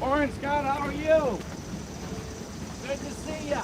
Morning, Scott. How are you? Good to see ya.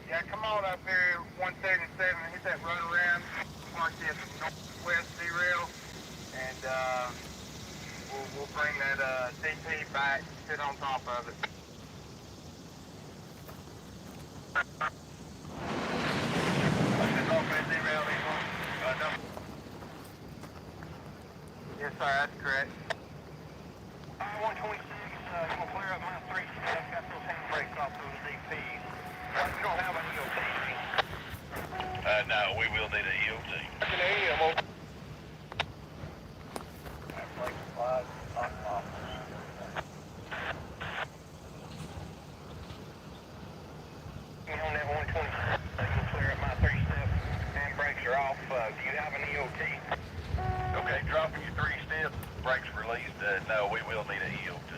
Yeah, come on up here, 177, hit that run around, mark this northwest derail, and we'll bring that DP back, sit on top of it. Northwest derail, yes, sir, that's correct. 126, You will clear up my 3 step, got those handbrakes off through the DP. You don't have an EOT. No, we will need an EOT. An AM. Like 5 off. On that 120, you will clear up my 3 step, handbrakes are off. Do you have an EOT? Okay, dropping your 3 steps, brakes released. No, we will need an EOT.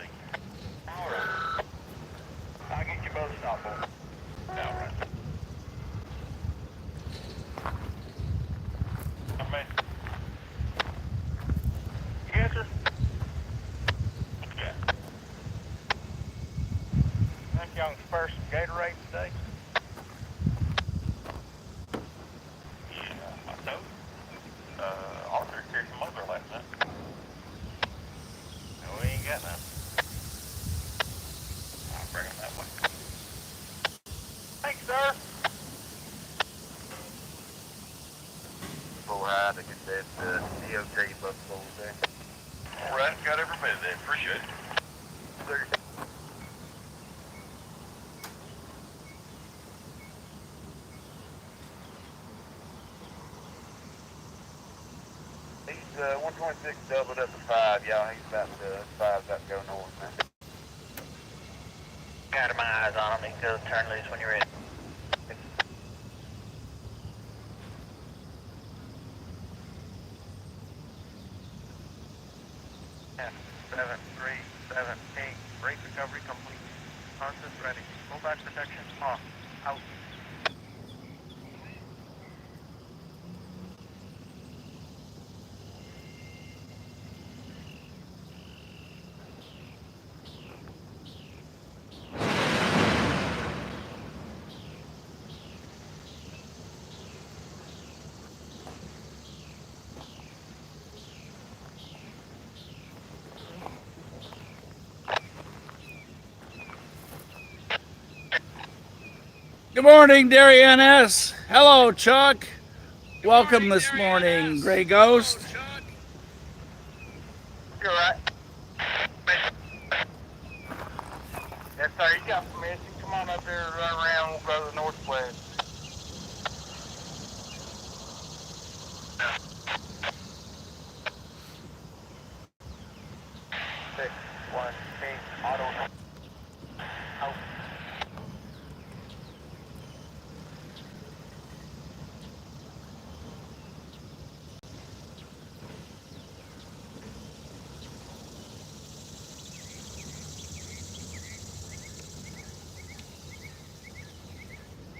Alright. I'll get you both stopped on. Alright. Okay. Yes, sir. Yeah. Thank you on spur some Gatorade today. Yeah, I know. Arthur carried some other last night. No, we ain't got none. I'll bring them that way. Thanks, sir. Full high to get that EOT bus over there. Alright, got every bit of that. Appreciate it. Sir. He's 126 doubled up to 5, y'all. He's about to 5, about to go north now. Got my eyes on him. He goes turn loose when you're ready. Ten, 7, 3, 7, 8. Brake recovery complete. Harness ready. Pull back protection off. Out. Good morning, Darian S. Hello, Chuck. Welcome this morning, Gray Ghost. You're right. Yes, sir. You got permission. Come on up here and run around. We'll go to the northwest. Six, 1, 8, auto. Out.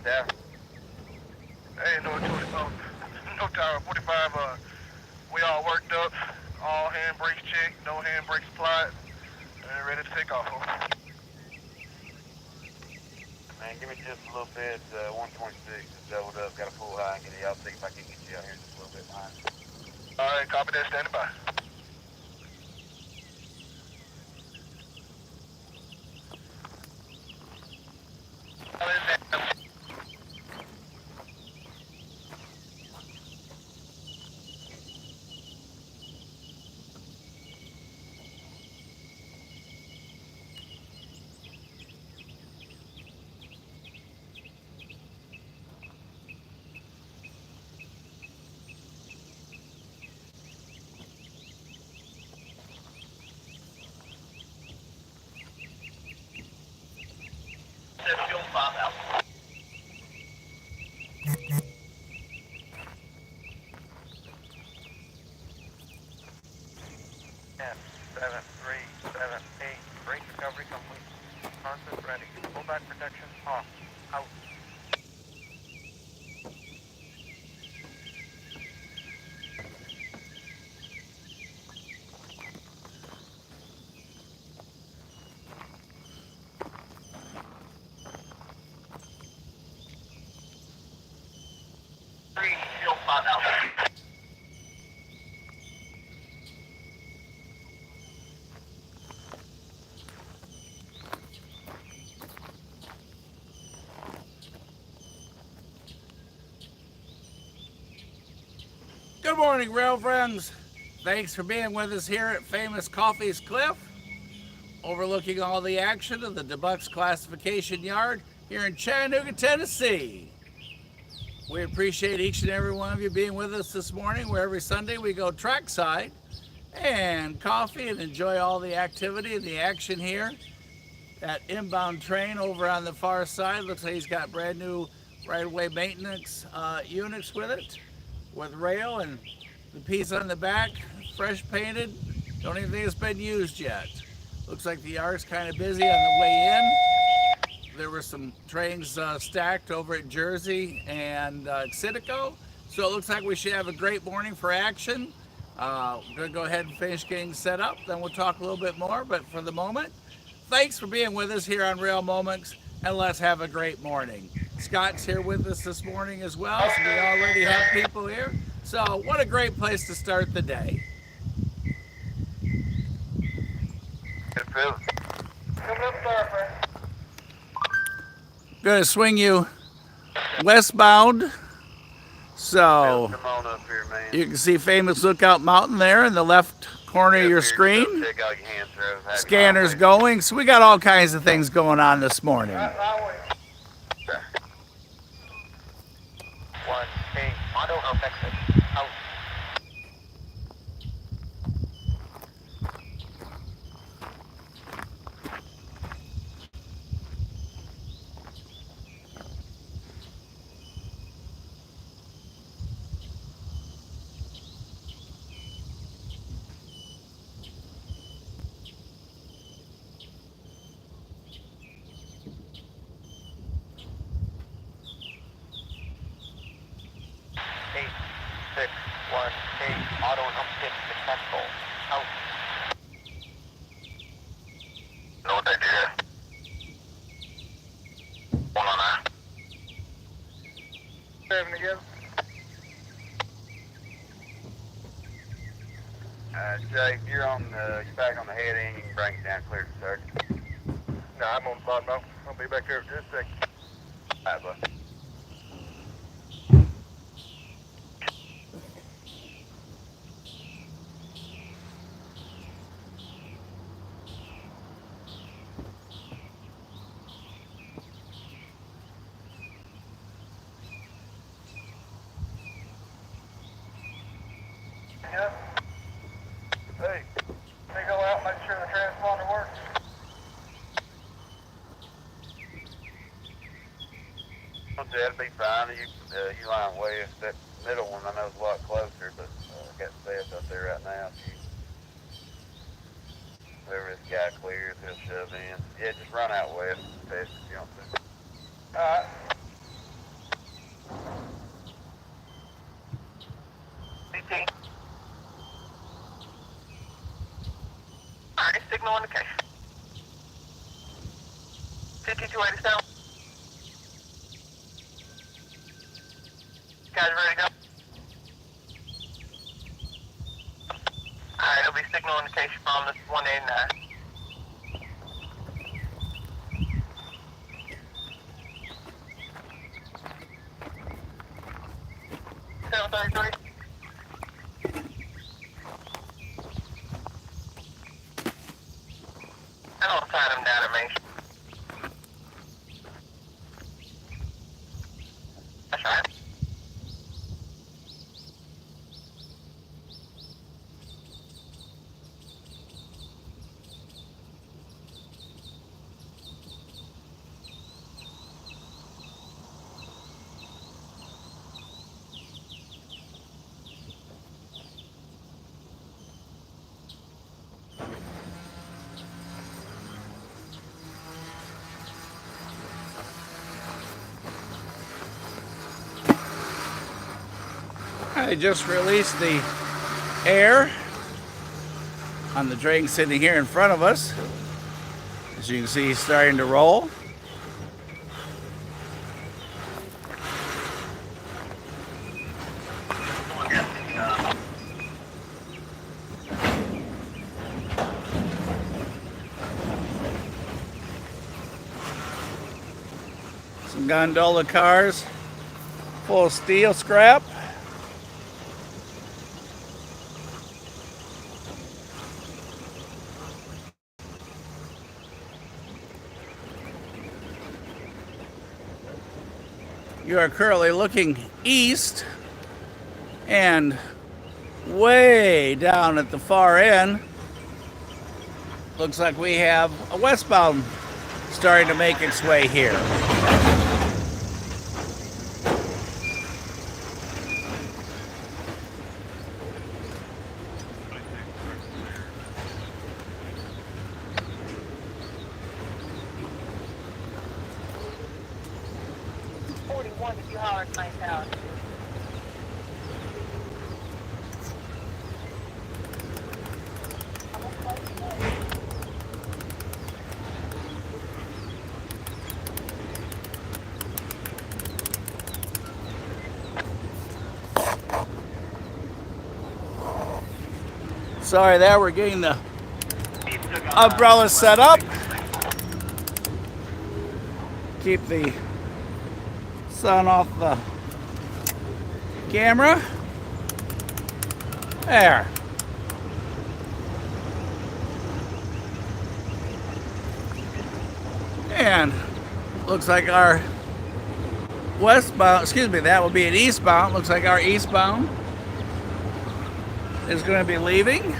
Yeah. Hey, no 25, no tower 45, we all worked up, all handbrakes checked, no handbrakes applied, and ready to take off. Man, give me just a little bit, 126 is doubled up, got a full high and get it out, see if I can get you out here just a little bit behind. Alright, copy that, standing by. Fuel 5,000. 10, 7, 3, 7, 8. Brake recovery complete. Harness ready. Pull back protection off. Out. Fuel 5,000. Good morning, rail friends. Thanks for being with us here at famous Coffey's Cliff. overlooking all the action of the Debutts Classification Yard here in Chattanooga, Tennessee. We appreciate each and every one of you being with us this morning, where every Sunday we go trackside and coffee and enjoy all the activity and the action here. That inbound train over on the far side looks like he's got brand new right-of-way maintenance units with it, with rail, and the piece on the back, fresh painted. Don't even think it's been used yet. Looks like the yard's kind of busy on the way in. There were some trains stacked over at Jersey and Citico, so it looks like we should have a great morning for action. We're gonna go ahead and finish getting set up, then we'll talk a little bit more, but for the moment, thanks for being with us here on Rail Moments, and let's have a great morning. Scott's here with us this morning as well, so we already have people here. So what a great place to start the day. Coming up, Surfer. Gonna swing you westbound. So Come on up here, man. you can see famous Lookout Mountain there in the left corner of your screen. Check out your hand, sir. Scanner's going, so we got all kinds of things going on this morning. 1, King, auto out exit, out. Auto upstick successful. Out. Know what they did? 109. 7 again. Jake, you're back on the head end. You can bring it down clear to third. No, I'm on the bottom. I'll be back there for just a second. All right, bud. Hey, they go out, make sure the transponder works. That'll be fine. You line west. That middle one I know is a lot closer, but I got Seth up there right now. Wherever this guy clears, he'll shove in. Yeah, just run out west as fast as you want to. All right. CT. Alright, signal indication. 5287. Guys ready to go? Alright, it'll be signal indication from this 189. 733. I don't sign him down at Main Street. That's right. I just released the air on the train sitting here in front of us. As you can see, he's starting to roll. Some gondola cars full of steel scrap. You are currently looking east, and way down at the far end, looks like we have a westbound starting to make its way here. If you holler at my house. Sorry there, we're getting the umbrella set up. Keep the sun off the camera. There. And looks like our westbound, excuse me, that will be an eastbound. Looks like our eastbound is going to be leaving.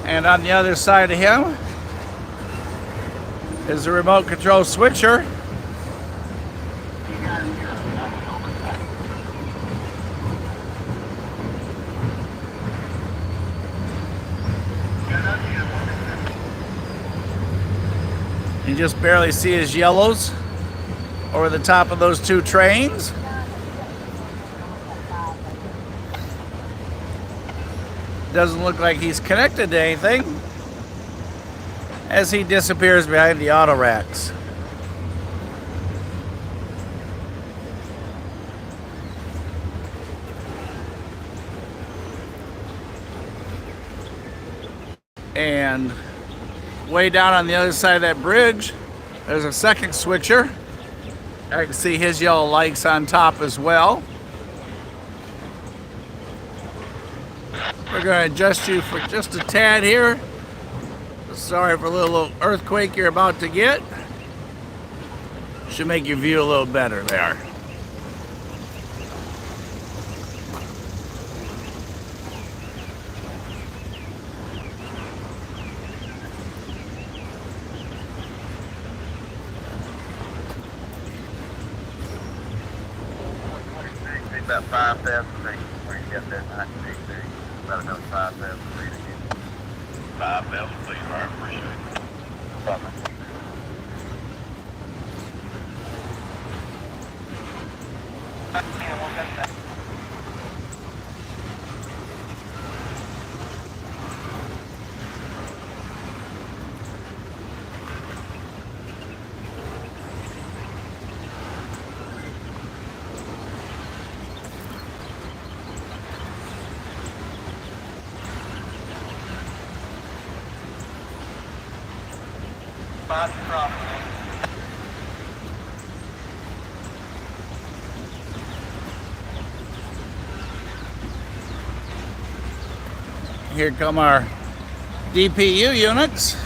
And on the other side of him is the remote control switcher. You just barely see his yellows over the top of those two trains. Doesn't look like he's connected to anything as he disappears behind the auto racks. And way down on the other side of that bridge, there's a second switcher. I can see his yellow lights on top as well. We're going to adjust you for just a tad here. Sorry for a little earthquake you're about to get. Should make your view a little better there. About 5,000 feet where you got that 1960. About another 5,000 feet again. 5,000 feet, I appreciate it. Bye-bye. Here come our DPU units.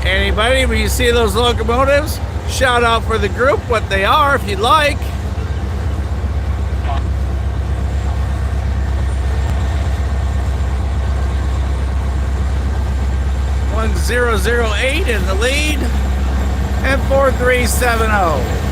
Anybody, when you see those locomotives, shout out for the group what they are if you'd like. 008 in the lead, and 4370.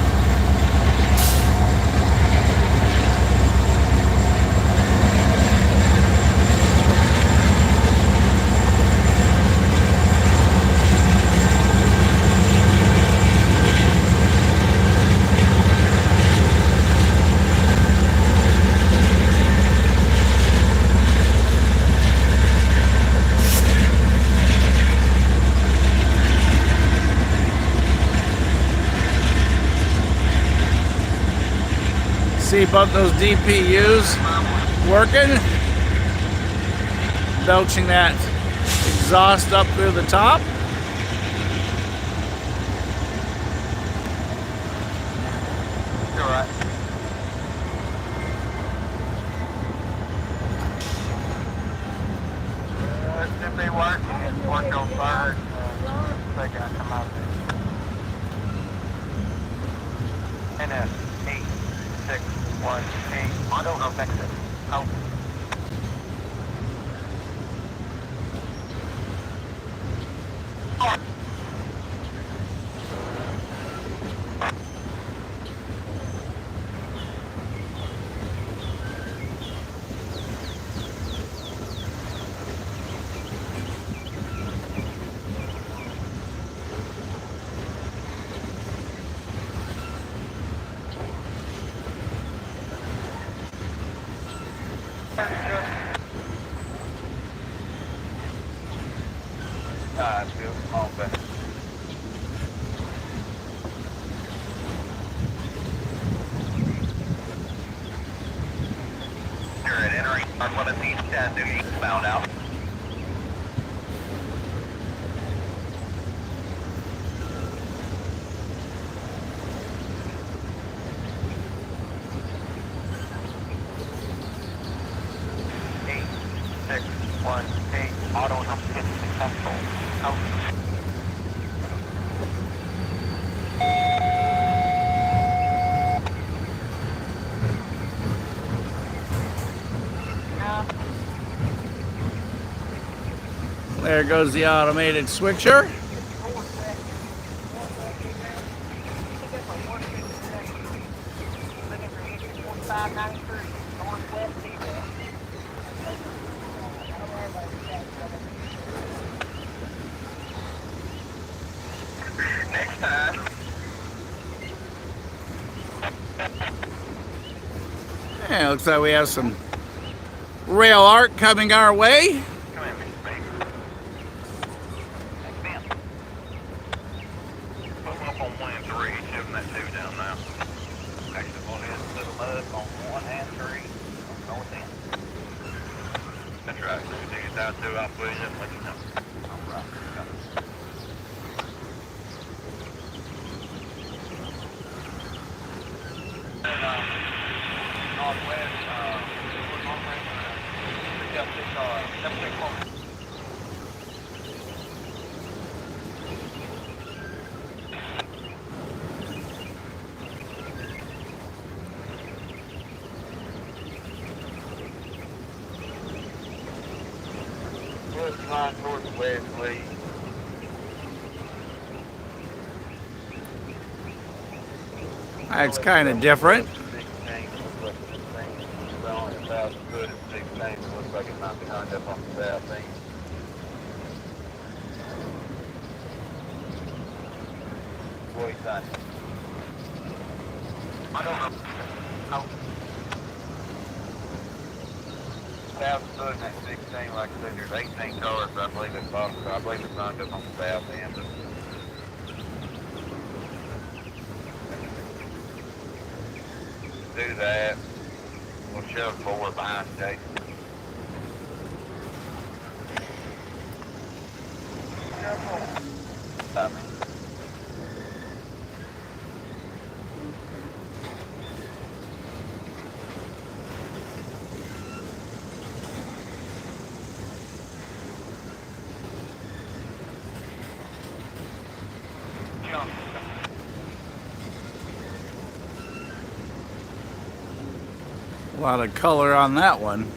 See both those DPUs working, belching that exhaust up through the top. You're right. It should be working. It's working on third. They got to come out there. NS 8618. I don't know if that's it. Oh. That's good. All better. You're at entering on one of these Chattanooga Eastbound out. Auto number 6 successful. Out. There goes the automated switcher. Next time. Yeah, looks like we have some rail art coming our way. Come here, Mr. Baker. Thanks, man. Put them up on 1 and 3. Shoving that 2 down now. Actually, go ahead and put them up on 1 and 3. North end. That's right. If you take it down 2, I'll put it up and let you know. All right. Got it. Northwest, West line northwest lead. That's kind of different. 16 looks like this thing is only 1,000 foot at 16. Looks like it might be behind up on the south end. What do you think? I don't know. Oh. 1,000 foot at 16, like I said, there's 18 cars, I believe it's possible. I believe it's lined up on the south end. Do that. We'll shove forward behind Jason. A lot of color on that one.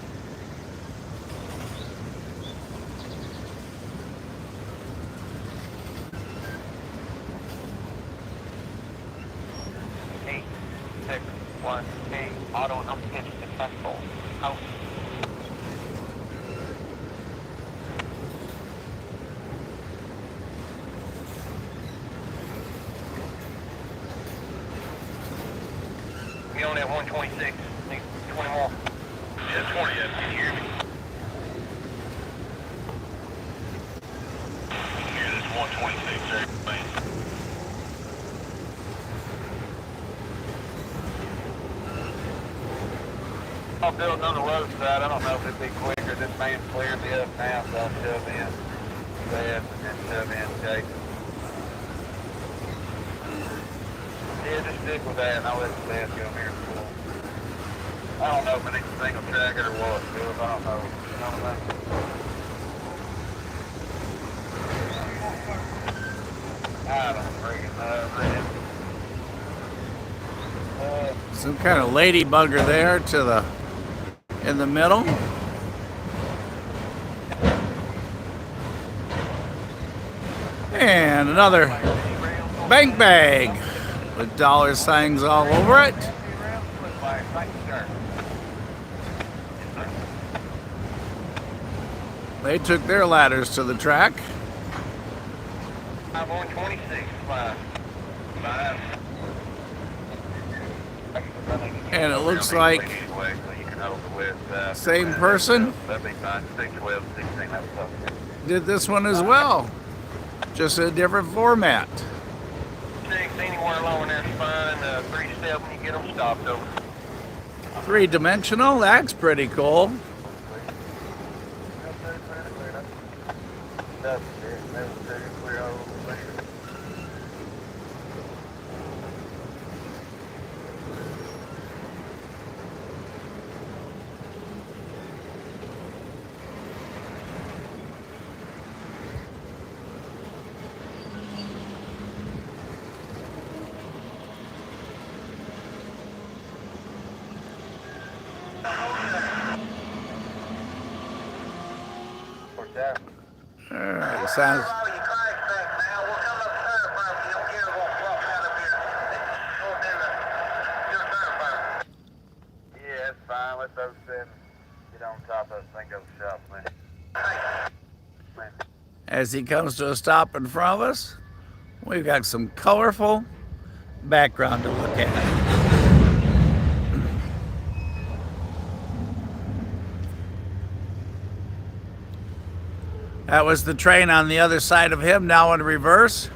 one. Hey, auto and unpitched successful. Out. We only have 126. Need 20 more. Yeah, 20. Can you hear me? Hear this 126 there, please. I'll build on the road side. I don't know if it'd be quicker. This man's cleared me up now, so I'll shove in fast and then shove in Jake. Yeah, just stick with that and I'll let the fast go here and pull. I don't know if I need a single tracker or what, Philip. I don't know. You know what I mean? I don't freaking know, man. Some kind of ladybugger there to the in the middle. And another bank bag with dollar signs all over it. They took their ladders to the track. I'm on 26, 5. And it looks like same person did this one as well, just a different format. Anywhere along there's fine. 3 when you get them stopped over. 3-dimensional, that's pretty cool. Sounds. Yeah, that's fine. Let those 7 get on top of us and go shop, man. As he comes to a stop in front of us, we've got some colorful background to look at. That was the train on the other side of him, now in reverse,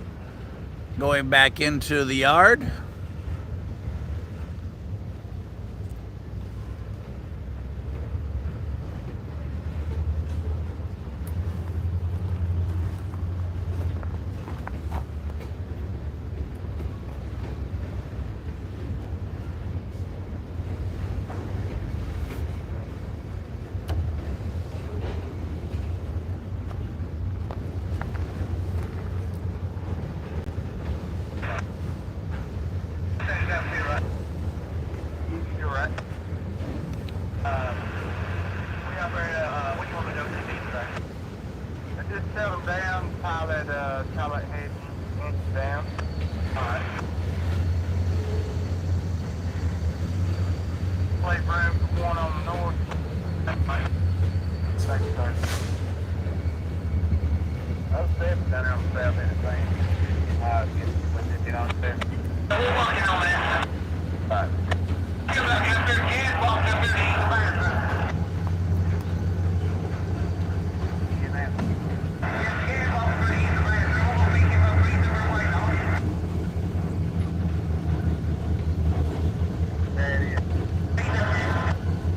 going back into the yard.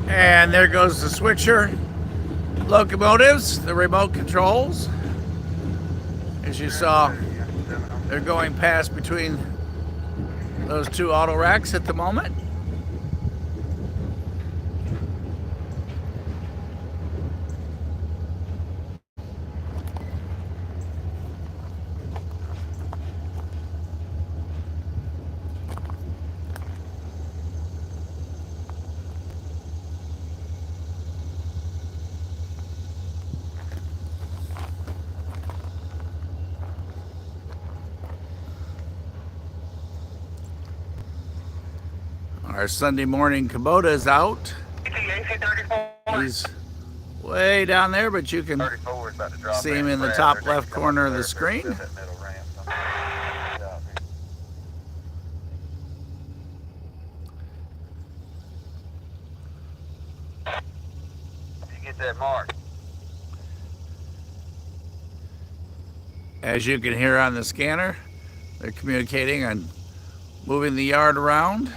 And there goes the switcher locomotives, the remote controls. As you saw, they're going past between those 2 auto racks at the moment. Our Sunday morning Kubota is out. AC 34. He's way down there, but you can 34 is about to drop see him in the top left corner of the screen. That middle ramp. You get that mark. As you can hear on the scanner, they're communicating on moving the yard around.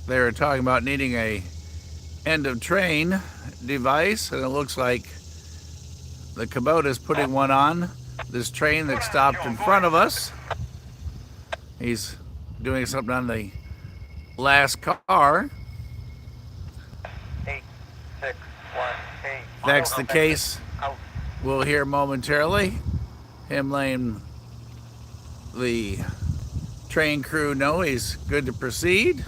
They were talking about needing a end of train device, and it looks like the Kubota is putting one on this train that stopped in front of us. He's doing something on the last car. 8, 6, 1, 8. If that's the case, we'll hear momentarily him letting the train crew know he's good to proceed.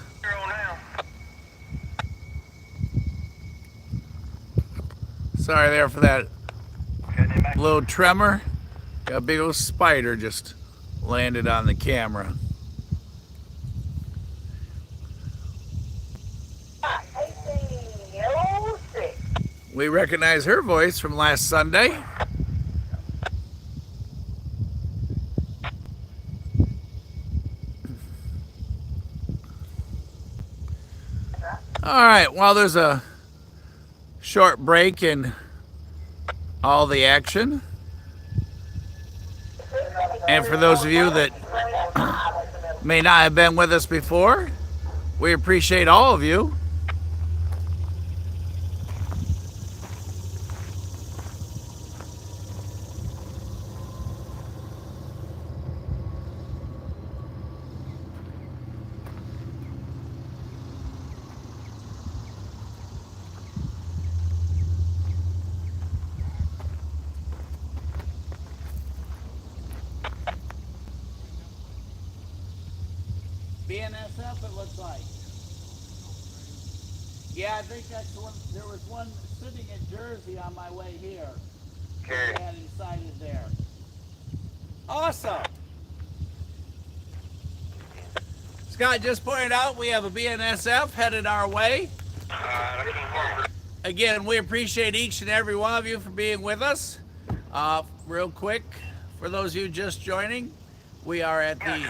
Sorry there for that little tremor. Got a big old spider just landed on the camera. We recognize her voice from last Sunday. All right, well, there's a short break in all the action. And for those of you that may not have been with us before, we appreciate all of you. BNSF, it looks like. Yeah, I think that's the one. There was one sitting in Jersey on my way here. Okay. They had it sighted there. Awesome. Scott just pointed out we have a BNSF headed our way. Again, we appreciate each and every one of you for being with us. Real quick, for those of you just joining, we are at the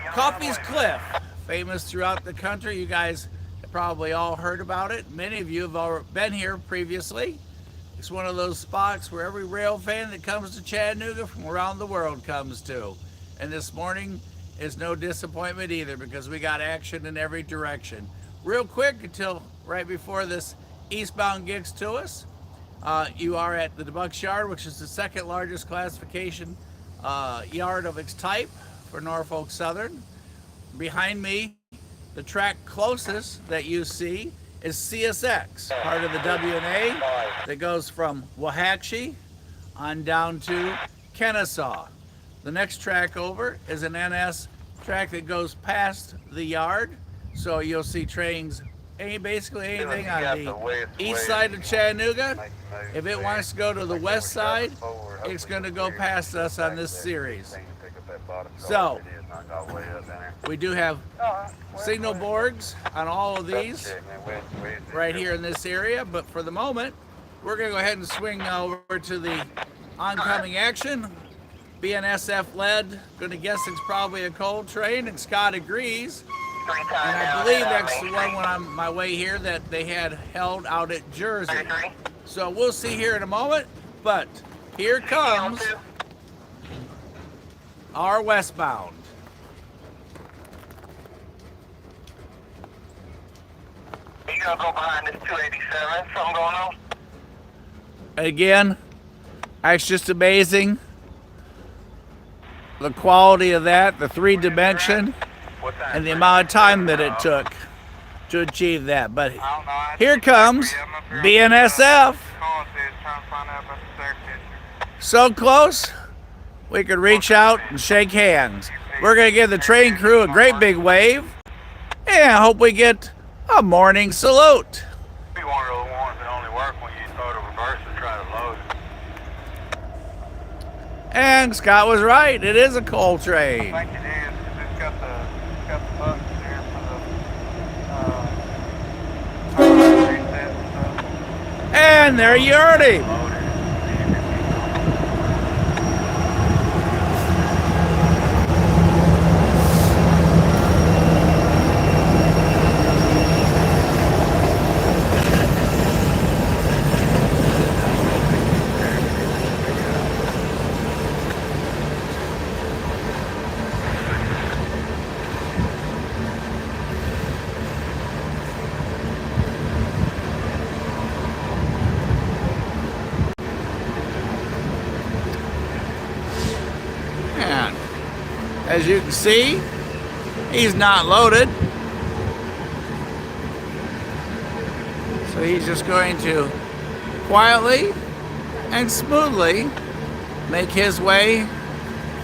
Coffey's Cliff, famous throughout the country. You guys have probably all heard about it. Many of you have already been here previously. It's one of those spots where every rail fan that comes to Chattanooga from around the world comes to. And this morning is no disappointment either, because we got action in every direction. Real quick, until right before this eastbound gets to us, you are at the Debutts Yard, which is the second largest classification yard of its type for Norfolk Southern. Behind me, the track closest that you see is CSX, part of the WNA that goes from Waxahachie on down to Kennesaw. The next track over is an NS track that goes past the yard, so you'll see trains, basically anything on the east side of Chattanooga. If it wants to go to the west side, it's going to go past us on this series. So, we do have signal boards on all of these right here in this area, but for the moment, we're going to go ahead and swing over to the oncoming action. BNSF led, going to guess it's probably a coal train, and Scott agrees. And I believe that's the one when I'm on my way here that they had held out at Jersey. So we'll see here in a moment, but here comes our Westbound. You gonna go behind this 287? Something going on? Again, that's just amazing. The quality of that, the 3-dimension, and the amount of time that it took to achieve that. But here comes BNSF. So close, we could reach out and shake hands. We're going to give the train crew a great big wave. And I hope we get a morning salute. Be one of those ones that only work when you throw the reverse and try to load it. And Scott was right. It is a coal train. I think it is, because it's got the buttons there for the reset and stuff. And there you heard him. Load it. And as you can see, he's not loaded. So he's just going to quietly and smoothly make his way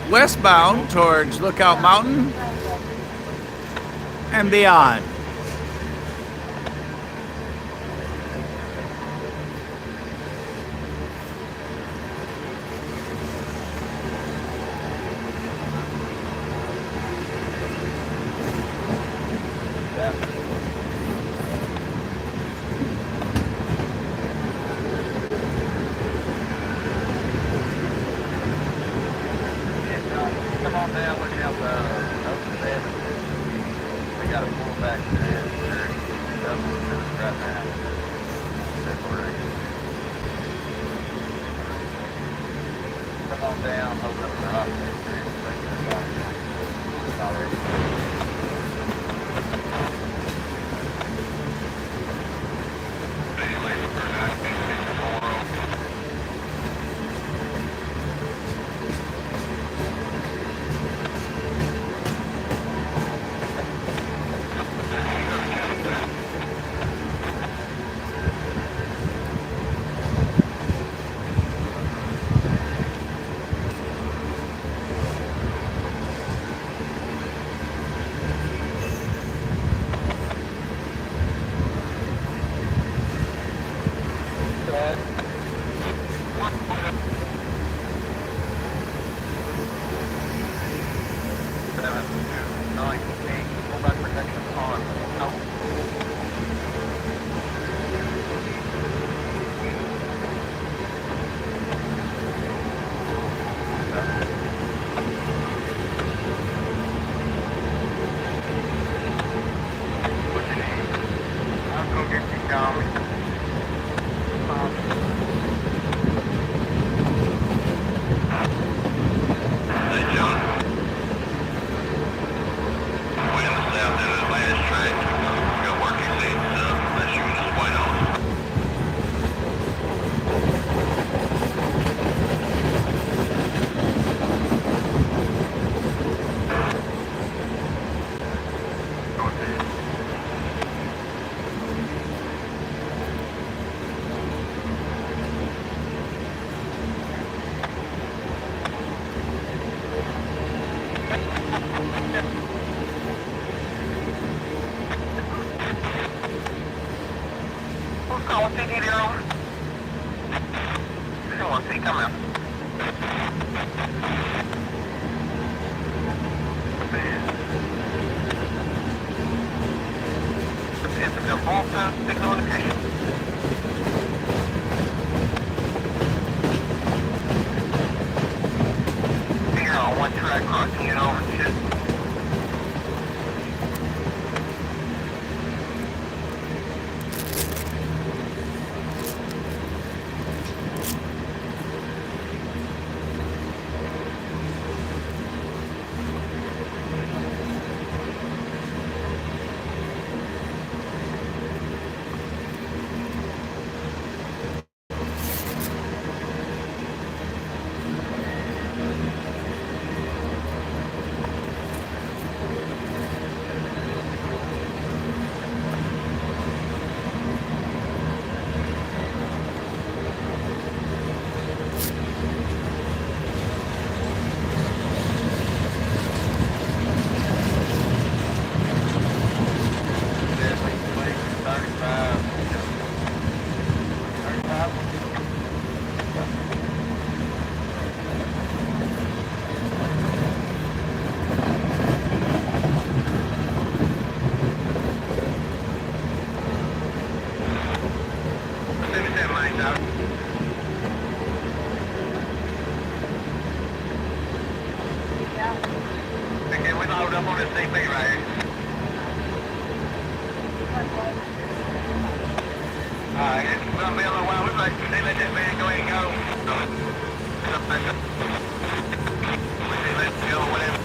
westbound towards Lookout Mountain and beyond. Come on down, look out the open bed. We got to pull back there. Right now. Separation. Come on down, open up the hospital. up on this DP right here. Alright, it's gonna be a little while. Looks like they let that man go ahead and go. Back up. Let's go, whatever.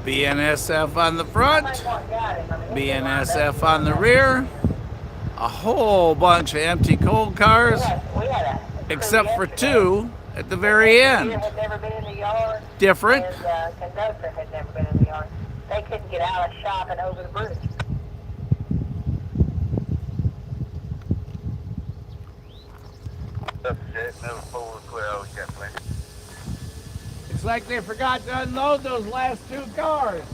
BNSF on the front, BNSF on the rear, a whole bunch of empty coal cars, except for two at the very end. Had never been in the yard. Different. And the conductor had never been in the yard. They couldn't get out of shop and over the bridge. It's like they forgot to unload those last two cars.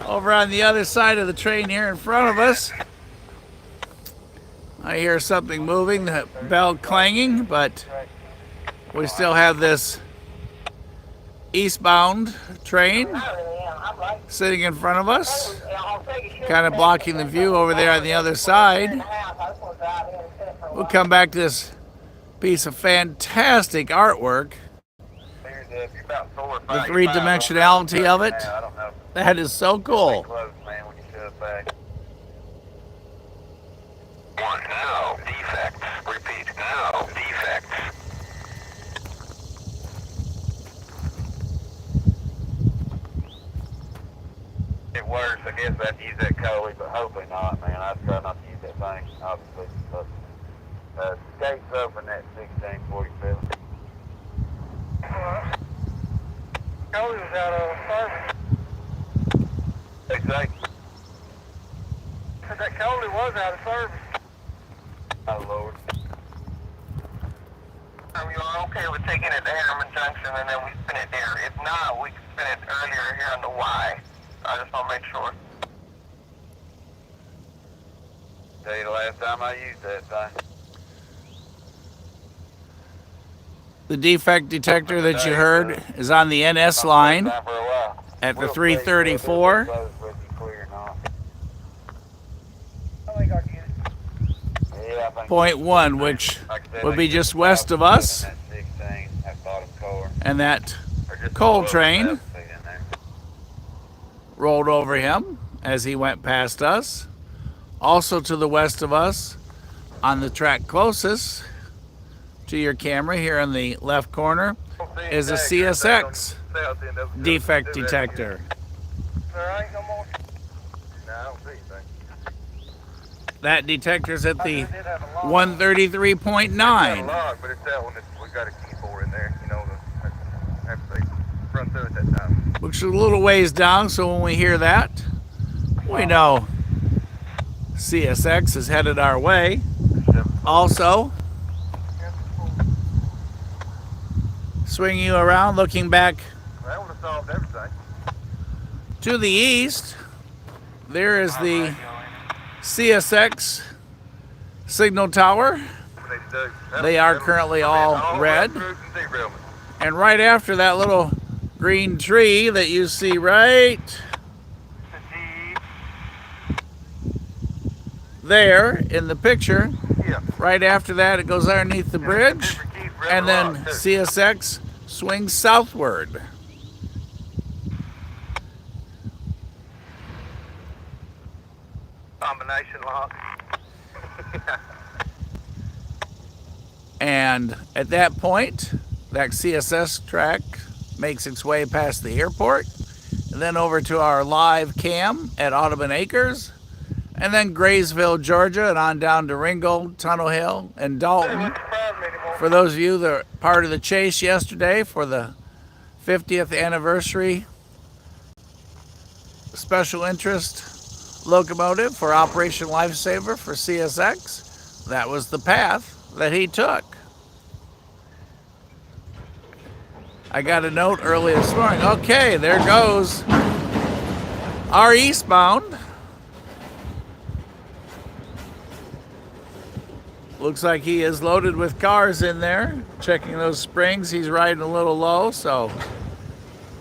Over on the other side of the train here in front of us, I hear something moving, the bell clanging, but we still have this eastbound train sitting in front of us, kind of blocking the view over there on the other side. We'll come back to this piece of fantastic artwork. The three-dimensionality of it, that is so cool. No defects. Repeat, no defects. It works. I guess I have to use that Coffey, but hopefully not, man. I try not to use that thing, obviously. But gates open at 16:47. Coffey was out of service. Exactly. That Coffey was out of service. Oh, Lord. You are okay with taking it to Harriman Junction and then we spin it there. If not, we can spin it earlier here on the Y. I just want to make sure. Tell you the last time I used that thing. The defect detector that you heard is on the NS line at the 334. Point one, which would be just west of us, and that coal train rolled over him as he went past us. Also to the west of us, on the track closest to your camera here in the left corner, is a CSX defect detector. That detector's at the 133.9. But it's that one that we got a key for in there, you know, after they run through it that time. Which is a little ways down, so when we hear that, we know CSX is headed our way. Also, swing you around, looking back That would have solved everything. to the east, there is the CSX signal tower. They are currently all red. And right after that little green tree that you see right there in the picture, right after that it goes underneath the bridge, and then CSX swings southward. Combination lock. And at that point, that CSS track makes its way past the airport and then over to our live cam at Audubon Acres, and then Graysville, Georgia, and on down to Ringgold, Tunnel Hill, and Dalton. For those of you that are part of the chase yesterday for the 50th anniversary special interest locomotive for Operation Lifesaver for CSX, that was the path that he took. I got a note early this morning. Okay, there goes our Eastbound. Looks like he is loaded with cars in there. Checking those springs, he's riding a little low, so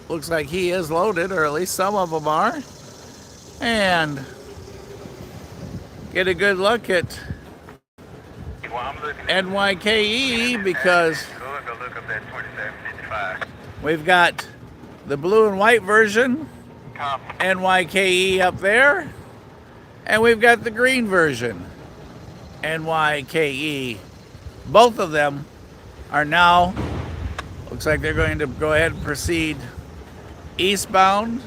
looks like he is loaded, or at least some of them are. And get a good look at NYKE because we've got the blue and white version, NYKE up there, and we've got the green version, NYKE. Both of them are now, looks like they're going to go ahead and proceed eastbound,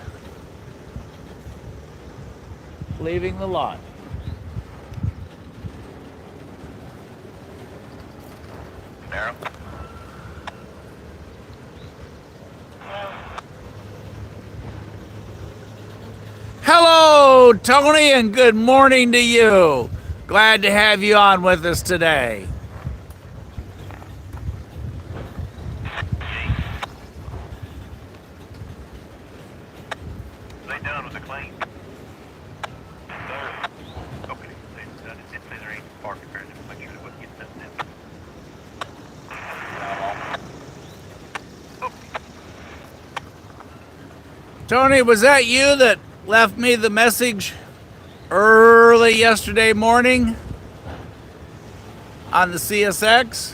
leaving the lot. Darryl? Hello, Tony, and good morning to you. Glad to have you on with us today. They done with the clean? Okay, I just didn't say there ain't parking there. Just make sure they wouldn't get nothing in. Tony, was that you that left me the message early yesterday morning on the CSX?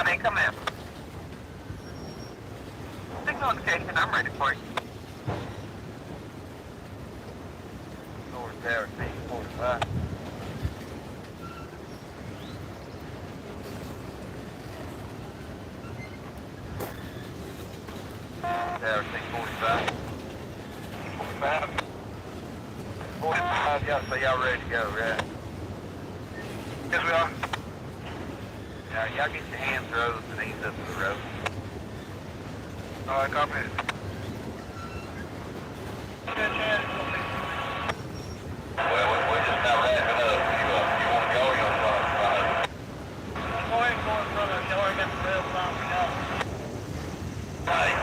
Hey, come in. Signal indication, I'm ready for you. North Tower, 45. Tower, 45. 45? 45, y'all, so y'all ready to go, right? Yes, we are. Now, y'all get your hands rose and ease up to the road. All right, copy it. Well, we're just now wrapping up. You want to go or you want to follow? Go ahead and go in front of us. You already got the rails on me now. Right.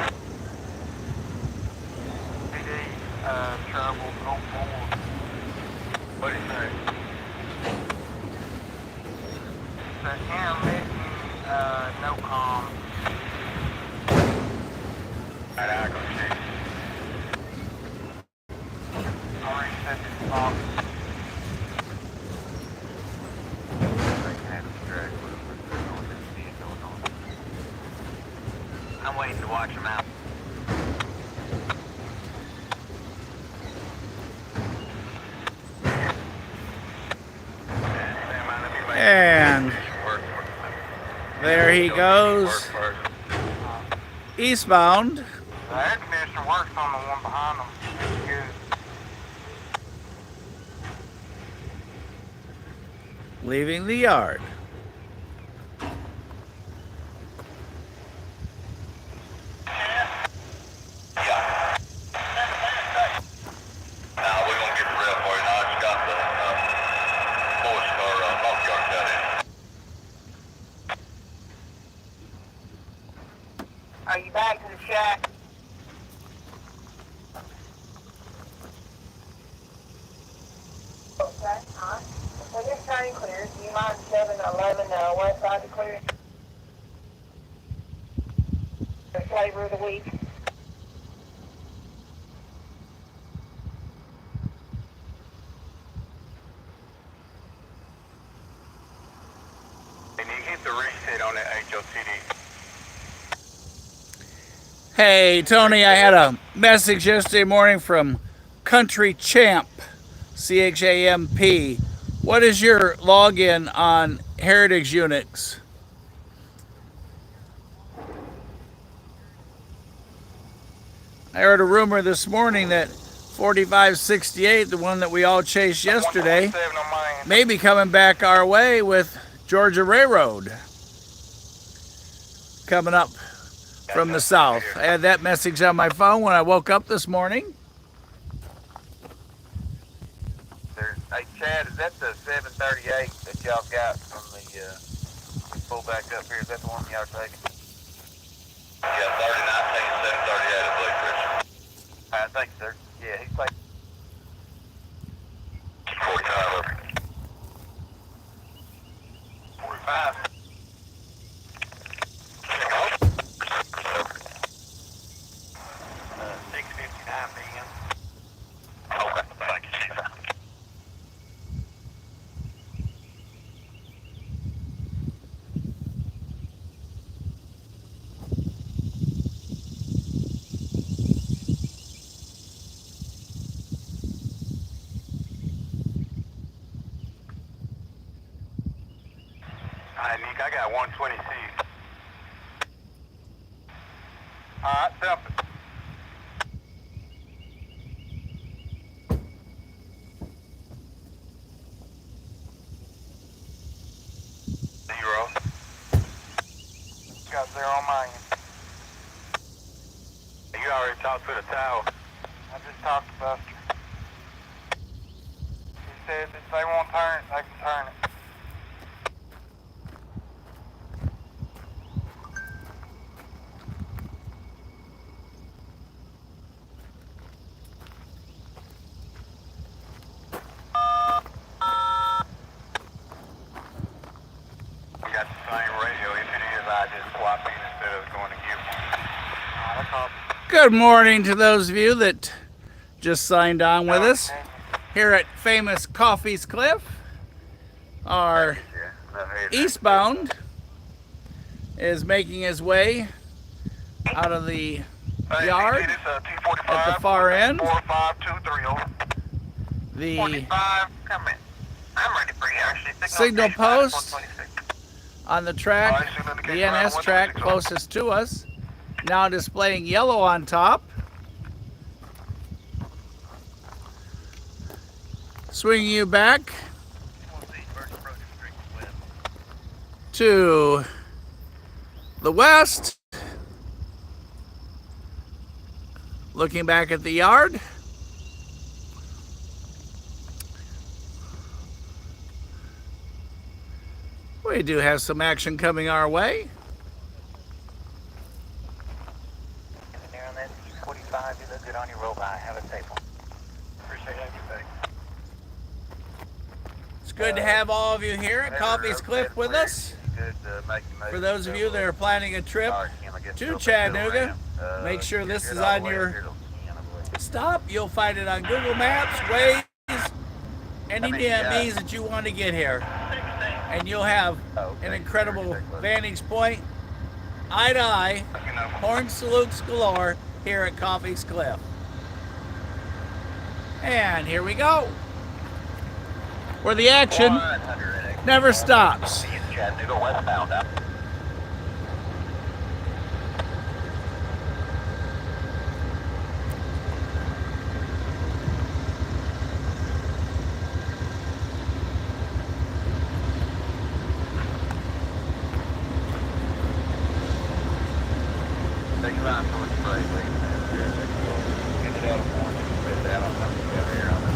PD, trouble, go forward. What do you think? The intermittent, no calm. I go see. Already set this box. I'm waiting to watch them out. And there he goes, eastbound. The air conditioner works on the one behind them. It's good. Leaving the yard. Now we're gonna get the rail for you. Now I just got the lowest car off yard cut in. Are you back to the shack? Okay, alright. Well, this train clears. Do you mind 7-11 west side to clear? The flavor of the week. And you hit the reset on that HOTD. Hey, Tony, I had a message yesterday morning from Country Champ, CHAMP. What is your login on Heritage Unix? I heard a rumor this morning that 4568, the one that we all chased yesterday, 127 on my end. may be coming back our way with Georgia Railroad coming up from the south. I had that message on my phone when I woke up this morning. Hey, Chad, is that the 738 that y'all got from the, pull back up here? Is that the one y'all taking? Yeah, 3019, 738, I believe, Chris. I think, sir. Yeah, he's like 45 over. 45. 6:59 p.m. Okay, thank you. Alright, Nick, I got 126. Alright, dump it. Zero. Got 0 on my end. You already talked to the tower. I just talked to Buster. He said if they won't turn it, they can turn it. We got the same radio. If it is, I just swap in instead of going to give one. Alright, copy. Good morning to those of you that just signed on with us here at famous Coffey's Cliff. Our Eastbound is making his way out of the yard at the far end. 4523 over. The 45, come in. I'm ready for you, actually. signal post 126. on the track, the NS track closest to us, now displaying yellow on top. Swinging you back to the west, looking back at the yard. We do have some action coming our way. There on that 45, you look good on your roll by. Have a safe one. Appreciate everything. It's good to have all of you here at Coffey's Cliff with us. For those of you that are planning a trip to Chattanooga, make sure this is on your stop. You'll find it on Google Maps, Waze, any DMVs that you want to get here. And you'll have an incredible vantage point, eye to eye, horn salutes galore here at Coffey's Cliff. And here we go, where the action never stops. Chattanooga Westbound out. Take a line towards the break, please. Get it out of one. Get it out on something over here on the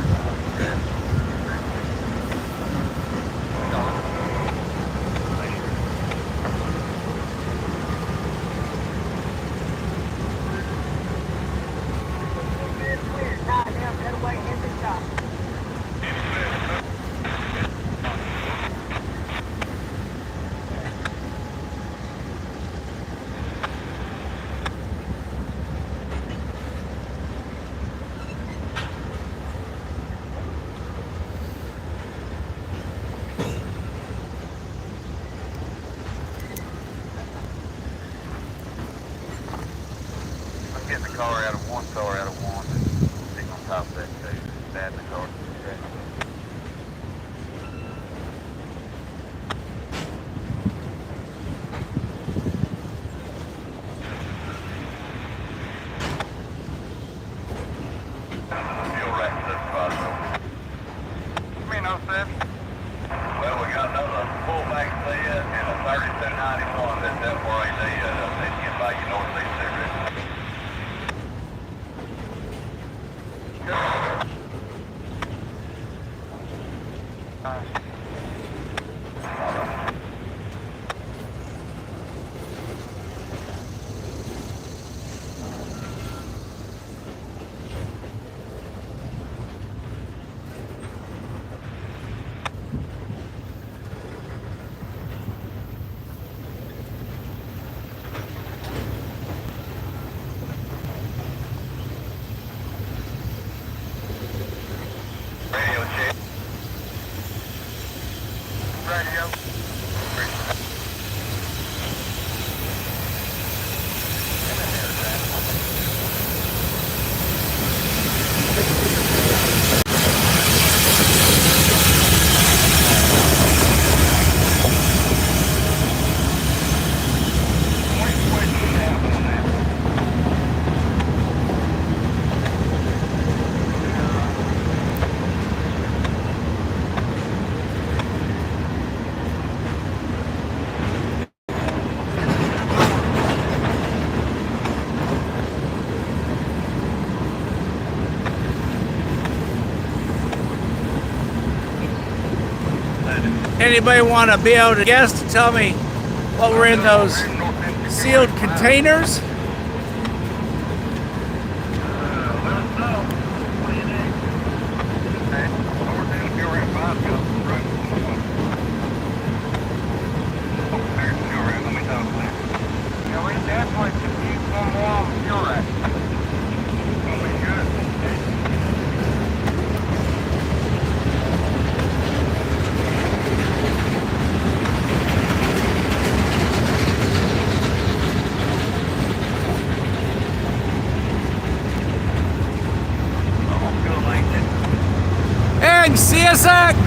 getting the car out of one, sitting on top of that too, bad in the car. Anybody want to be able to guess to tell me what were in those sealed containers? Yeah, we definitely could use one more on the fuel rack. That'll be good. And CSX!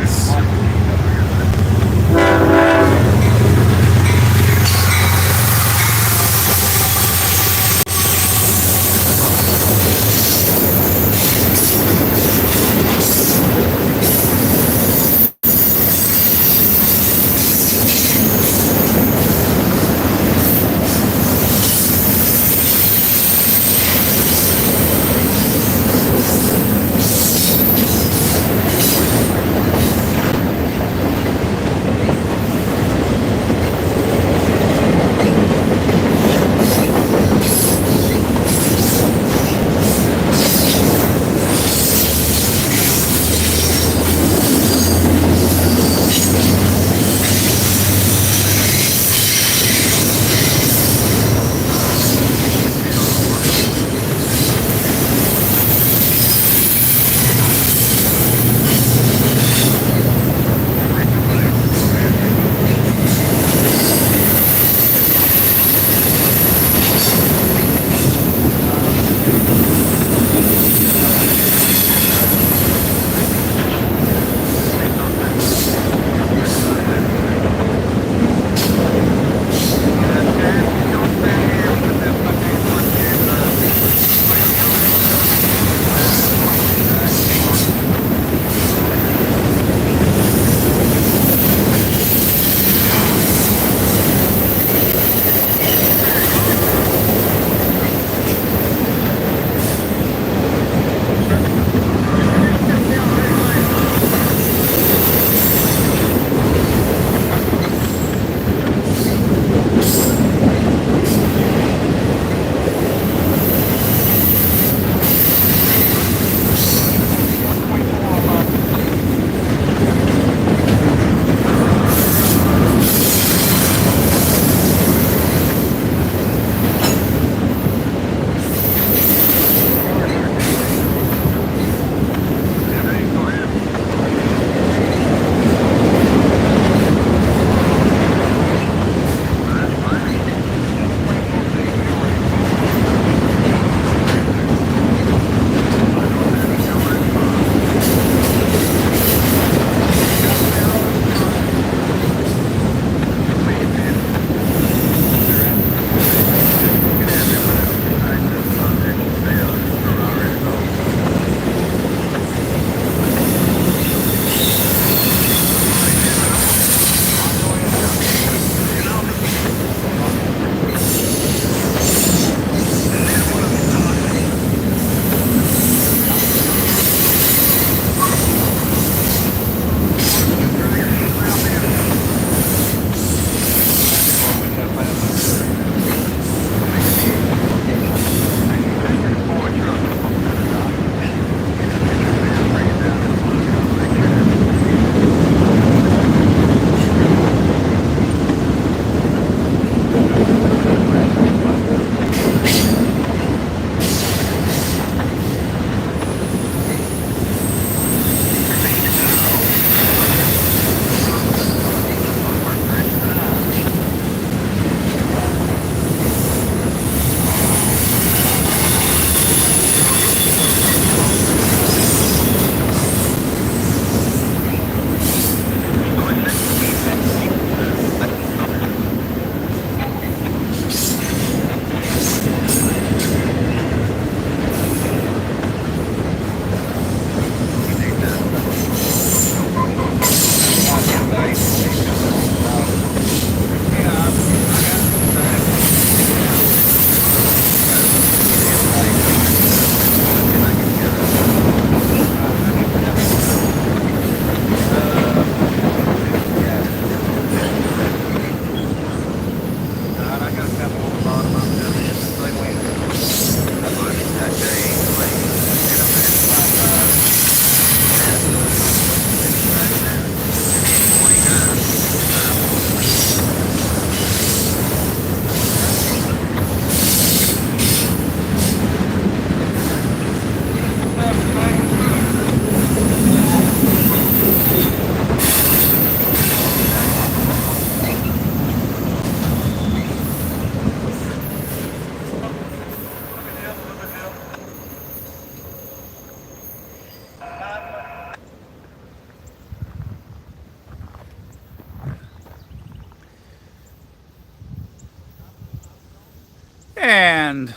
And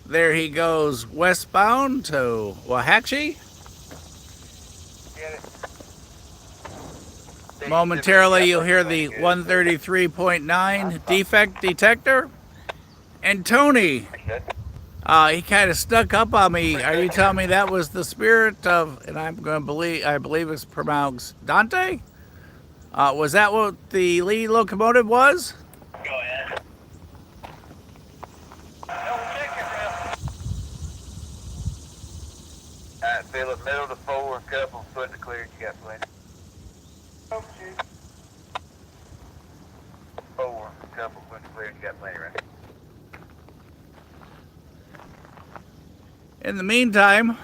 there he goes westbound to Waxahachie. Momentarily you'll hear the 133.9 defect detector. And Tony, he kind of stuck up on me. Are you telling me that was the Spirit of, and I believe it's pronounced Dante? Was that what the lead locomotive was? Go ahead. Alright, Philip, middle to 4, couple, foot to clear, you got plenty. 4, couple, foot to clear, you got plenty, right? In the meantime,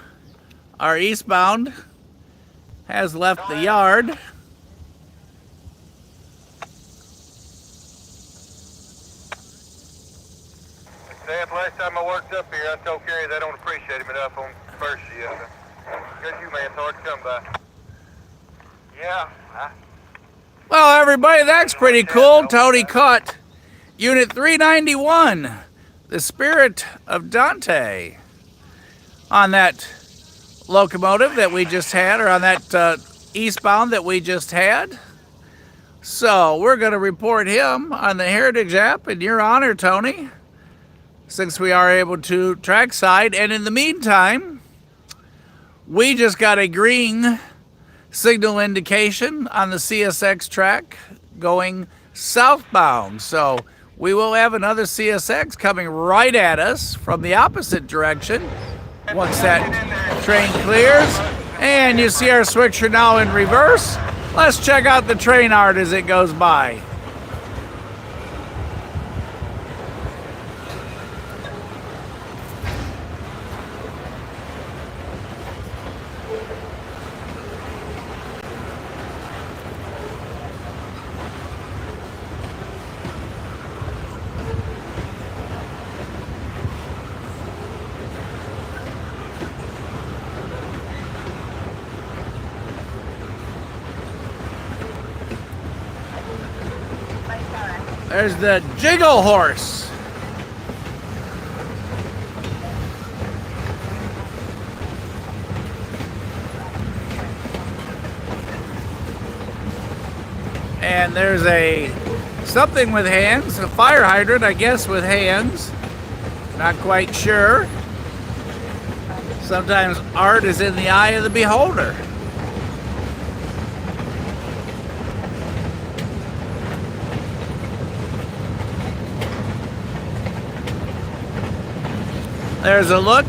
our Eastbound has left the yard. Sam, last time I worked up here, I told Kerry they don't appreciate him enough on first shift. Because you, man, it's hard to come by. Yeah. Well, everybody, that's pretty cool. Tony caught Unit 391, the Spirit of Dante, on that locomotive that we just had, or on that Eastbound that we just had. So we're going to report him on the Heritage app in your honor, Tony, since we are able to trackside. And in the meantime, we just got a green signal indication on the CSX track going southbound. So we will have another CSX coming right at us from the opposite direction once that train clears. And you see our switcher now in reverse. Let's check out the train art as it goes by. There's the Jiggle Horse. And there's something with hands, a fire hydrant, I guess, with hands. Not quite sure. Sometimes art is in the eye of the beholder. There's a look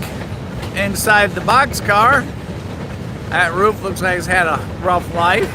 inside the boxcar. That roof looks like it's had a rough life.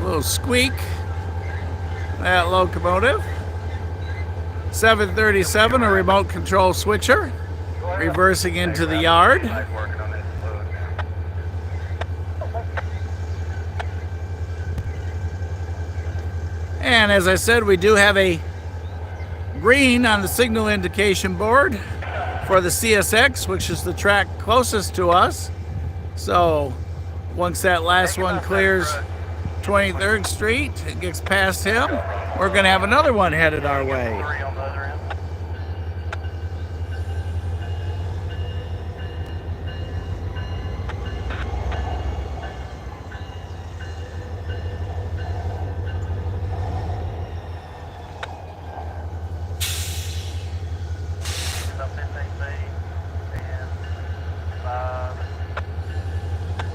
Little squeak, that locomotive. 737, a remote control switcher, reversing into the yard. And as I said, we do have a green on the signal indication board for the CSX, which is the track closest to us. So once that last one clears 23rd Street, it gets past him, we're going to have another one headed our way. 3 on the other end. Up 15 feet and 5.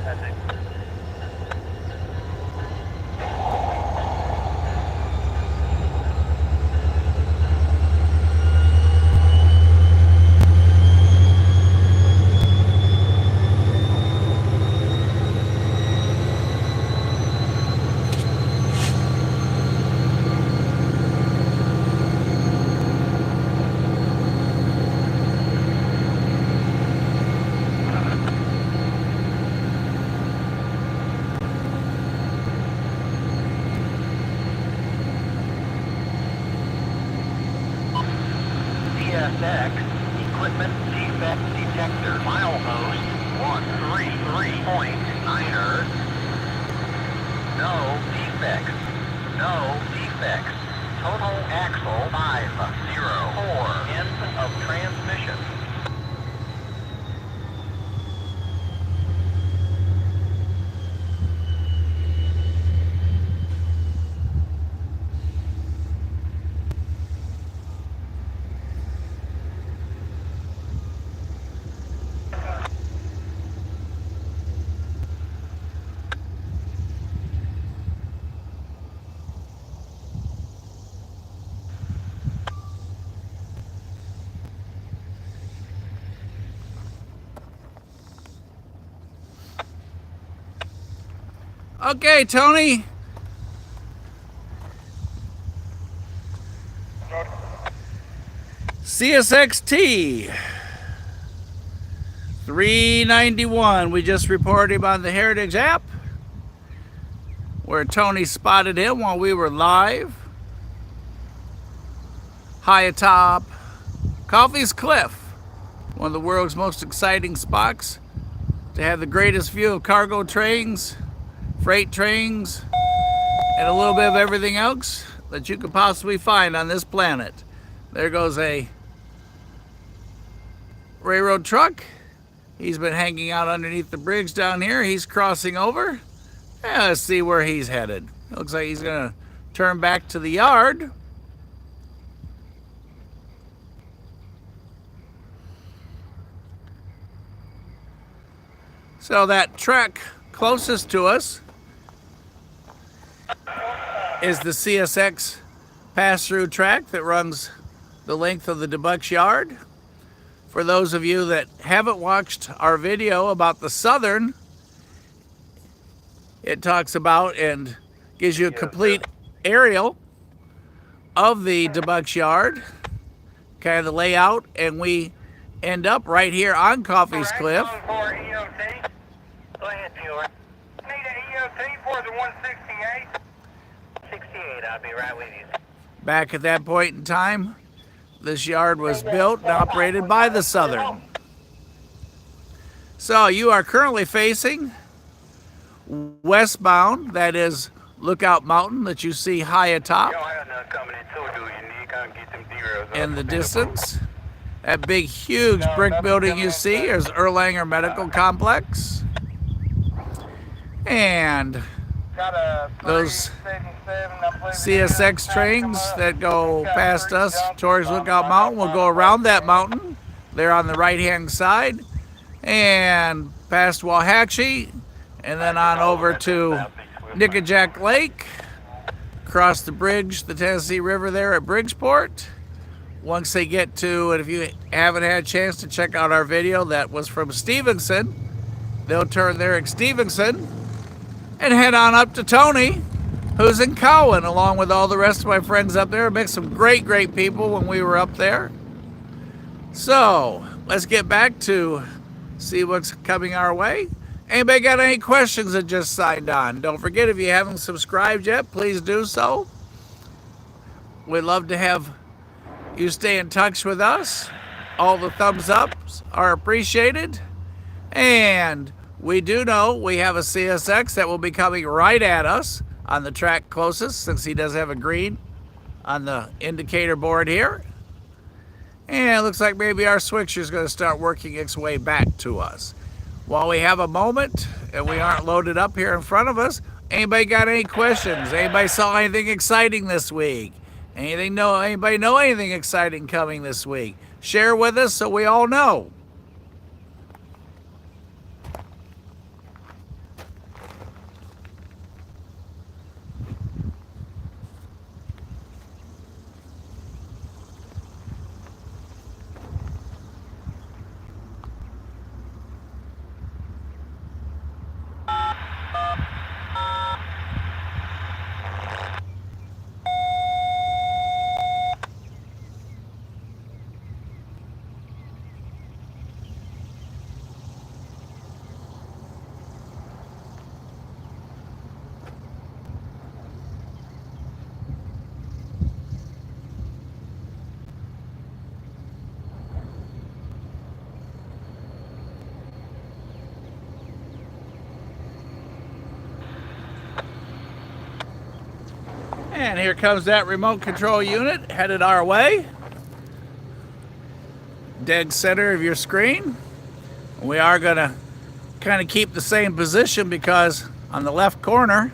That's it. CSX equipment defect detector milepost 133.9er. No defects. No defects. Total axle 504. End of transmission. Okay, Tony. CSXT 391. We just reported him on the Heritage app, where Tony spotted him while we were live. High atop Coffey's Cliff, one of the world's most exciting spots to have the greatest view of cargo trains, freight trains, and a little bit of everything else that you could possibly find on this planet. There goes a railroad truck. He's been hanging out underneath the bridge down here. He's crossing over. Yeah, let's see where he's headed. It looks like he's gonna turn back to the yard. So that track closest to us is the CSX pass-through track that runs the length of the Debutts Yard. For those of you that haven't watched our video about the Southern, it talks about and gives you a complete aerial of the Debutts Yard, kind of the layout, and we end up right here on Coffey's Cliff. For EOT. Go ahead, viewer. Need an EOT for the 168. 68, I'll be right with you. Back at that point in time, this yard was built and operated by the Southern. So you are currently facing westbound, that is Lookout Mountain that you see high atop in the distance. That big, huge brick building you see is Erlanger Medical Complex. And those CSX trains that go past us towards Lookout Mountain will go around that mountain. They're on the right-hand side and past Wauhatchie, and then on over to Nickajack Lake, across the bridge, the Tennessee River there at Bridgeport. Once they get to, and if you haven't had a chance to check out our video that was from Stevenson, they'll turn there at Stevenson and head on up to Tony, who's in Cowan, along with all the rest of my friends up there. Met some great people when we were up there. So let's get back to see what's coming our way. Anybody got any questions that just signed on? Don't forget, if you haven't subscribed yet, please do so. We'd love to have you stay in touch with us. All the thumbs ups are appreciated. And we do know we have a CSX that will be coming right at us on the track closest, since he does have a green on the indicator board here. And it looks like maybe our switcher is going to start working its way back to us. While we have a moment and we aren't loaded up here in front of us, anybody got any questions? Anybody saw anything exciting this week? Anybody know anything exciting coming this week? Share with us so we all know. And here comes that remote control unit headed our way. Dead center of your screen. We are going to kind of keep the same position because on the left corner,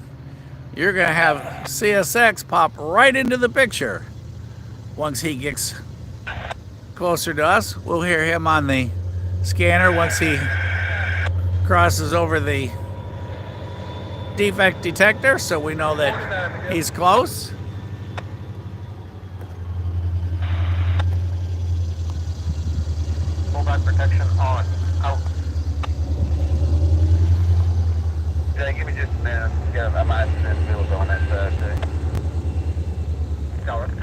you're going to have CSX pop right into the picture. Once he gets closer to us, we'll hear him on the scanner once he crosses over the defect detector, so we know that he's close. Pullback protection on. Out. Yeah, give me just a minute. Yeah, I might have some bills on that side too. Got it.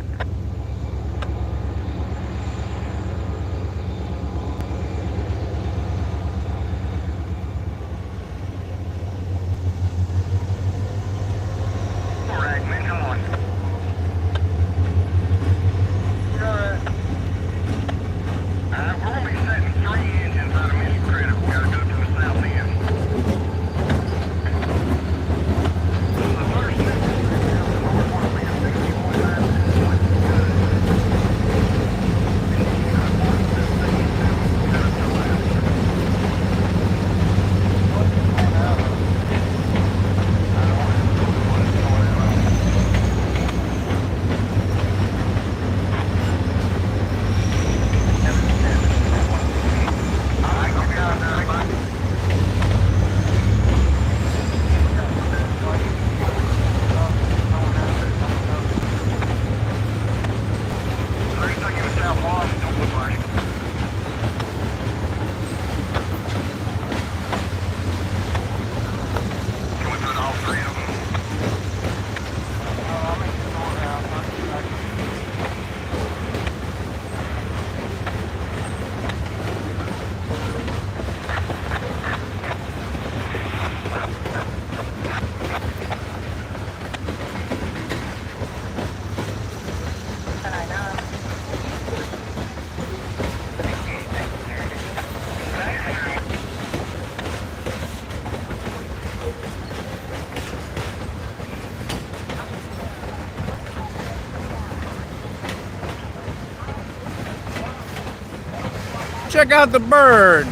Check out the bird.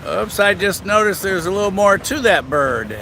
Oops, I just noticed there's a little more to that bird.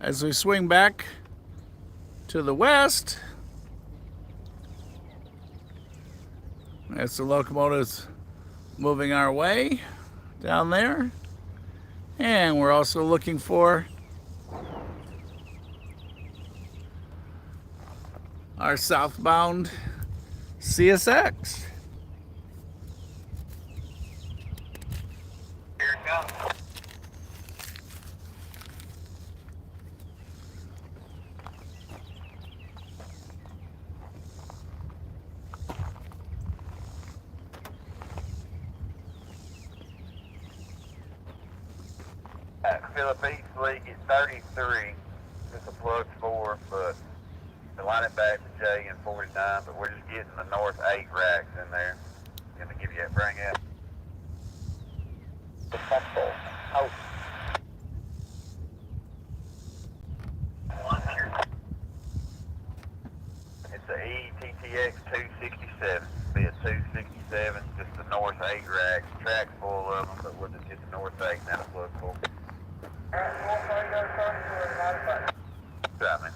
As we swing back to the west, as the locomotive's moving our way down there. And we're also looking for our southbound CSX. Here it comes. Philip East League is 33. It's a plug 4, but to line it back to J and 49, but we're just getting the north 8 racks in there. Gonna give you that bring out. Oh, It's a ETTX 267. Be a 267, just the north 8 racks. Track's full of them, but we'll just get the north 8 and that'll plug 4. Right, man.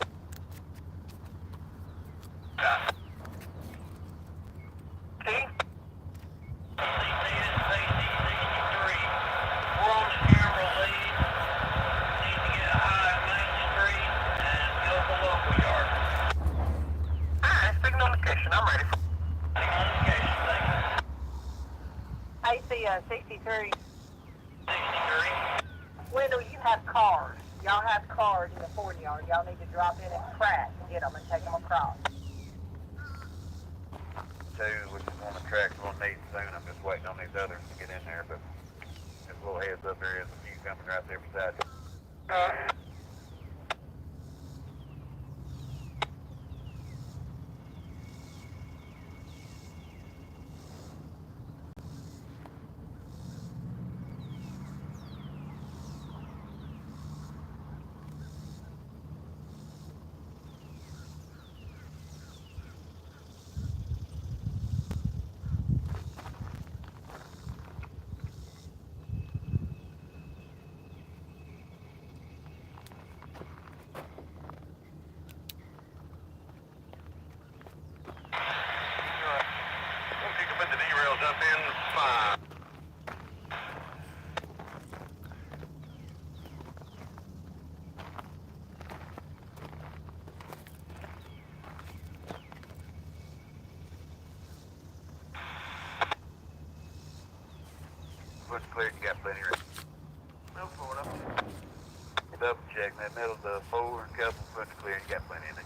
AC 63. Wendell, you have cars. Y'all have cars in the 40 yard. Y'all need to drop in at Pratt and get them and take them across. 2, which is one of the tracks we'll need soon. I'm just waiting on these others to get in there, but just a little heads up, there is a few coming right there beside you. Up in 5. Push clear, you got plenty of room. No, forward up. Double check, that middle of the 4 and couple, push clear, you got plenty in it.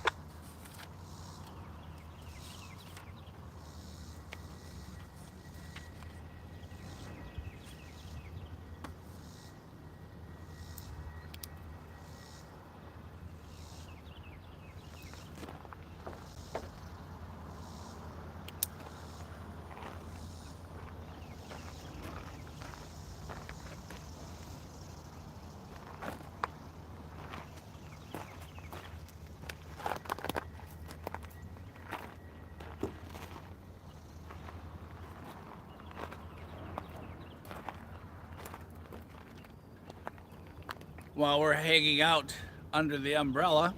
While we're hanging out under the umbrella,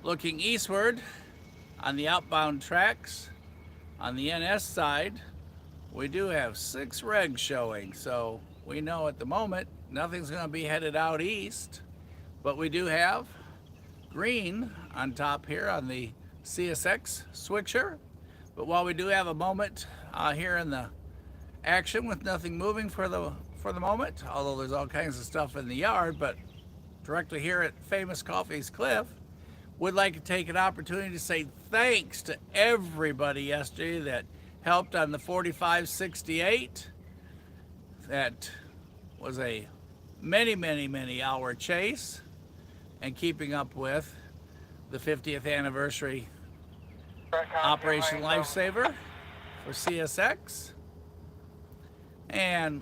looking eastward on the outbound tracks on the NS side, we do have 6 regs showing, so we know at the moment nothing's going to be headed out east, but we do have green on top here on the CSX switcher. But while we do have a moment here in the action with nothing moving for the moment, although there's all kinds of stuff in the yard, but directly here at famous Coffey's Cliff, would like to take an opportunity to say thanks to everybody yesterday that helped on the 4568. That was a many hour chase and keeping up with the 50th anniversary Operation Lifesaver for CSX. And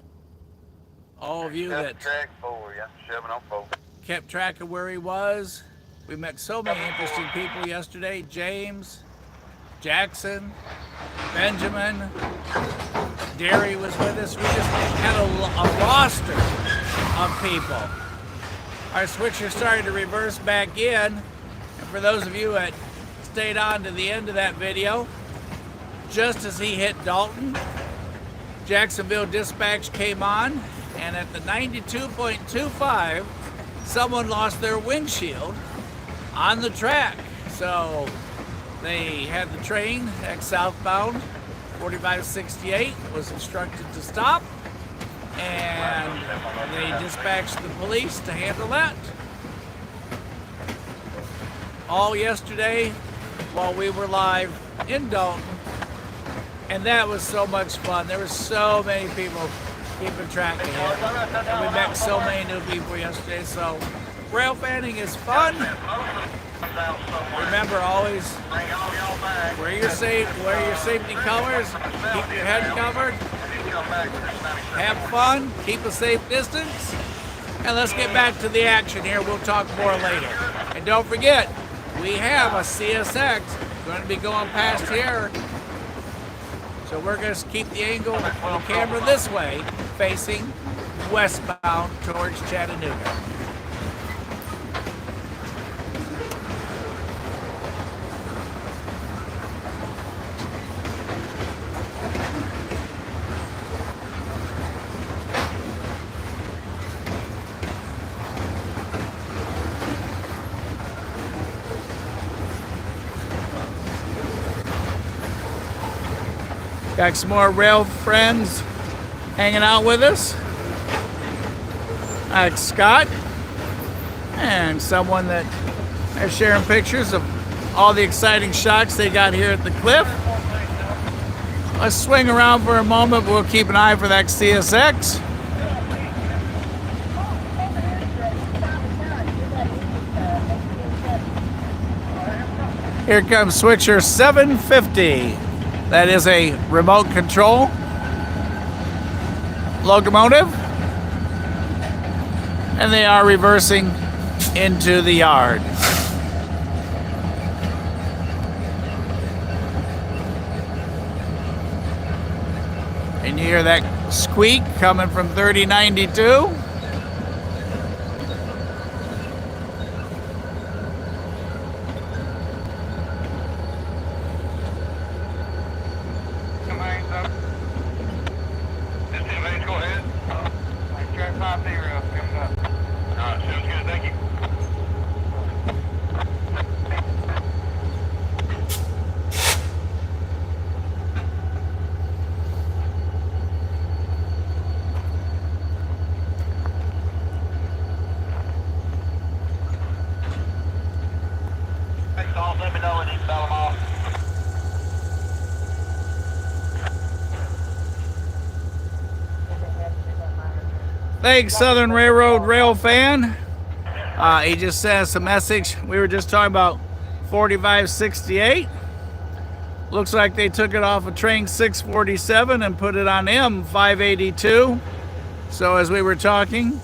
all of you that track 4, yeah, shoving on 4. kept track of where he was. We met so many interesting people yesterday. James, Jackson, Benjamin, Derry was with us. We just had a roster of people. our switcher started to reverse back in. And for those of you that stayed on to the end of that video, just as he hit Dalton, Jacksonville Dispatch came on, and at the 92.25, someone lost their windshield on the track. So they had the train at southbound 4568 was instructed to stop, and they dispatched the police to handle that. All yesterday while we were live in Dalton, and that was so much fun. There were so many people keeping track of it. And we met so many new people yesterday, so rail fanning is fun. Remember, always wear your safety colors, keep your head covered, have fun, keep a safe distance, and let's get back to the action here. We'll talk more later. And don't forget, we have a CSX going to be going past here, so we're going to keep the angle of the camera this way, facing westbound towards Chattanooga. Got some more rail friends hanging out with us. Like Scott, and someone that is sharing pictures of all the exciting shots they got here at the cliff. Let's swing around for a moment. We'll keep an eye for that CSX. Here comes switcher 750. That is a remote control locomotive. And they are reversing into the yard. And you hear that squeak coming from 3092. Thanks, Southern Railroad rail fan. He just sent us a message. We were just talking about 4568. Looks like they took it off of train 647 and put it on M582. So as we were talking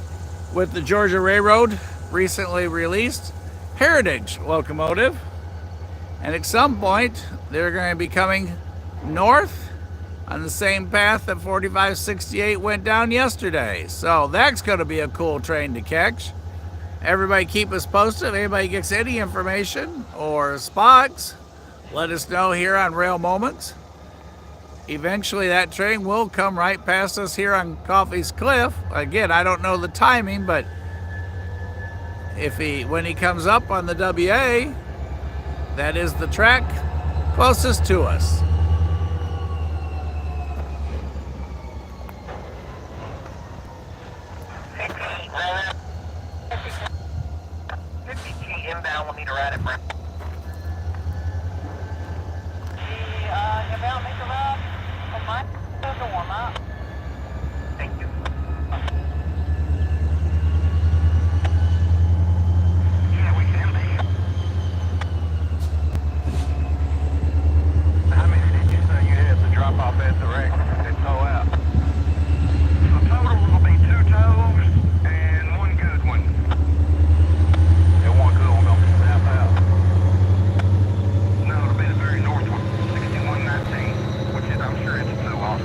with the Georgia Railroad recently released Heritage locomotive, and at some point they're going to be coming north on the same path that 4568 went down yesterday. So that's going to be a cool train to catch. Everybody keep us posted. If anybody gets any information or spots, let us know here on Rail Moments. Eventually that train will come right past us here on Coffey's Cliff. Again, I don't know the timing, but when he comes up on the WA, that is the track closest to us. Inbound, we'll need to ride it, Brent. Inbound, need to ride on my to warm up. Thank you. Yeah, we can be. How many did you say you had to drop off at the wreck and tow out? The total will be 2 tows and 1 good one. And 1 good one on the south out. No, it'll be the very north one, 6119, which is, I'm sure it's 2 also.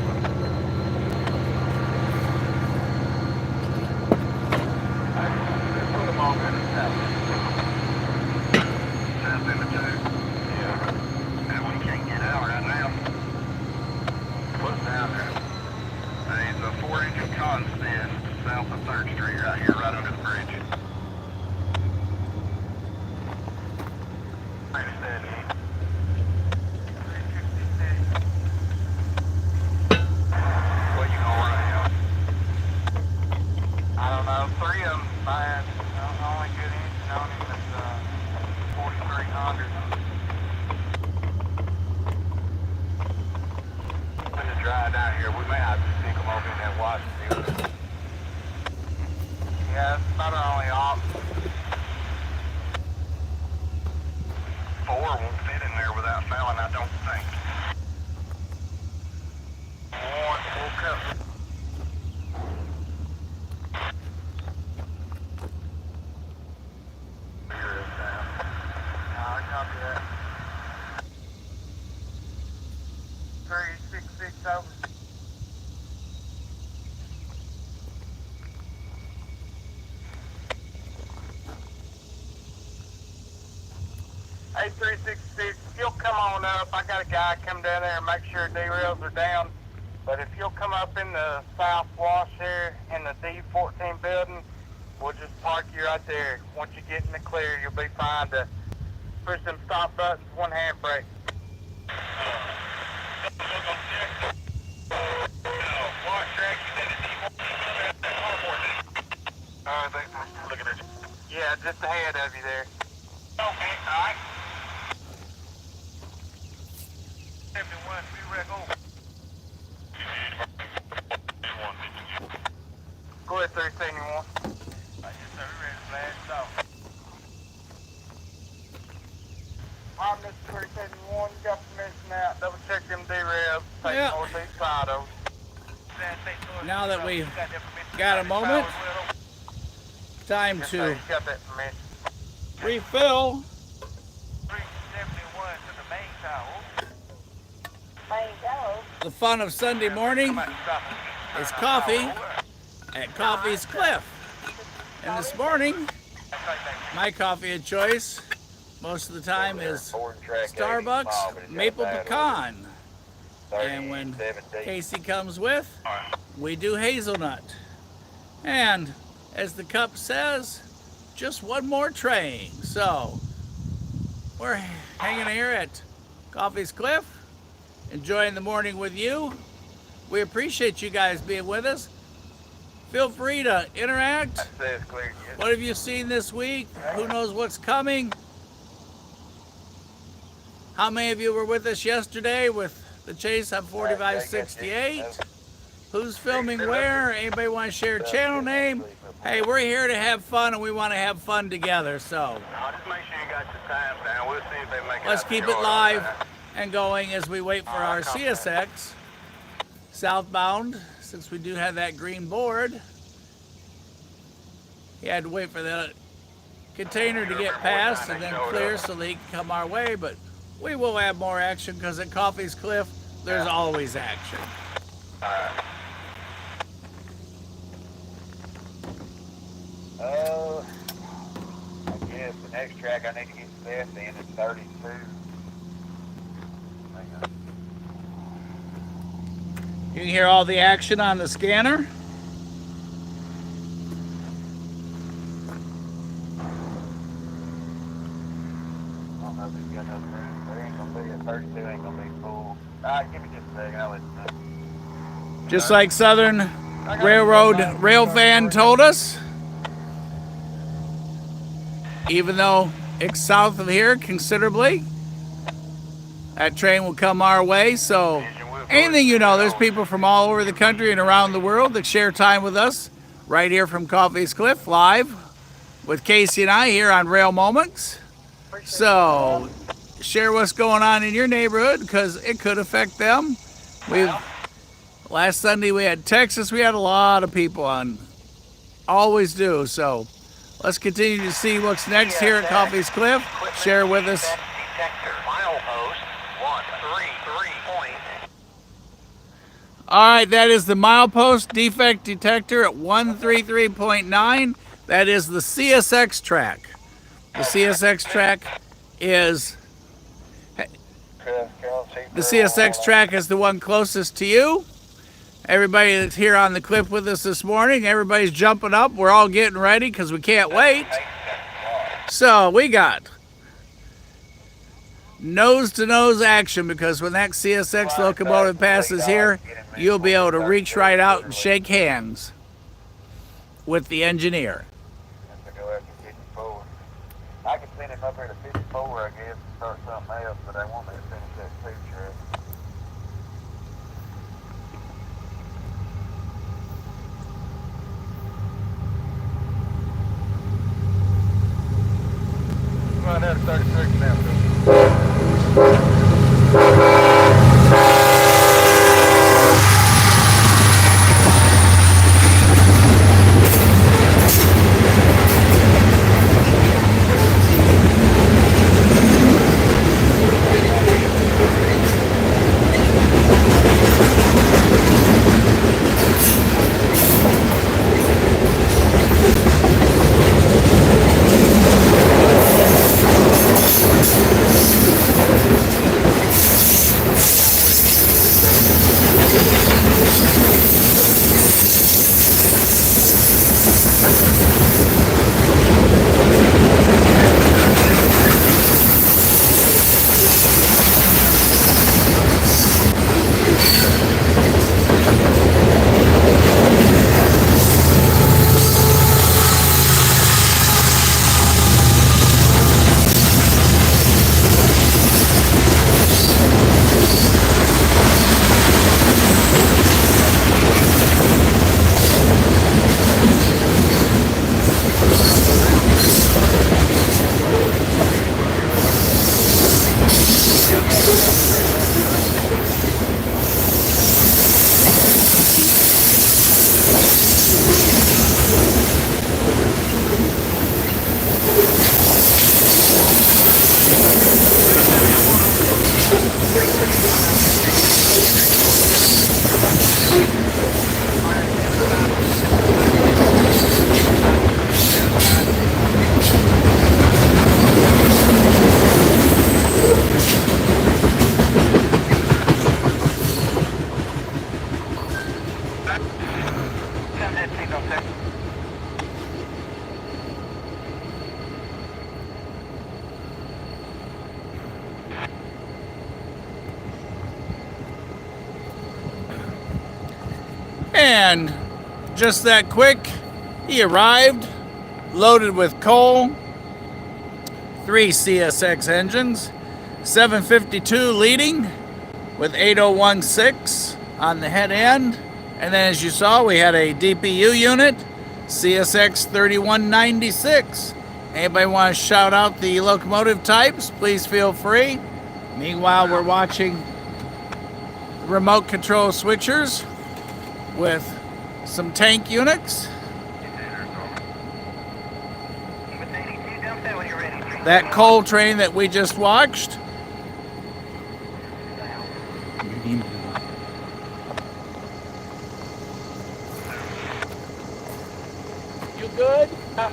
Hey, 366, if you'll come on up, I got a guy come down there and make sure derails are down. But if you'll come up in the south wash there in the D14 building, we'll just park you right there. Once you get in the clear, you'll be fine to push them stop buttons, one handbrake. Thanks for looking at you. Yeah, just ahead of you there. Okay, alright. 71, we wreck over. Go ahead, 371. Yes, sir, we ready to blast off. Alright, Mr. 371, you got permission out. Double check them derails. Take Yeah. northeast side over. Now that we got a moment, time Yes, to sir, you got that permission. refill. 371 to the main tower. Main go. The fun of Sunday morning is coffee at Coffey's Cliff. And this morning, my coffee of choice most of the time is Starbucks Maple Pecan. And when Casey comes with, we do hazelnut. And as the cup says, just one more train. So we're hanging here at Coffey's Cliff, enjoying the morning with you. We appreciate you guys being with us. Feel free to interact. What have you seen this week? Who knows what's coming? How many of you were with us yesterday with the chase on 4568? Who's filming where? Anybody want to share a channel name? Hey, we're here to have fun, and we want to have fun together. So Just make sure you got your time down. We'll see if they make it. let's keep it live and going as we wait for our CSX southbound. Since we do have that green board, he had to wait for the container to get past and then clear so they can come our way. But we will have more action because at Coffey's Cliff, there's always action. I guess the next track I need to get Seth in is 32. You can hear all the action on the scanner. I don't know if he's got enough room. There ain't gonna be a 32, ain't gonna be full. Give me just a second, I'll let you know. Just like Southern Railroad Railvan told us. Even though it's south of here considerably, that train will come our way. So anything you know, there's people from all over the country and around the world that share time with us right here from Coffey's Cliff live with Casey and I here on Rail Moments. So share what's going on in your neighborhood because it could affect them. Last Sunday we had Texas. We had a lot of people on. Always do. So let's continue to see what's next here at Coffey's Cliff. Share with us. All right, that is the milepost defect detector at 133.9. That is the CSX track. The CSX track is the one closest to you. Everybody that's here on the cliff with us this morning, everybody's jumping up. We're all getting ready because we can't wait. So we got nose-to-nose action because when that CSX locomotive passes here, you'll be able to reach right out and shake hands with the engineer. I could send him up here to 54, I guess, and start something else, but I want me to finish that two-track. Run out of 36 now. And just that quick, he arrived loaded with coal, 3 CSX engines, 752 leading with 8016 on the head end. And then as you saw, we had a DPU unit, CSX 3196. Anybody want to shout out the locomotive types? Please feel free. Meanwhile, we're watching remote control switchers with some tank units. That coal train that we just watched. You good? I'll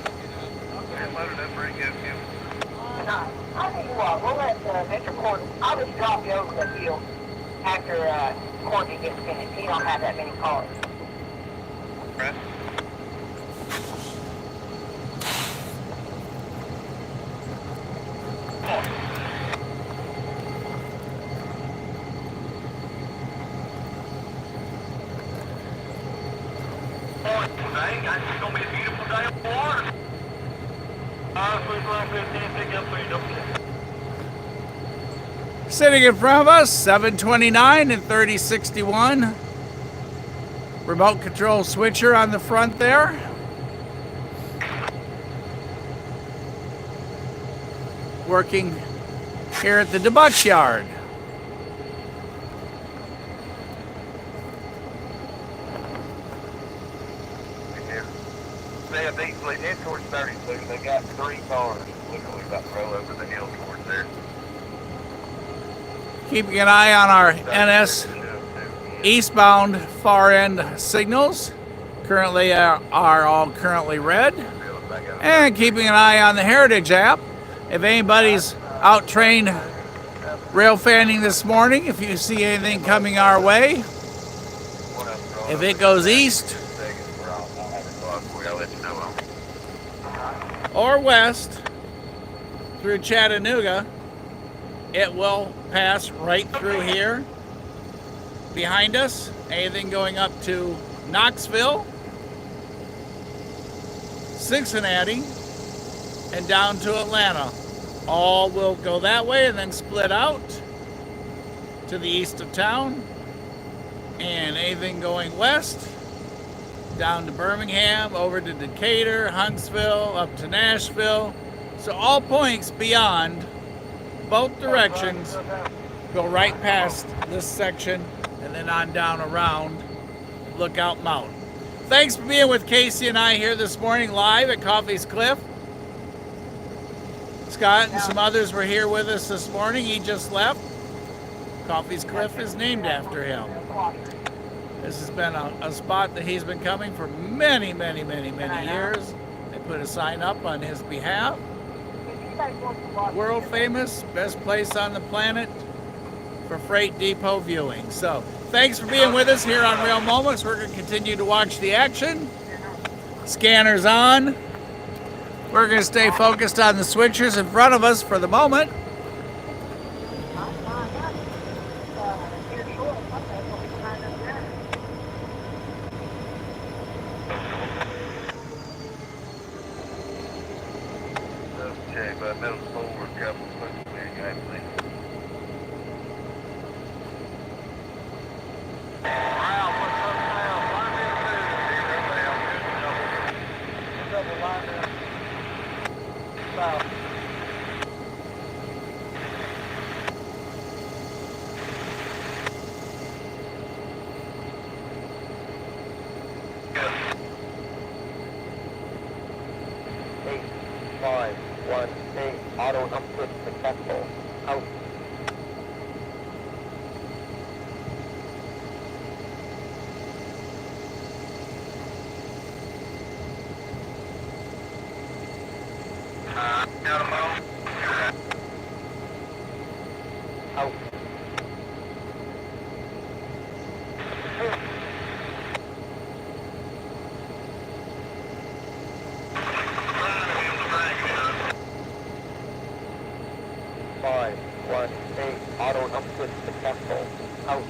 tell you what, we'll let Mr. Courtney, I'll just drop you over the hill after Courtney gets finished. He don't have that many cars. Right. It's gonna be a beautiful day on the water. Sitting in front of us, 729 and 3061. Remote control switcher on the front there. Working here at the Debutts Yard. They head towards 32. They got 3 cars literally about to roll over the hill towards there. Keeping an eye on our NS eastbound far end signals. Currently are all currently red. And keeping an eye on the Heritage app. If anybody's out train rail fanning this morning, if you see anything coming our way, if it goes east or west through Chattanooga, it will pass right through here behind us. Anything going up to Knoxville, Cincinnati, and down to Atlanta. All will go that way and then split out to the east of town. And anything going west, down to Birmingham, over to Decatur, Huntsville, up to Nashville. So all points beyond both directions go right past this section and then on down around Lookout Mountain. Thanks for being with Casey and I here this morning live at Coffey's Cliff. Scott and some others were here with us this morning. He just left. Coffey's Cliff is named after him. This has been a spot that he's been coming for many years. They put a sign up on his behalf. World famous, best place on the planet for freight depot viewing. So thanks for being with us here on Rail Moments. We're going to continue to watch the action. Scanners on. We're going to stay focused on the switchers in front of us for the moment. Check, but middle forward, couple of clear, you ain't please. Auto upfit successful. Out. Out. 518 auto upfit successful. Out.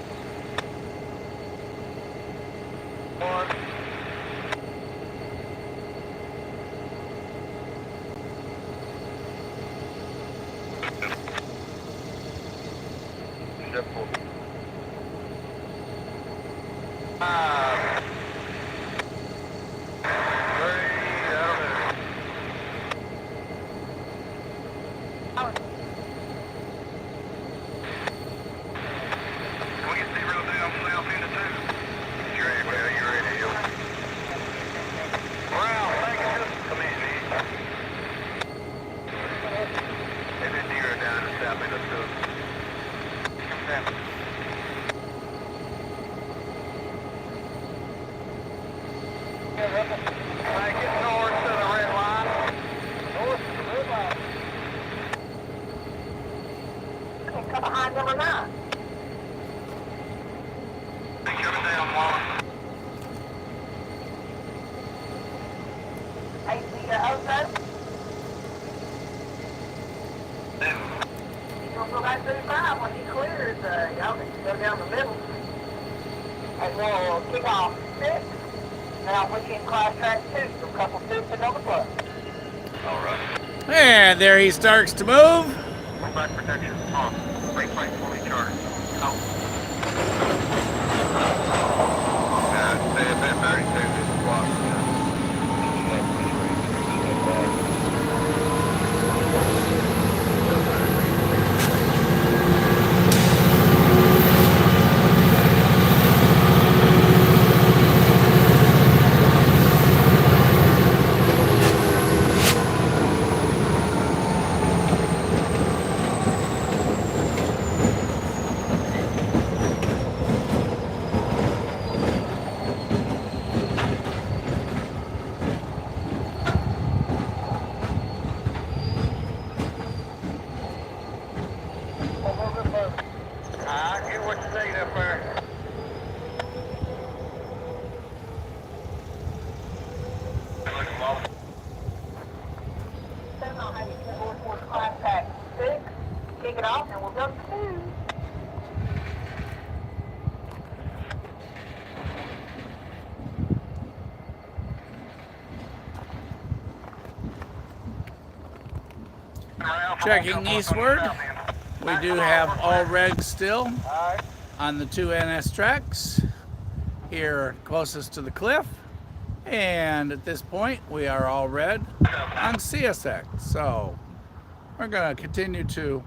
Come behind number 9. Hey, see the outside? He's gonna go back 35 when he clears, y'all can go down the middle. And we'll kick off 6. Then I'll put you in class track 2, so a couple 6 and over plus. All right. And there he starts to move. Back protection off. Brake light fully charged. Out. Stay a bit very soon. This block. I get what you're saying up there. Then I'll have you go towards class track 6, kick it off, and we'll go 2. Checking eastward. We do have all red still on the 2 NS tracks here closest to the cliff. And at this point, we are all red on CSX. So we're going to continue to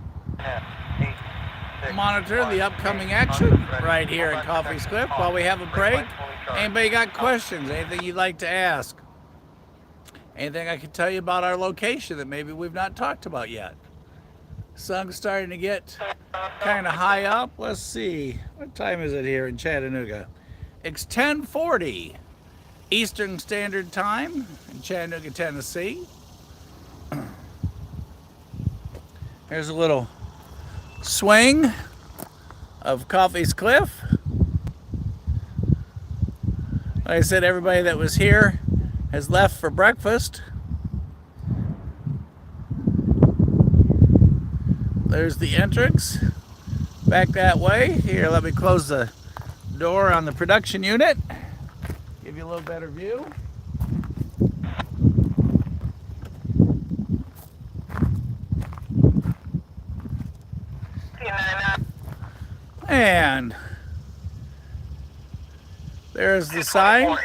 monitor the upcoming action right here at Coffey's Cliff while we have a break. Anybody got questions? Anything you'd like to ask? Anything I can tell you about our location that maybe we've not talked about yet? Sun's starting to get kind of high up. Let's see. What time is it here in Chattanooga? It's 10:40 Eastern Standard Time in Chattanooga, Tennessee. Here's a little swing of Coffey's Cliff. Like I said, everybody that was here has left for breakfast. There's the entrance back that way. Here, let me close the door on the production unit. Give you a little better view. And there's the sign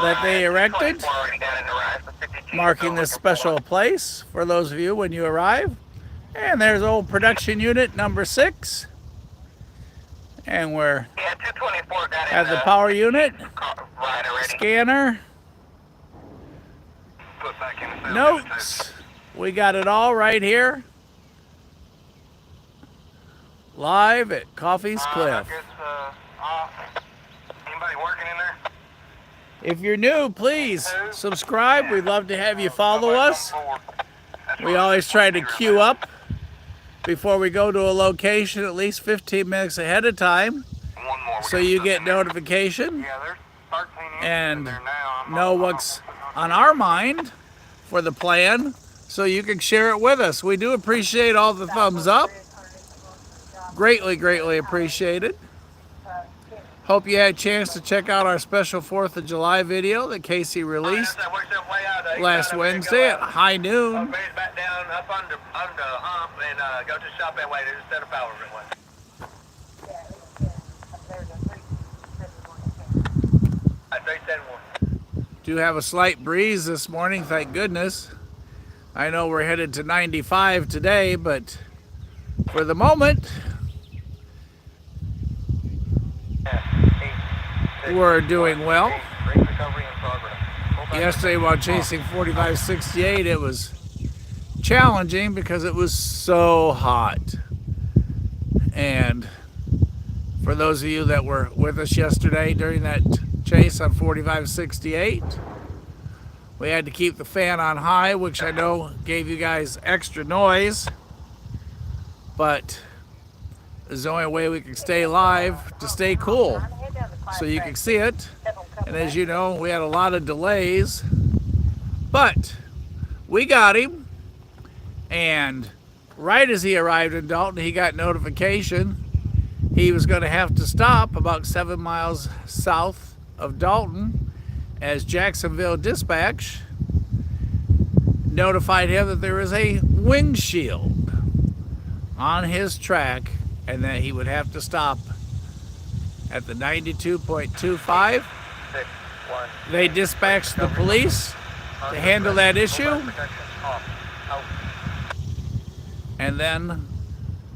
that they erected, marking this special place for those of you when you arrive. And there's old production unit number 6. And we're at the power unit, scanner, notes. We got it all right here, live at Coffey's Cliff. Anybody working in there? If you're new, please subscribe. We'd love to have you follow us. We always try to queue up before we go to a location at least 15 minutes ahead of time, so you get notification and know what's on our mind for the plan, so you can share it with us. We do appreciate all the thumbs up. Greatly, greatly appreciated. Hope you had a chance to check out our special 4th of July video that Casey released last Wednesday at high noon. up on the hump and go to the shop that way. There's a set of power that way. There's a 371. 371. Do have a slight breeze this morning, thank goodness. I know we're headed to 95 today, but for the moment, we're doing well. Recovery in progress. Yesterday while chasing 4568, it was challenging because it was so hot. And for those of you that were with us yesterday during that chase on 4568, we had to keep the fan on high, which I know gave you guys extra noise, but it's the only way we could stay live to stay cool so you can see it. And as you know, we had a lot of delays, but we got him. And right as he arrived in Dalton, he got notification he was going to have to stop about 7 miles south of Dalton, as Jacksonville Dispatch notified him that there was a windshield on his track and that he would have to stop at the 92.25. They dispatched the police to handle that issue, and then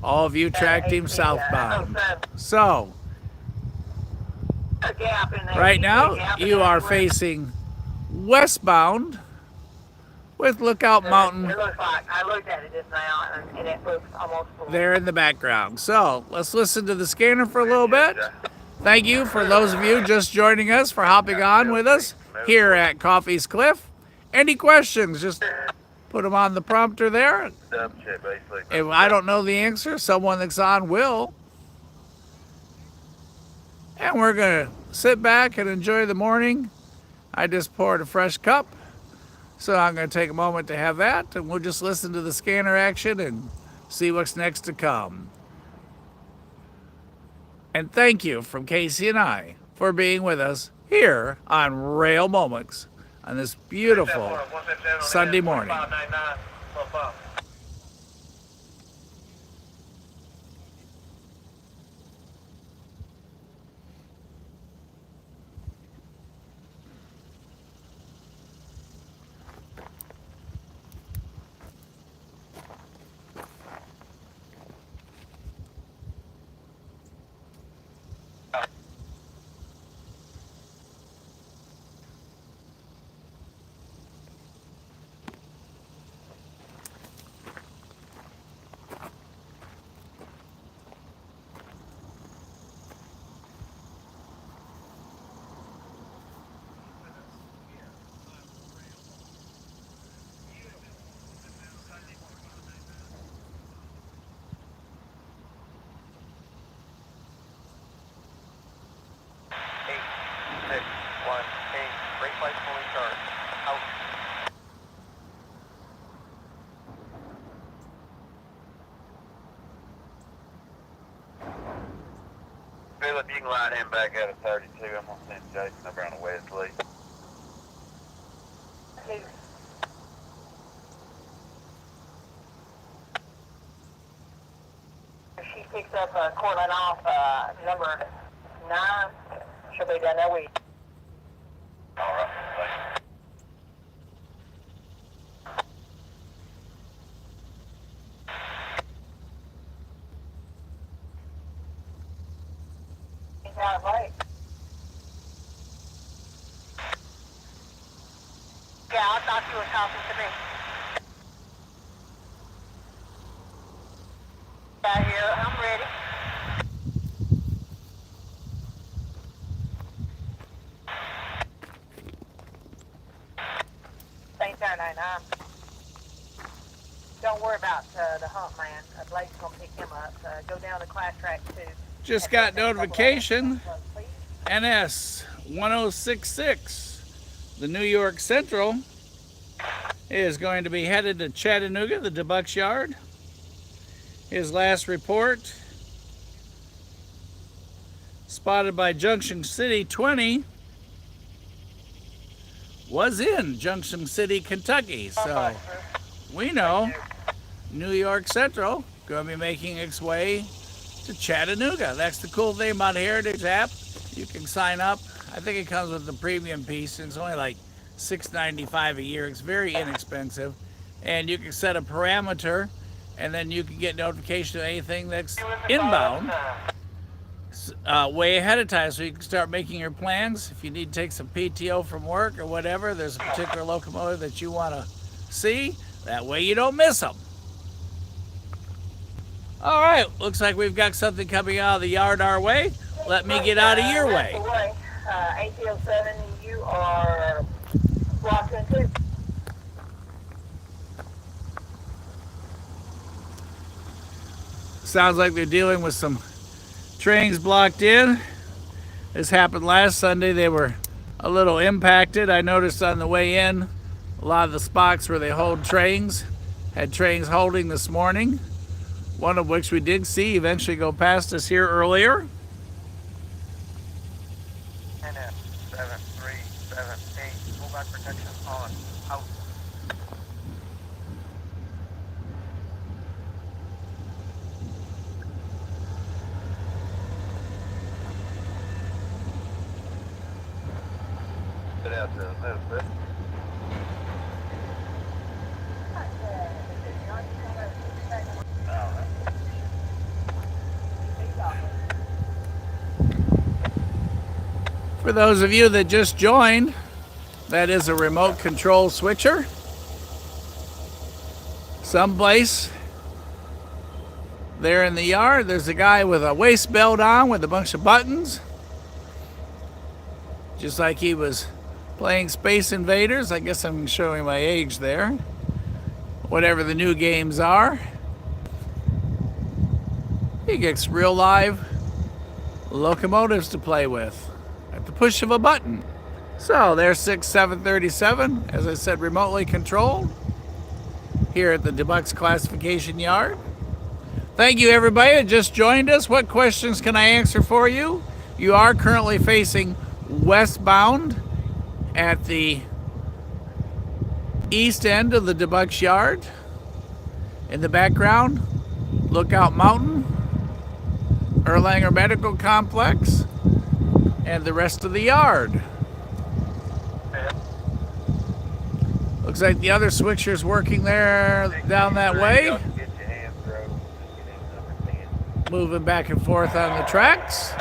all of you tracked him southbound. So right now you are facing westbound with Lookout Mountain It looks like, I looked at it just now, and it looks almost full. there in the background. So let's listen to the scanner for a little bit. Thank you for those of you just joining us for hopping on with us here at Coffey's Cliff. Any questions, just put them on the prompter there. If I don't know the answer, someone that's on will. And we're going to sit back and enjoy the morning. I just poured a fresh cup, so I'm going to take a moment to have that, and we'll just listen to the scanner action and see what's next to come. And thank you from Casey and I for being with us here on Rail Moments on this beautiful Sunday morning. Philip, you can line him back out of 32. I'm going to send Jason over on the west lead. She picks up Cortland off number 9. She'll be done that week. All right, thanks. Out of late. Yeah, I thought you were talking to me. Out here, I'm ready. Same time, 99. Don't worry about the hump, man. Blake's gonna pick him up. Go down the class track 2. Just got notification, NS 1066, the New York Central is going to be headed to Chattanooga, the Debutts Yard. His last report, spotted by Junction City 20, was in Junction City, Kentucky. So we know New York Central, going to be making its way to Chattanooga. That's the cool thing about Heritage app. You can sign up. I think it comes with the premium piece, and it's only like $6.95 a year. It's very inexpensive. And you can set a parameter, and then you can get notification of anything that's inbound way ahead of time, so you can start making your plans. If you need to take some PTO from work or whatever, there's a particular locomotive that you want to see. That way you don't miss them. All right, looks like we've got something coming out of the yard our way. Let me get out of your way. ATO7, you are blocked in two. Sounds like they're dealing with some trains blocked in. This happened last Sunday. They were a little impacted. I noticed on the way in, a lot of the spots where they hold trains had trains holding this morning. One of which we did see eventually go past us here earlier. NF 7378, pullback protection on, out. Get out to move, but For those of you that just joined, that is a remote control switcher. Someplace there in the yard, there's a guy with a waist belt on with a bunch of buttons. Just like he was playing Space Invaders. I guess I'm showing my age there. Whatever the new games are. He gets real live locomotives to play with at the push of a button. So there's 6737, as I said, remotely controlled here at the Debutts Classification Yard. Thank you everybody that just joined us. What questions can I answer for you? You are currently facing westbound at the east end of the Debutts Yard. In the background, Lookout Mountain, Erlanger Medical Complex, and the rest of the yard. Looks like the other switcher's working there down that way. Moving back and forth on the tracks.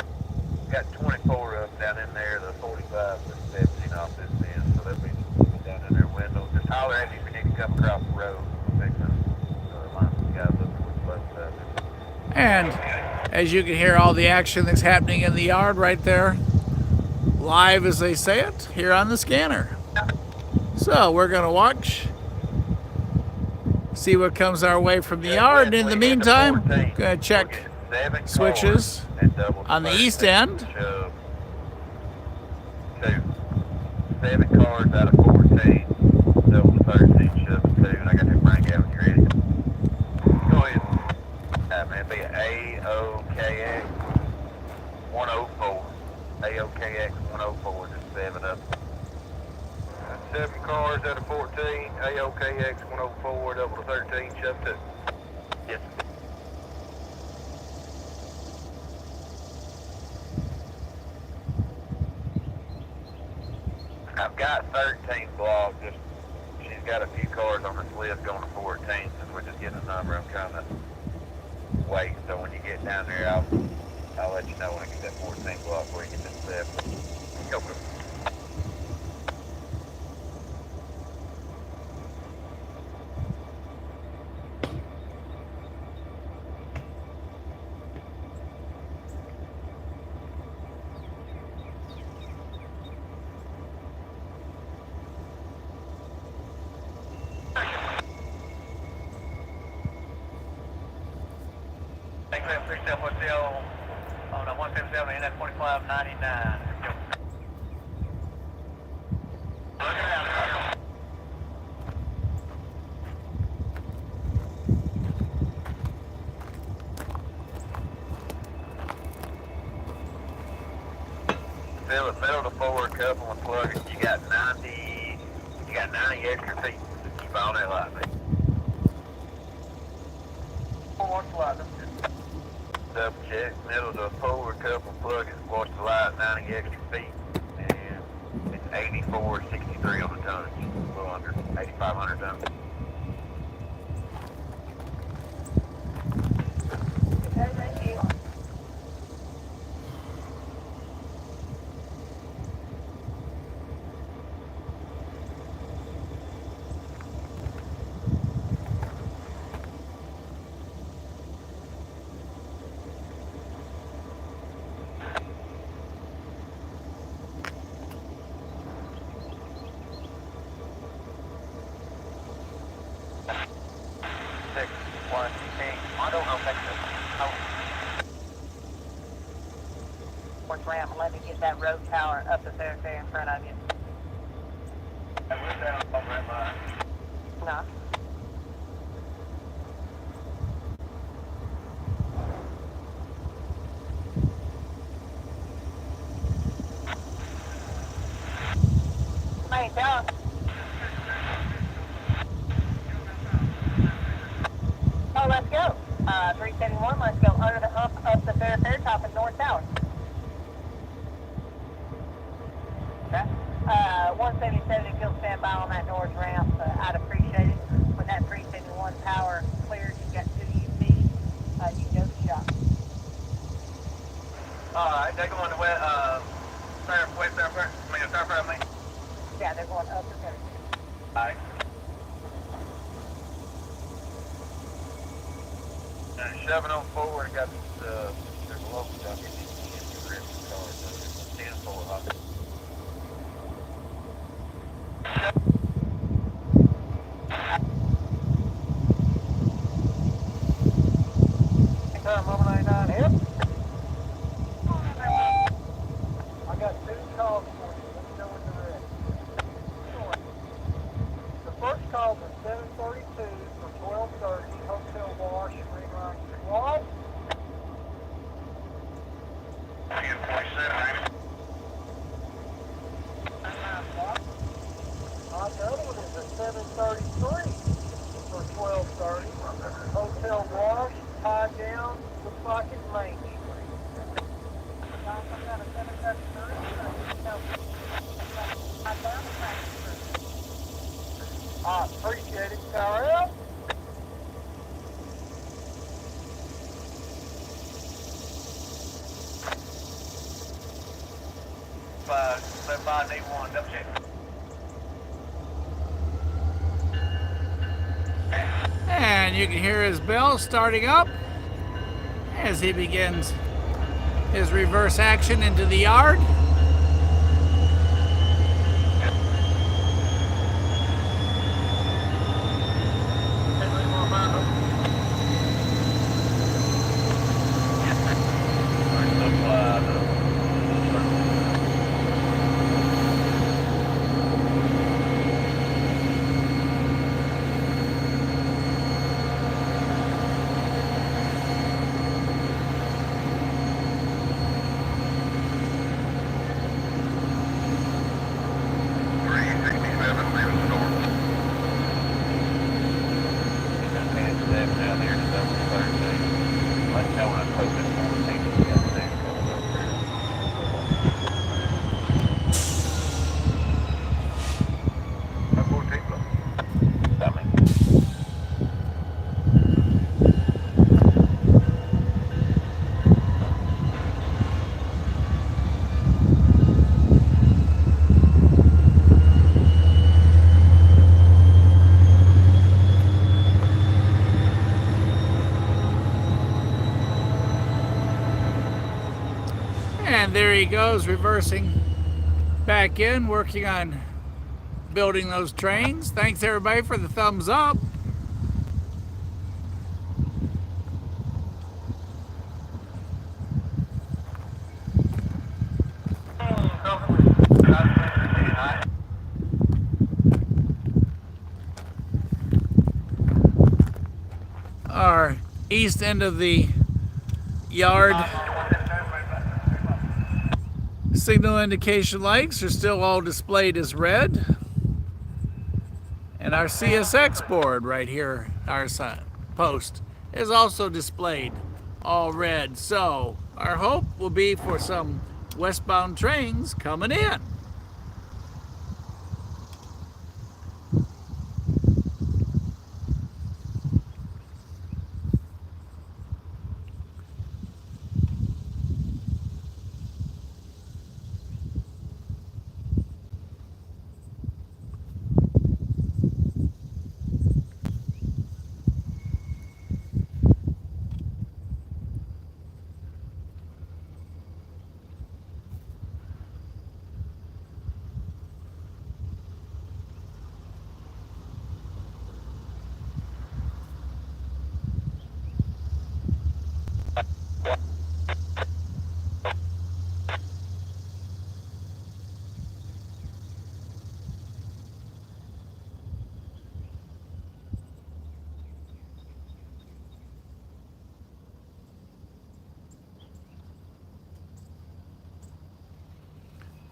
got 24 of them down in there, the 45 that's 17 off this end, so they'll be down in their windows. Just holler at me if you need to come across the road. And as you can hear all the action that's happening in the yard right there, live as they say it, here on the scanner. So we're gonna watch, see what comes our way from the yard. And in the meantime, I'm gonna check switches on the east end. 7 cars out of 14, double 13, shove 2, and I got that bring out when you're ready. Go ahead. Man, it'd be AOKX 104. AOKX 104, just 7 up. 7 cars out of 14, AOKX 104, double 13, shove 2. Yes. I've got 13 blocked. Just she's got a few cars on this list going to 14, since we're just getting a number. I'm kind of waiting. So when you get down there, I'll let you know when I get that 14 block where you get this 7. Go for it. On a 157 and that 4599. Fill the middle to forward couple and plug it. You got 90 extra feet. Keep on that lightly. watch the light. Double check, middle to forward couple, plug it, watch the light, 90 extra feet, and it's 84.63 on the tonnage, a little under 8,500 tons. Okay, thank you. I don't know, Texas. North ramp, let me get that road tower up the thoroughfare in front of you. I went down on that line. No. Hey, John. Oh, let's go. 371, let's go under the hump up the fair top at North Tower. Okay. 177, if you'll stand by on that north ramp, I'd appreciate it. When that 371 tower clears, you got 2 UP, you can go to the shop. Alright, they're going to west, Thoroughfare. Yeah, they're going up the fair. Alright. Shoving on forward, got there's a local down here, the car, so 10 forward. Car 199, yep. I got 2 calls for you. Let's go with the red. The first call was 732 for 1230, Hotel Wash, Rerun Squad. 10.7, The other one is a 733 for 1230, Hotel Wash, tied down, looks like it's Main Street. I appreciate it, Kyle. Five, need one, double check. And you can hear his bell starting up as he begins his reverse action into the yard. And there he goes, reversing back in, working on building those trains. Thanks everybody for the thumbs up. Our east end of the yard signal indication lights are still all displayed as red. And our CSX board right here, our post, is also displayed, all red. So our hope will be for some westbound trains coming in.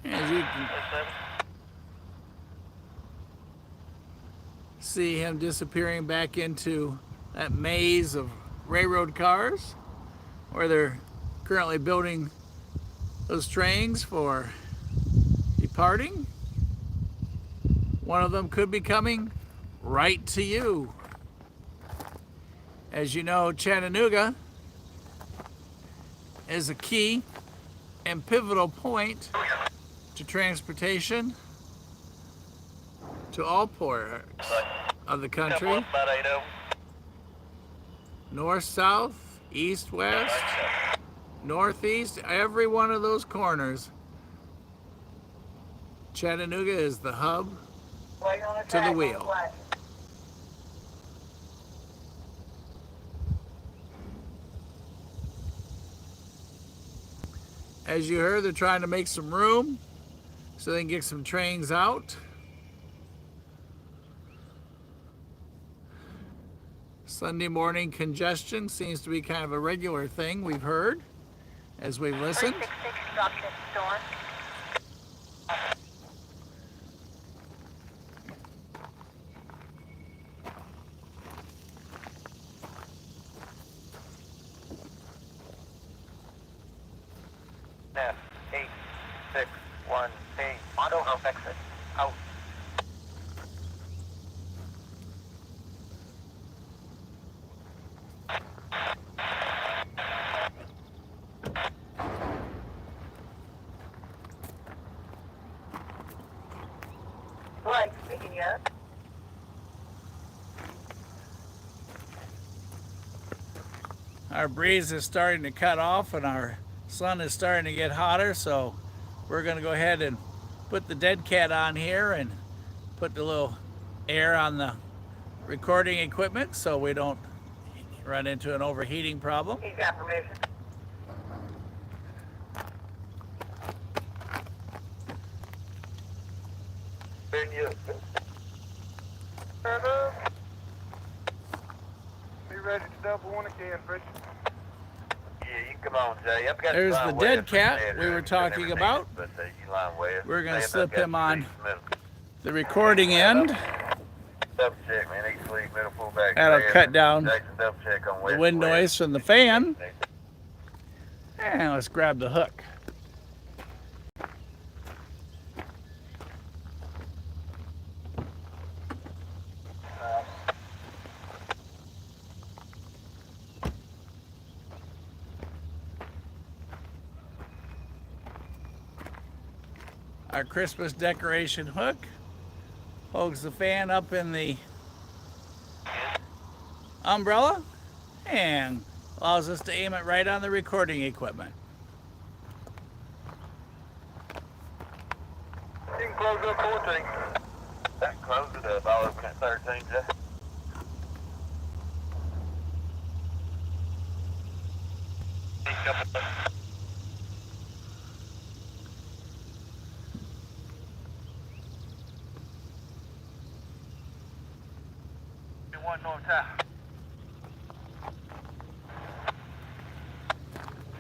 As you can see him disappearing back into that maze of railroad cars where they're currently building those trains for departing. One of them could be coming right to you. As you know, Chattanooga is a key and pivotal point to transportation to all parts of the country. North, south, east, west, northeast, every one of those corners. Chattanooga is the hub to the wheel. As you heard, they're trying to make some room so they can get some trains out. Sunday morning congestion seems to be kind of a regular thing we've heard as we've listened. 366 dropped at Storm. F 8618. Auto help exit. Out. Right, speaking up. Our breeze is starting to cut off and our sun is starting to get hotter, so we're going to go ahead and put the dead cat on here and put the little air on the recording equipment so we don't run into an overheating problem. He's got permission. Be ready to double one again, Rich. Yeah, you come on, Jay. I've got There's to the line dead west cat from we were Ed, talking about. But you line west. We're going to Say if slip I've got him on the middle. the recording end. Double check, man. East lead, middle pullback. That'll left. cut down Jackson, double check on the west, wind west. noise from the fan. And let's grab the hook. Our Christmas decoration hook holds the fan up in the umbrella and allows us to aim it right on the recording equipment. You can close up 14. That closed it up. I'll open at 13, Jay. One north tower.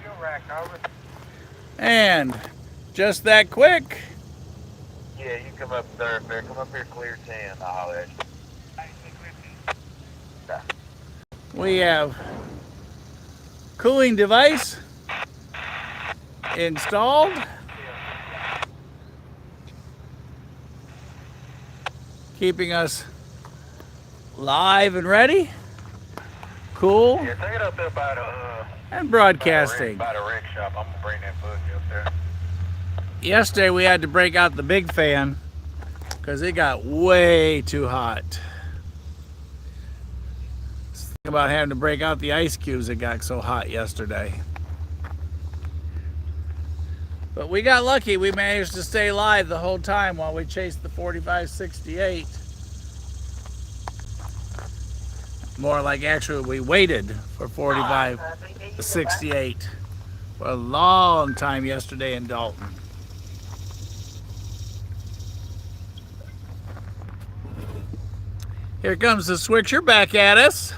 Fuel rack, over. And just that quick, Yeah, you come up thoroughfare. Come up here, clear 10. I'll holler at you. We have cooling device installed. Keeping us live and ready, cool, Yeah, take it up there by the and broadcasting. by the wreck shop. I'm gonna bring that buggy up there. Yesterday we had to break out the big fan because it got way too hot. Think about having to break out the ice cubes. It got so hot yesterday. But we got lucky. We managed to stay live the whole time while we chased the 4568. More like actually we waited for 4568 for a long time yesterday in Dalton. Here comes the switcher back at us.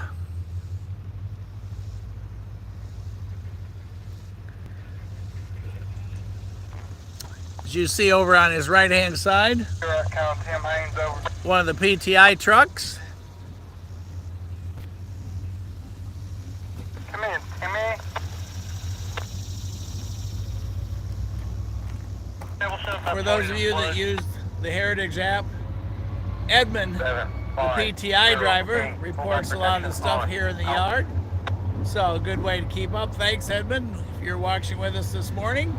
As you see over on his right-hand side, one of the PTI trucks. Come in, come in. For those of you that use the Heritage app, Edmund, the PTI driver, reports a lot of the stuff here in the yard. So a good way to keep up. Thanks, Edmund, if you're watching with us this morning.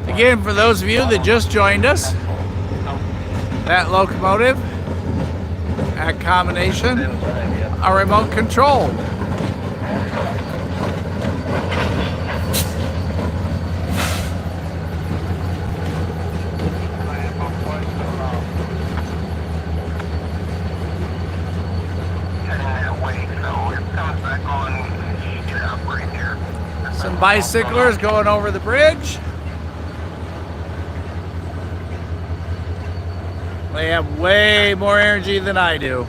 Again, for those of you that just joined us, that locomotive, that combination, are remote controlled. Some bicyclers going over the bridge. They have way more energy than I do.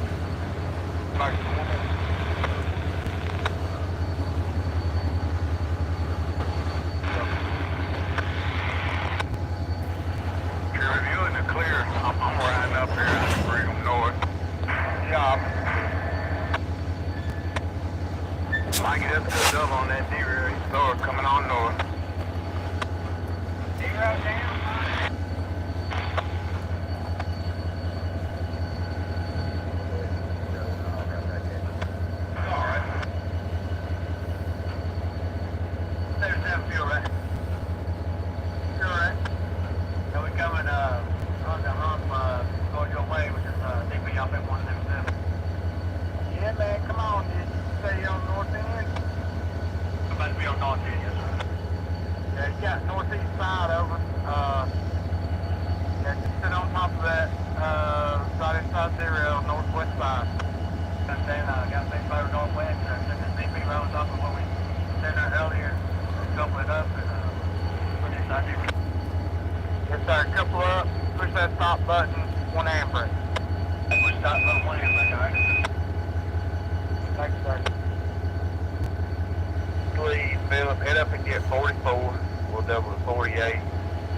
Head up and get 44. We'll double to 48,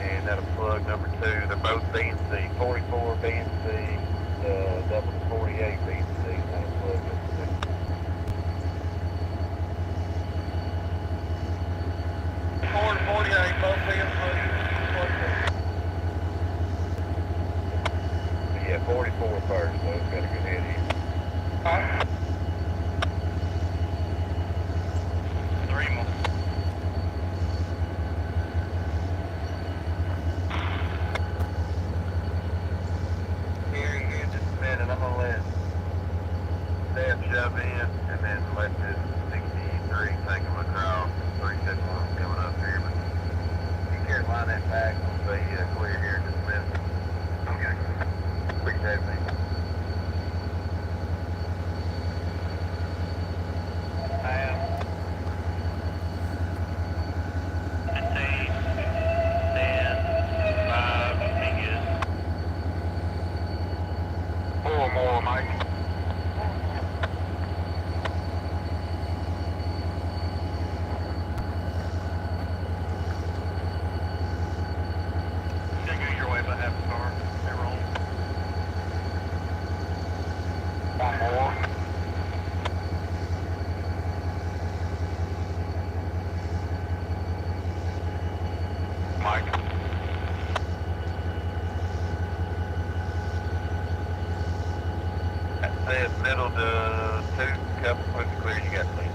and that'll plug number 2. They're both B and C. 44 B and C, double to 48 B and C. That'll plug number 2. 4 to 48, both B and C. Yeah, 44 first, so it's got a good head in. Shove in and then let this 63 take them across. 371 coming up here, but you can't line that back. We'll be clear here in just a minute. Okay. Appreciate it, man. said middle to 2, couple quick clear, you got clean.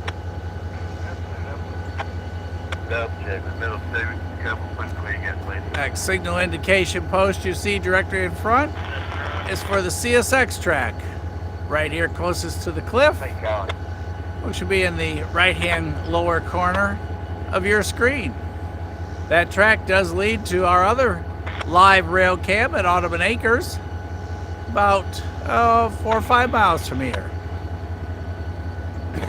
Double check, the middle 2, couple quick clear, you got clean. That signal indication post you see directly in front is for the CSX track. Right here closest to the cliff, Thank God. which should be in the right-hand lower corner of your screen. That track does lead to our other live rail cam at Audubon Acres, about 4 or 5 miles from here. Good,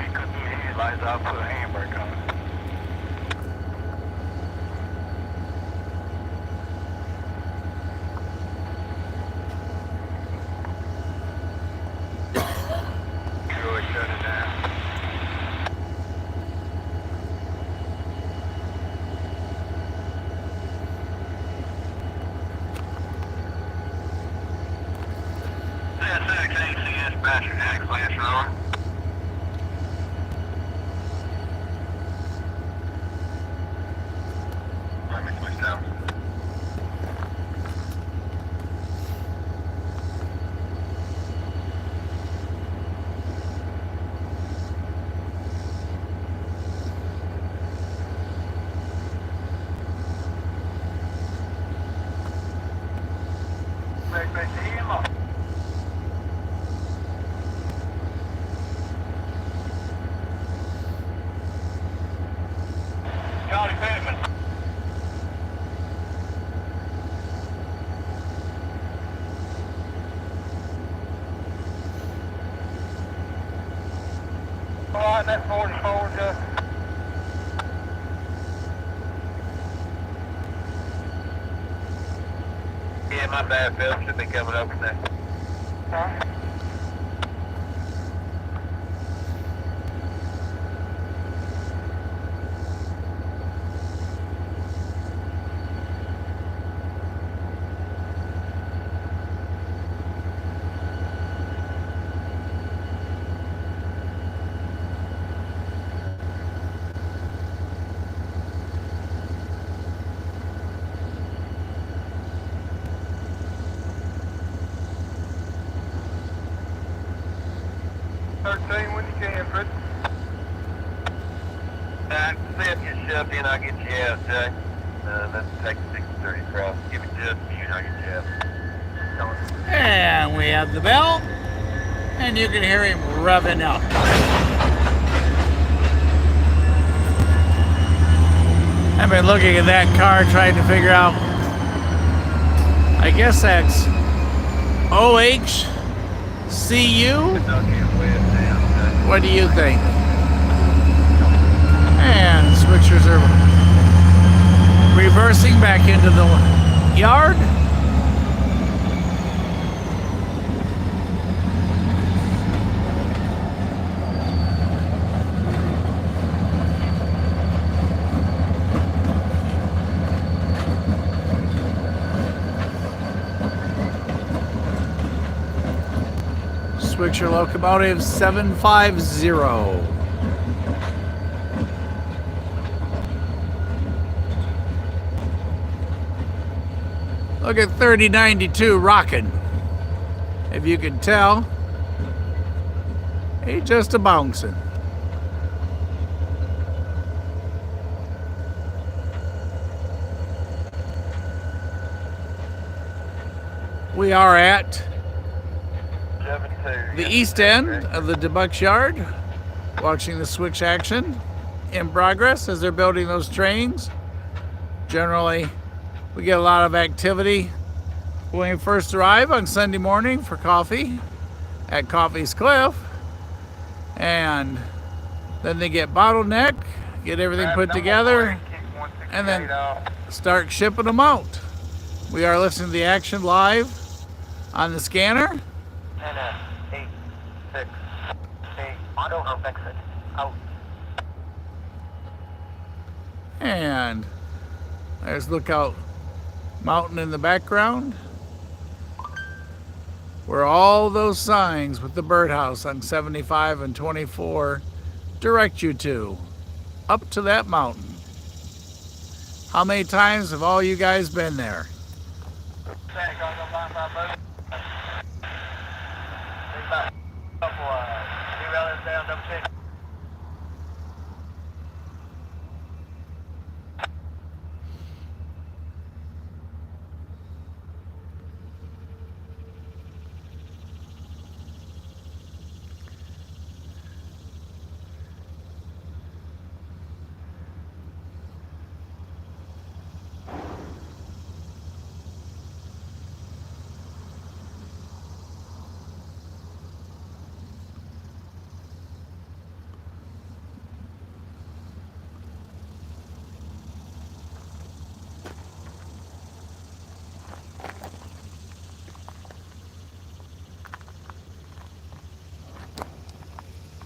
you couldn't do headlights, I'll put a handbrake on it. Really shut it down. CSX ACS Bastard Hack Class Rower. Let me switch down. Back to him up. Johnny Pittman. All right, that 44, just. Yeah, my bad, Phil. Should be coming up from there. Huh? When you can, Fred. See if you shoved in, I'll get you out, Jay. Let's take the 630 across. Give it just a few, and I'll get you out. Come on. And we have the bell, and you can hear him revving up. I've been looking at that car trying to figure out, I guess that's OHCU? What do you think? And switchers are reversing back into the yard. Switcher locomotive 750. Look at 3092 rocking. If you can tell, he's just a bouncing. We are at the east end of the Debutts Yard, watching the switch action in progress as they're building those trains. Generally, we get a lot of activity when we first arrive on Sunday morning for coffee at Coffey's Cliff, and then they get bottleneck, get everything put together, and then start shipping them out. We are listening to the action live on the scanner. 8, 6, 8, auto, exit, out. And there's Lookout Mountain in the background, where all those signs with the birdhouse on 75 and 24 direct you to, up to that mountain. How many times have all you guys been there?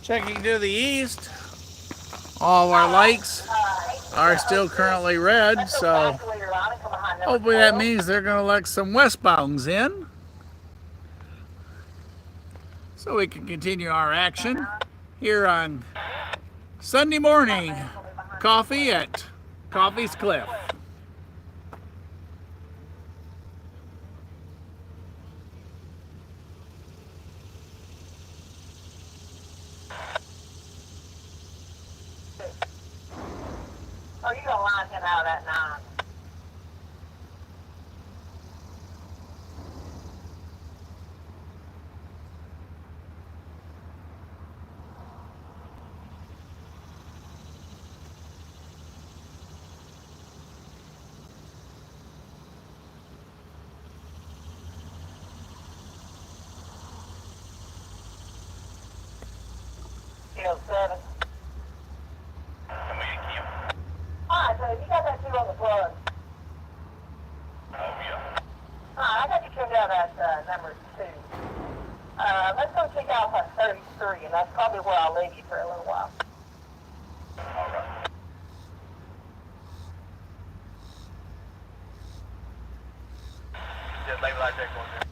Checking to the east, all of our lights are still currently red, so hopefully that means they're going to let some westbounds in so we can continue our action here on Sunday morning coffee at Coffey's Cliff. Oh, you gonna line him out at 9. Field 7. Alright, so you got that 2 on the plug. Alright, I got you trimmed out at number 2. Let's go check out at 33, and that's probably where I'll leave you for a little while. Just leave it like that going there.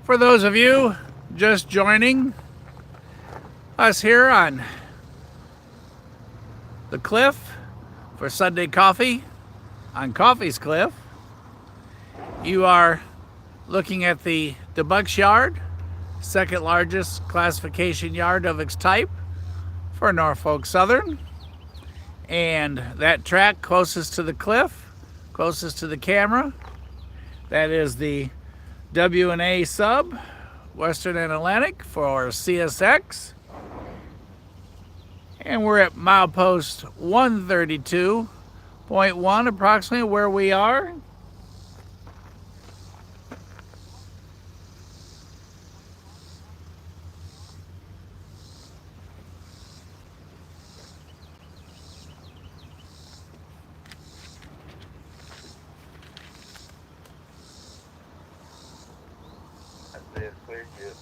For those of you just joining us here on the cliff for Sunday coffee on Coffey's Cliff, you are looking at the Debutts Yard, second largest classification yard of its type for Norfolk Southern. And that track closest to the cliff, closest to the camera, that is the W&A sub, Western and Atlantic for CSX. And we're at milepost 132.1, approximately where we are. It's clear, good.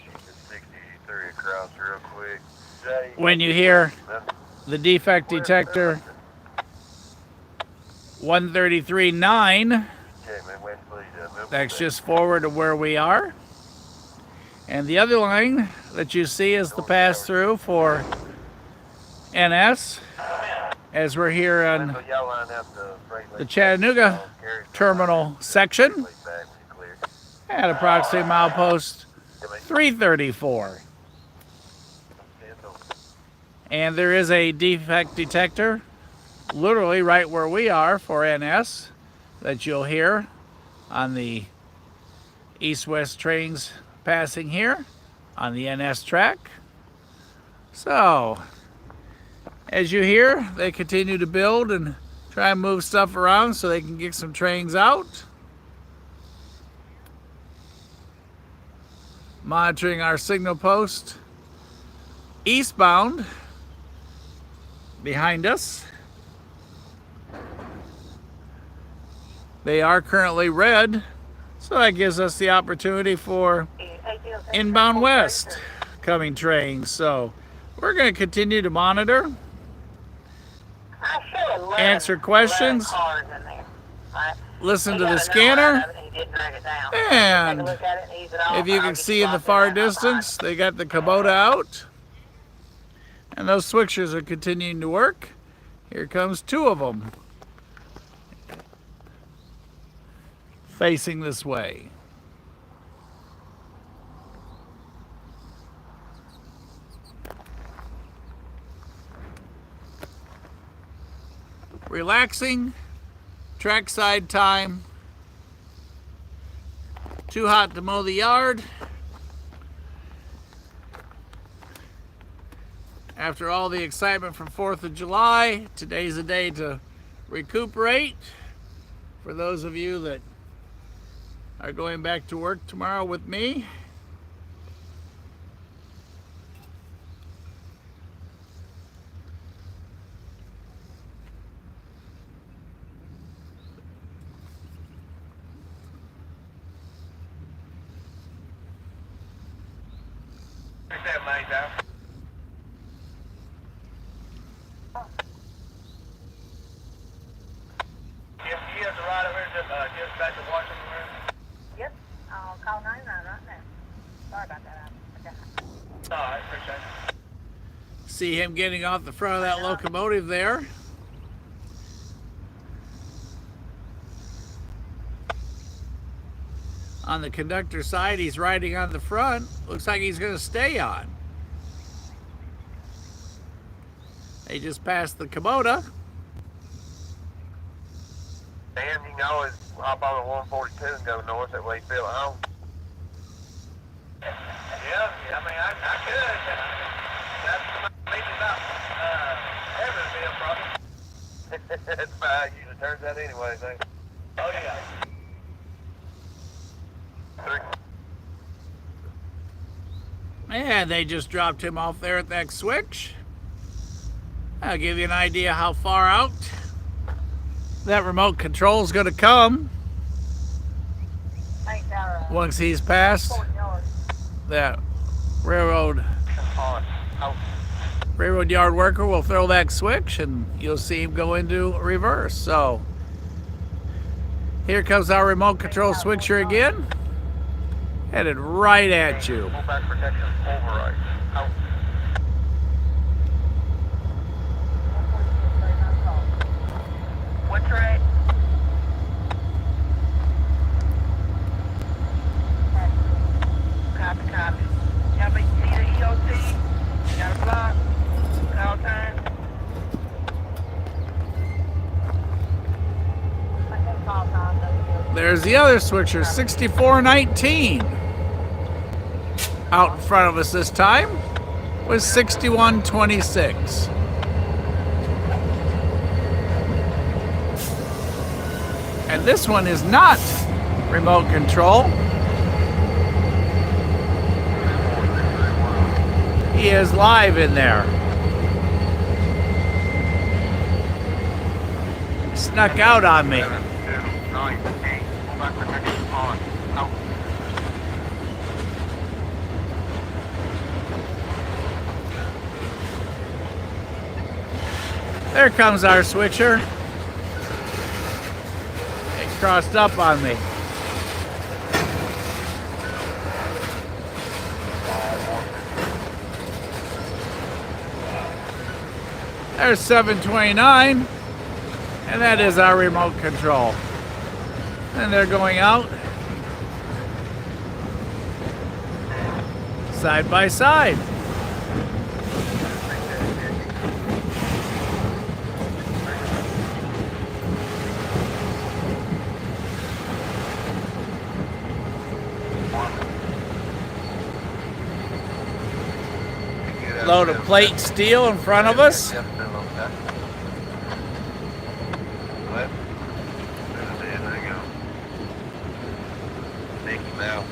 Keep the 63 across real quick. Jay, When you hear the defect detector 133.9, okay, man, West Lee, that's just forward of where we are. And the other line that you see is the pass through for NS, as we're here on the Chattanooga terminal section at approximately milepost 334. And there is a defect detector literally right where we are for NS that you'll hear on the east-west trains passing here on the NS track. So, as you hear, they continue to build and try and move stuff around so they can get some trains out. Monitoring our signal post eastbound behind us. They are currently red, so that gives us the opportunity for inbound west coming trains. So we're going to continue to monitor, answer questions, listen to the scanner, and if you can see in the far distance, they got the Kubota out, and those switchers are continuing to work. Here comes 2 of them facing this way. Relaxing, trackside time. Too hot to mow the yard. After all the excitement from 4th of July, today's a day to recuperate. For those of you that are going back to work tomorrow with me, Yep, I'll call 999 right now. Sorry about that. All right, appreciate it. see him getting off the front of that locomotive there. On the conductor side, he's riding on the front. Looks like he's going to stay on. They just passed the Kubota. Damn, you can always hop on the 142 and go north, that way you feel at home. Yeah, I mean, I could. That's maybe not having a problem. That's fine, usually turns out anyway, I think. Oh, yeah. And they just dropped him off there at that switch. I'll give you an idea how far out that remote control is going to come once he's past that railroad yard worker will throw that switch and you'll see him go into reverse. So here comes our remote control switcher again, headed right at you. Full back protection, override. Out. What track? Copy. Y'all need an EOT? Got a block? Call time? There's the other switcher, 6419. Out in front of us this time was 6126. And this one is not remote control. He is live in there. Snuck out on me. There comes our switcher. It crossed up on me. There's 729, and that is our remote control. And they're going out side by side. Load of plate steel in front of us.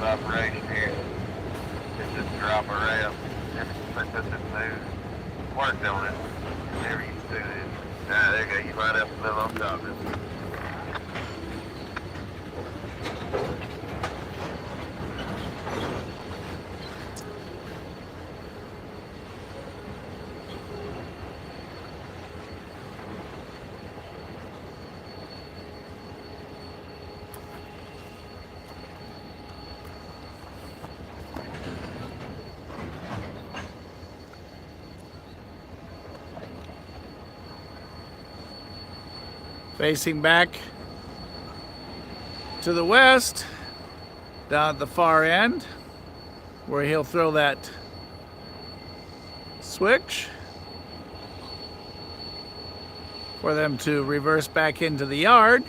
Operation here. It's just drop a rail. Put this move. Worked on it. Never used to do this. Ah, there you go. You might have to live on top of it. Facing back to the west, down at the far end, where he'll throw that switch for them to reverse back into the yard.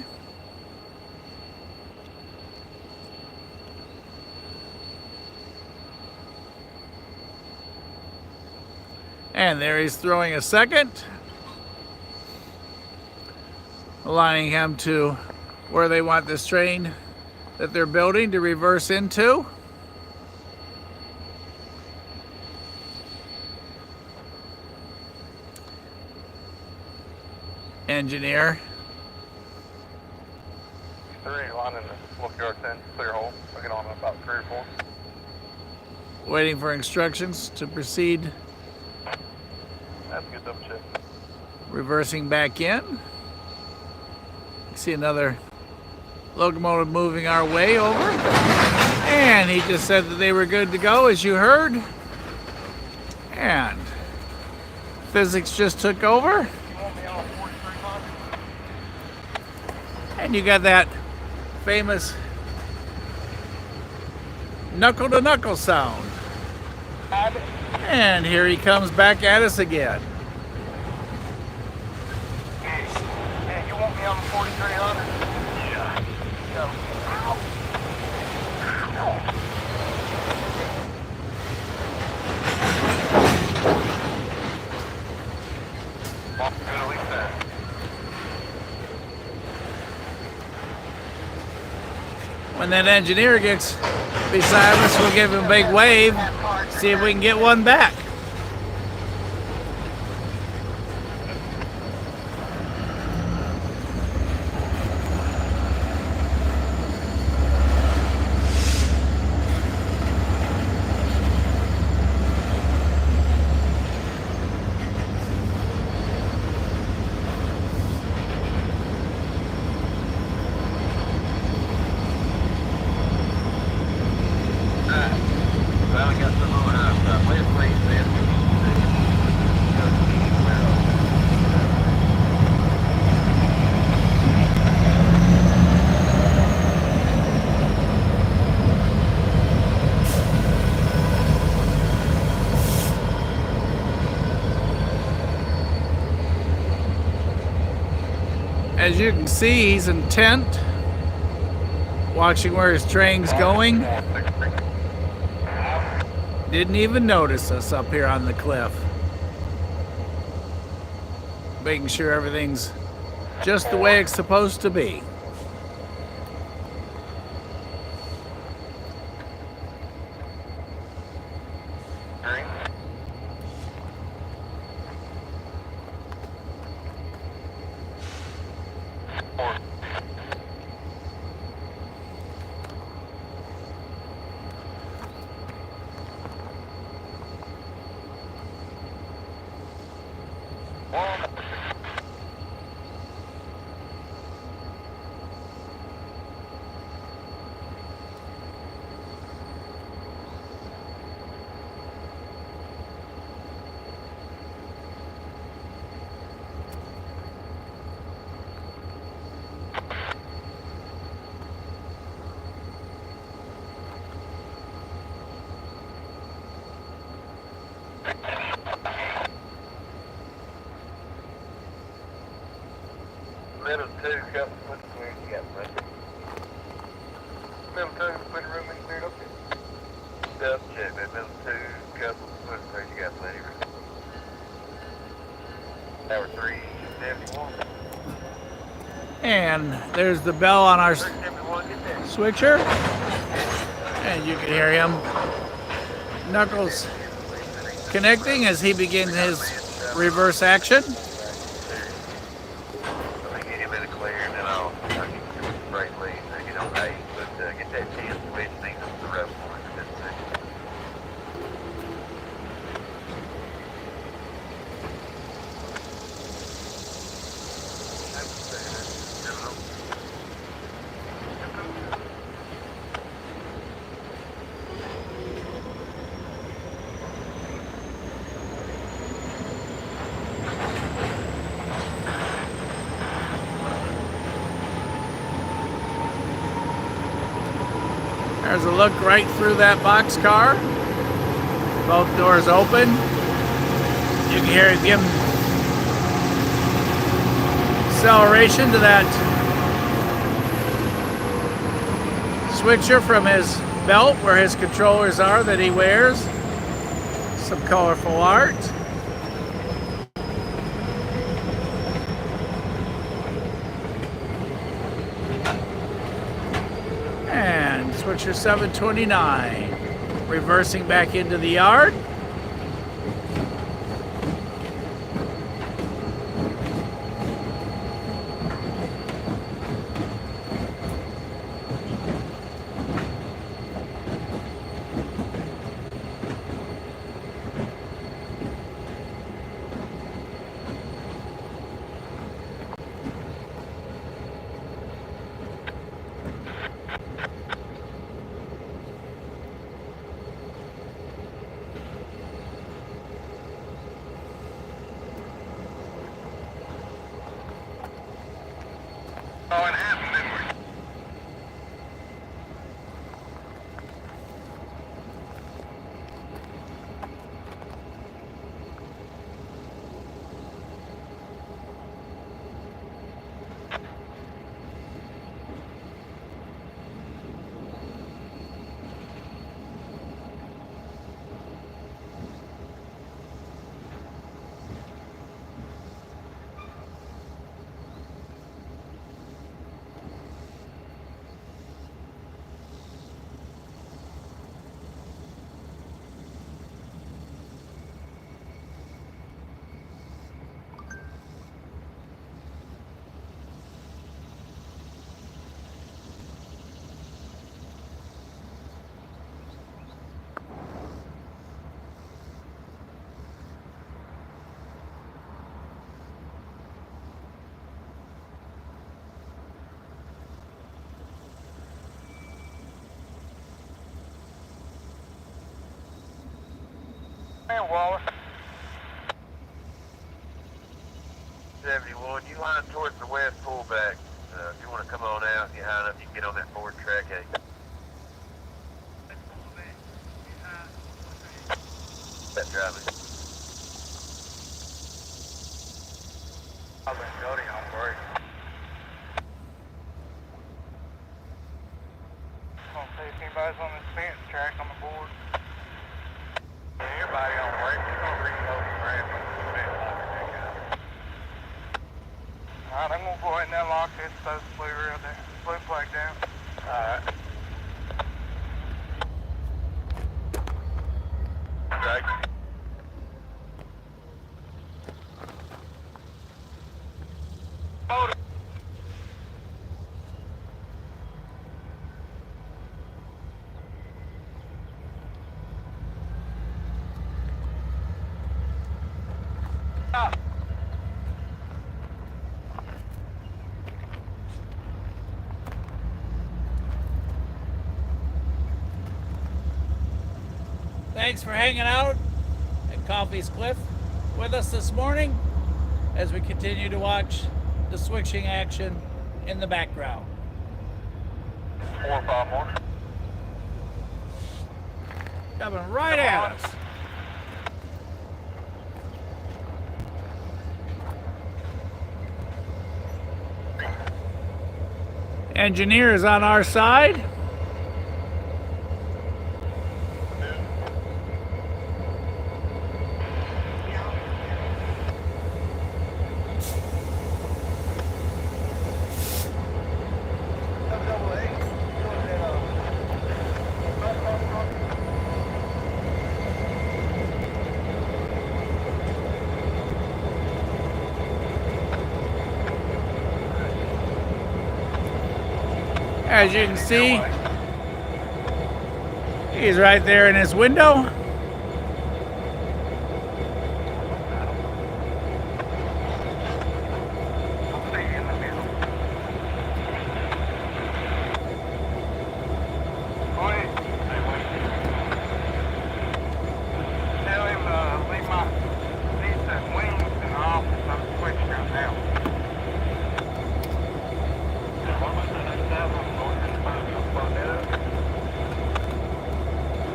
And there he's throwing a second, aligning him to where they want this train that they're building to reverse into. Engineer. 3 line in the look yard 10, clear hole. I'll get on in about 3 or 4. Waiting for instructions to proceed. That's a good double check. Reversing back in. See another locomotive moving our way over. And he just said that they were good to go, as you heard. And physics just took over. And you got that famous knuckle-to-knuckle sound. And here he comes back at us again. Yeah, you want me on the 4300? Yeah. Go. When that engineer gets beside us, we'll give him a big wave, see if we can get one back. As you can see, he's intent, watching where his train's going. Didn't even notice us up here on the cliff. Making sure everything's just the way it's supposed to be. Middle 2, couple foot clear, you got plenty. Middle 2, put room in cleared up there. Double check that middle 2, couple foot clear, you got plenty room. Tower 371. And there's the bell on our 371, get there. switcher. And you can hear him. Knuckles connecting as he begins his reverse action. There's a look right through that boxcar. Both doors open. You can hear it give acceleration to that switcher from his belt where his controllers are that he wears. Some colorful art. departure 729. Reversing back into the yard. Oh, it happened, didn't we? Hey, Wallace. 71, you line towards the west pullback. If you want to come on out and get high enough, you can get on that forward track 8. That driving. I've been Cody on break. Gonna see if anybody's on this fence track on the board. Everybody on break. We're gonna reload the ramp on the fence line that guy. Alright, I'm gonna go ahead and unlock this blue rail there. Blue flag down. Alright. Right. Hold it. Stop. Thanks for hanging out at Coffey's Cliff with us this morning as we continue to watch the switching action in the background. 451. Coming right at us. Engineer is on our side. As you can see, he's right there in his window.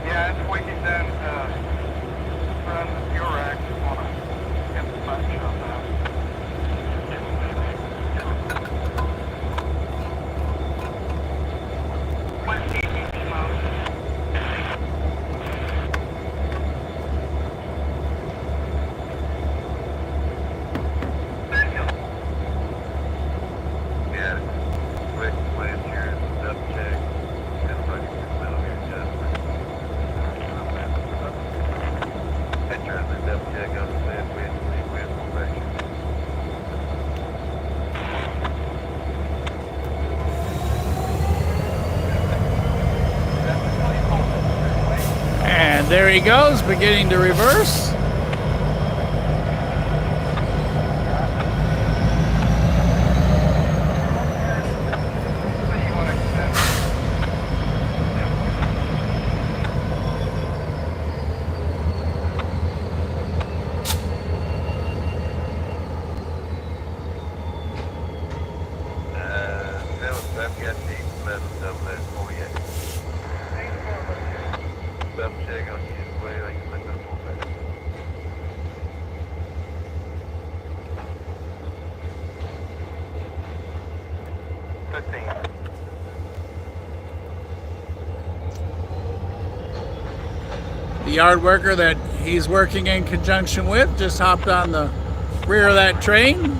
Yeah, it's wicked done. he goes, beginning to reverse. The yard worker that he's working in conjunction with just hopped on the rear of that train.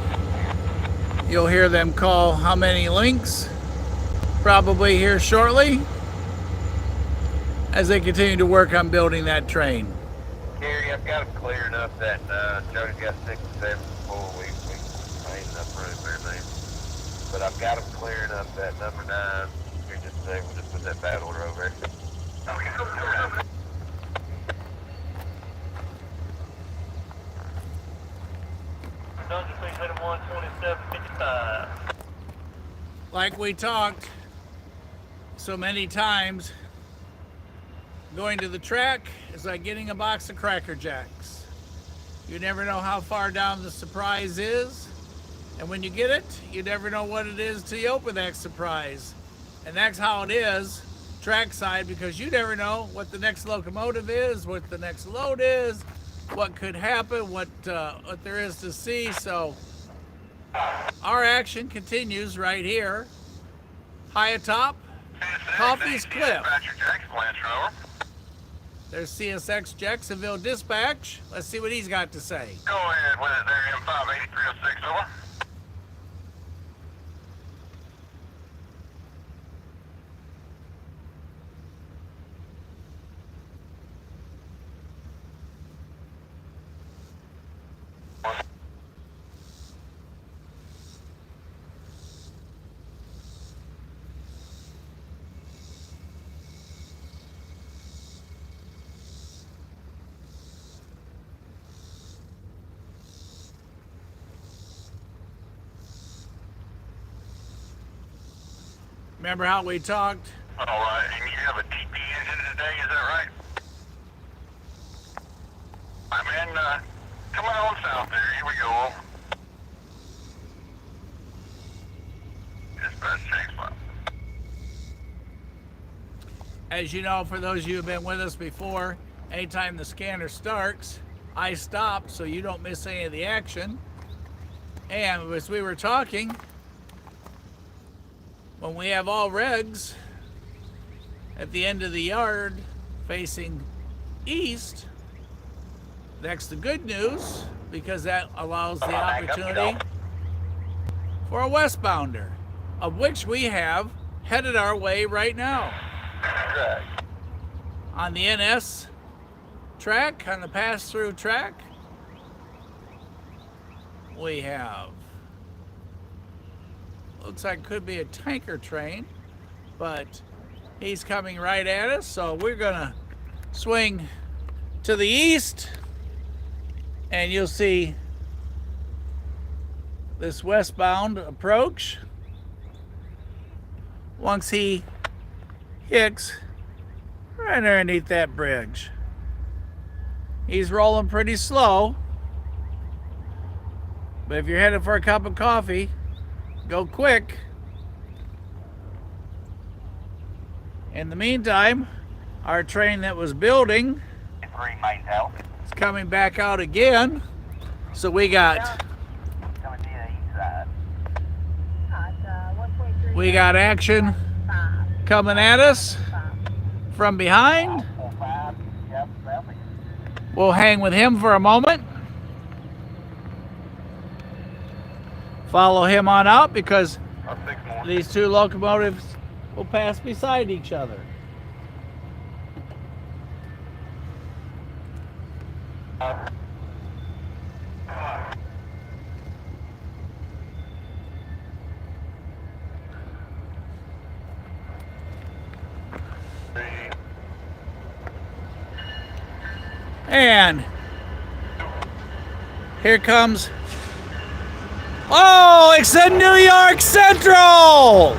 You'll hear them call how many links probably here shortly as they continue to work on building that train. Gary, I've got them clearing up that Jody's got 6 and 7 before we ain't enough room there, man. But I've got them clearing up that number 9. Here just a second, we'll just put that bad order over there. Like we talked so many times, going to the track is like getting a box of Cracker Jacks. You never know how far down the surprise is, and when you get it, you never know what it is till you open that surprise. And that's how it is trackside, because you never know what the next locomotive is, what the next load is, what could happen, what there is to see. So our action continues right here, high atop Coffey's Cliff. There's CSX Jacksonville Dispatch. Let's see what he's got to say. Go ahead with it there, M58306, over. Remember how we talked? All right, and you have a DP engine today, is that right? I'm in, coming on south there, here we go. Dispatch change file. As you know, for those of you who have been with us before, anytime the scanner starts, I stop so you don't miss any of the action. And as we were talking, when we have all regs at the end of the yard facing east, that's the good news, because that allows the opportunity for a westbounder, of which we have headed our way right now. On the NS track, on the pass-through track, we have, looks like could be a tanker train, but he's coming right at us, so we're gonna swing to the east, and you'll see this westbound approach once he hicks right underneath that bridge. He's rolling pretty slow, but if you're headed for a cup of coffee, go quick. In the meantime, our train that was building is coming back out again. So we got action coming at us from behind. We'll hang with him for a moment. Follow him on out, because these two locomotives will pass beside each other. And here comes, oh, it's the New York Central!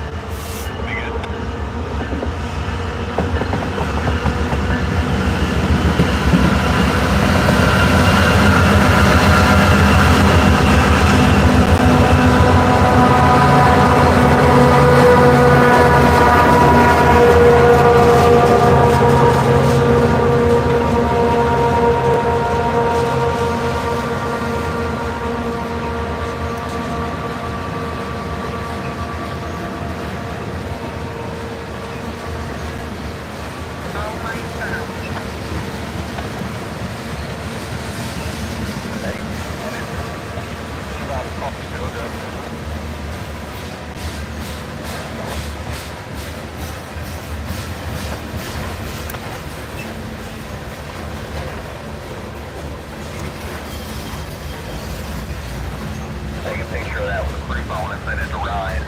Take a picture of that with a free phone and send it to Ryan.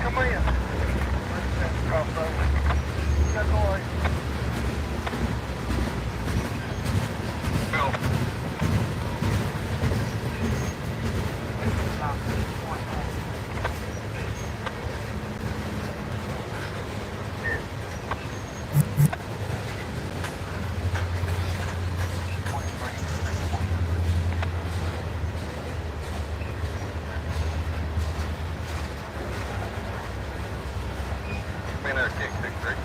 Come in. That's all right. Bill. Been there, kick 6-3.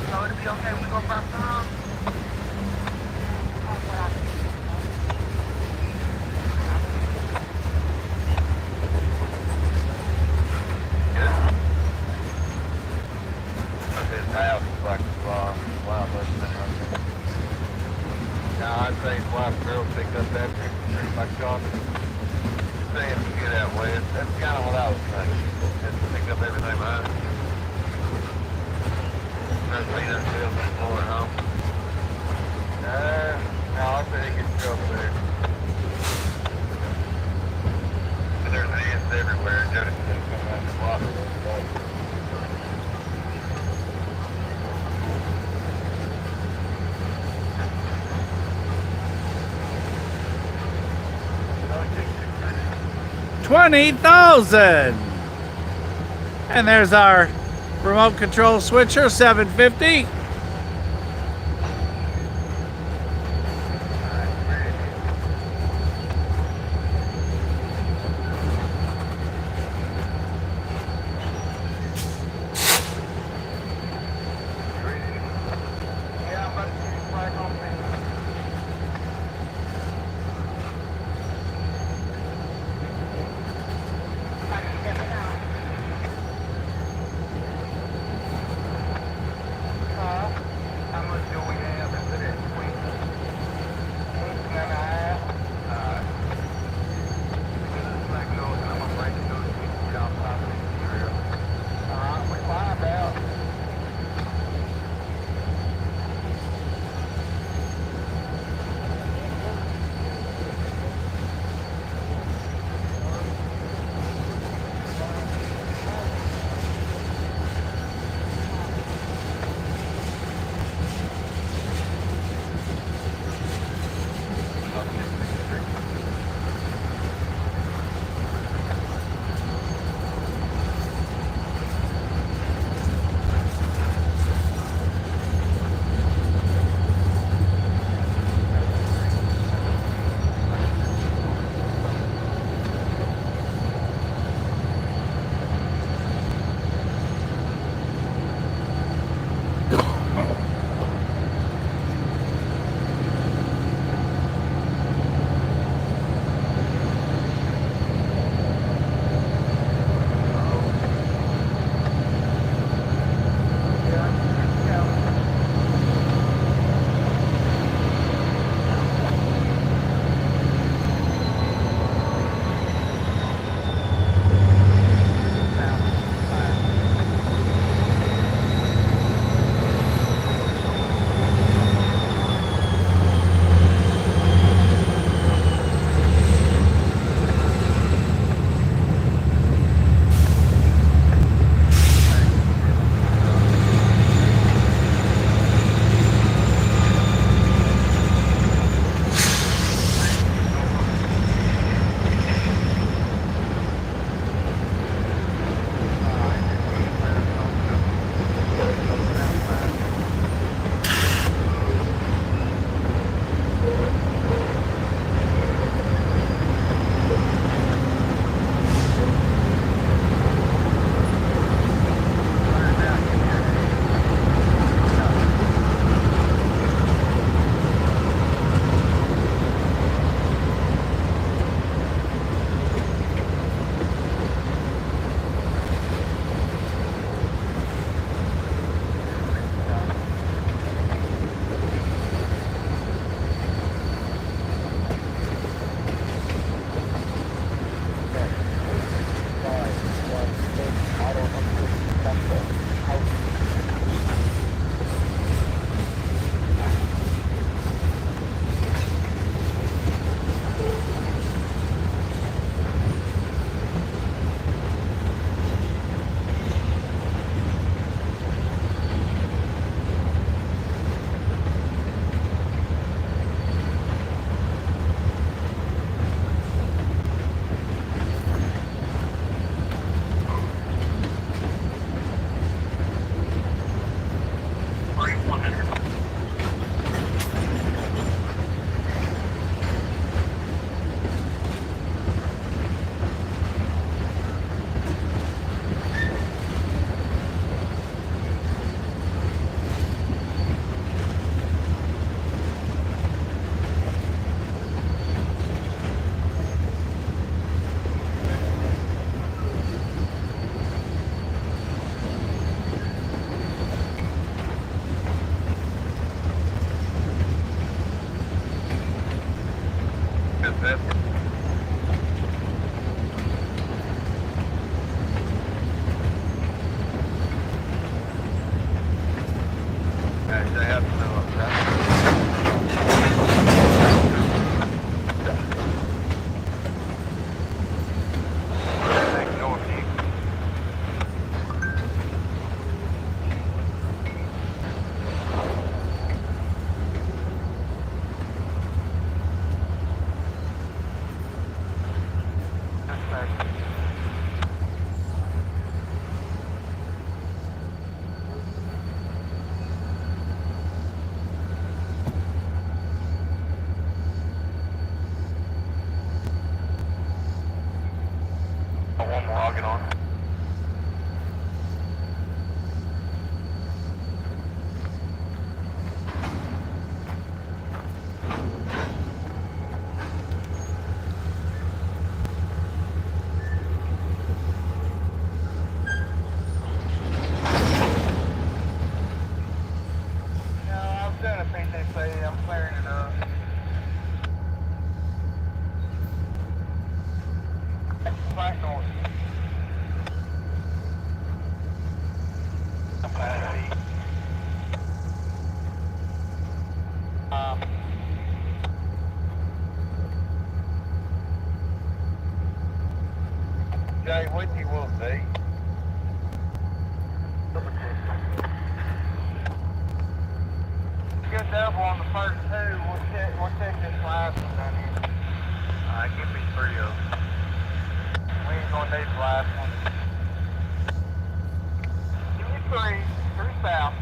So it'll be okay when we go back to home? His house is like a wild no, I'd say his wife girl picked up after him, like Coffey. Saying to get out west. That's kind of what I was thinking. Just pick up everything behind him. Trying to clean up fields and floor at home. No, I think he gets trouble there. And there's ants everywhere. Jody's going to come out and water those. 20,000. And there's our remote control switcher, 750. That's they have to know up one more, I'll get on. No, I'm doing a PTC. I'm clearing it up. Black noise. Jay, what do you want to see? Good double on the first two. We'll check this last one down here. Alright, give me 3 of them. We ain't gonna need the last one. Give me 3 south.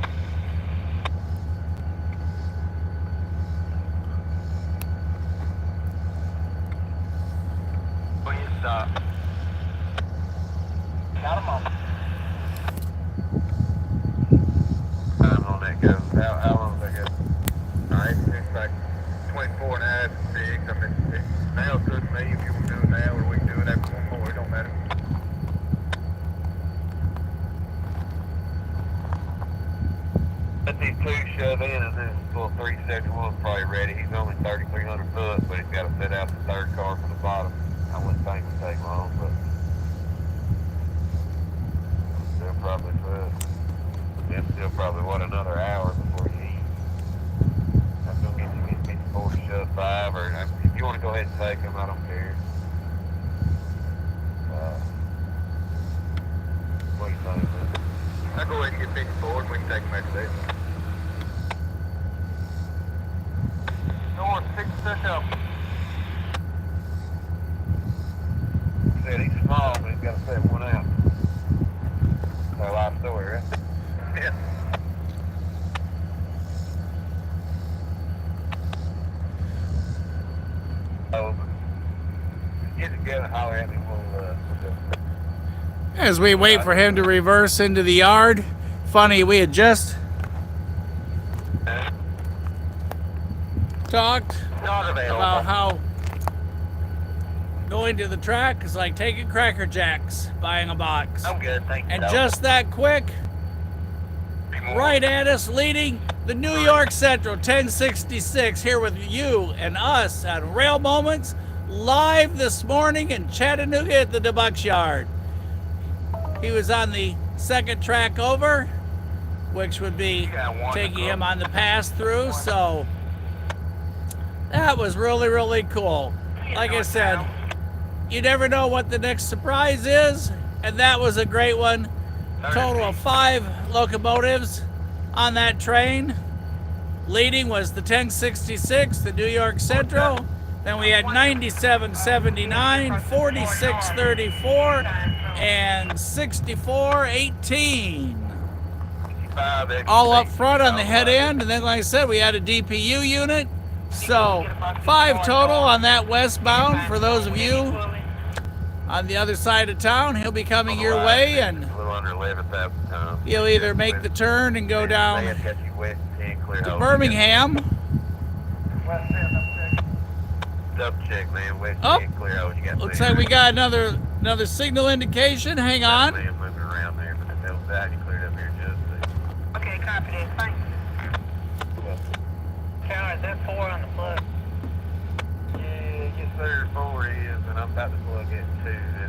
Will you stop? Got him on. Time on that goes. How long does that go? Alright, it's like 24 and a half, 6. I mean, now it's good to me if you want to do it now, or we can do it after one more. It don't matter. Let these 2 shove in, and this little 3-second one's probably ready. He's only 3,300 foot, but he's got to set out the 3rd car from the bottom. I wouldn't think it would take long, but still probably could. Then still probably, what, another hour before you eat. I'm going to get 54 to shove 5, or if you want to go ahead and take them, I don't care. What do you think? I'll go ahead and get 54 and we can take them after that. North, 6 fish up. Said he's small, but he's got to set one out. That's a life story, right? Yeah. Oh, get together and holler at me. We'll do. As we wait for him to reverse into the yard. Funny, we had just talked about how going to the track is like taking Cracker Jacks, buying a box. I'm good, thank you. And just that quick, right at us, leading the New York Central 1066, here with you and us at Rail Moments, live this morning in Chattanooga at the Debutts Yard. He was on the 2nd track over, which would be taking him on the pass through, so that was really, really cool. Like I said, you never know what the next surprise is, and that was a great one. Total of 5 locomotives on that train. Leading was the 1066, the New York Central. Then we had 9779, 4634, and 6418. All up front on the head end, and then like I said, we had a DPU unit. So 5 total on that westbound. For those of you on the other side of town, he'll be coming your way, and you'll either make the turn and go down to Birmingham. Oh, looks like we got another signal indication. Hang on. Okay, copy that. Thanks. Counter, is that 4 on the plug? Yeah, yes sir.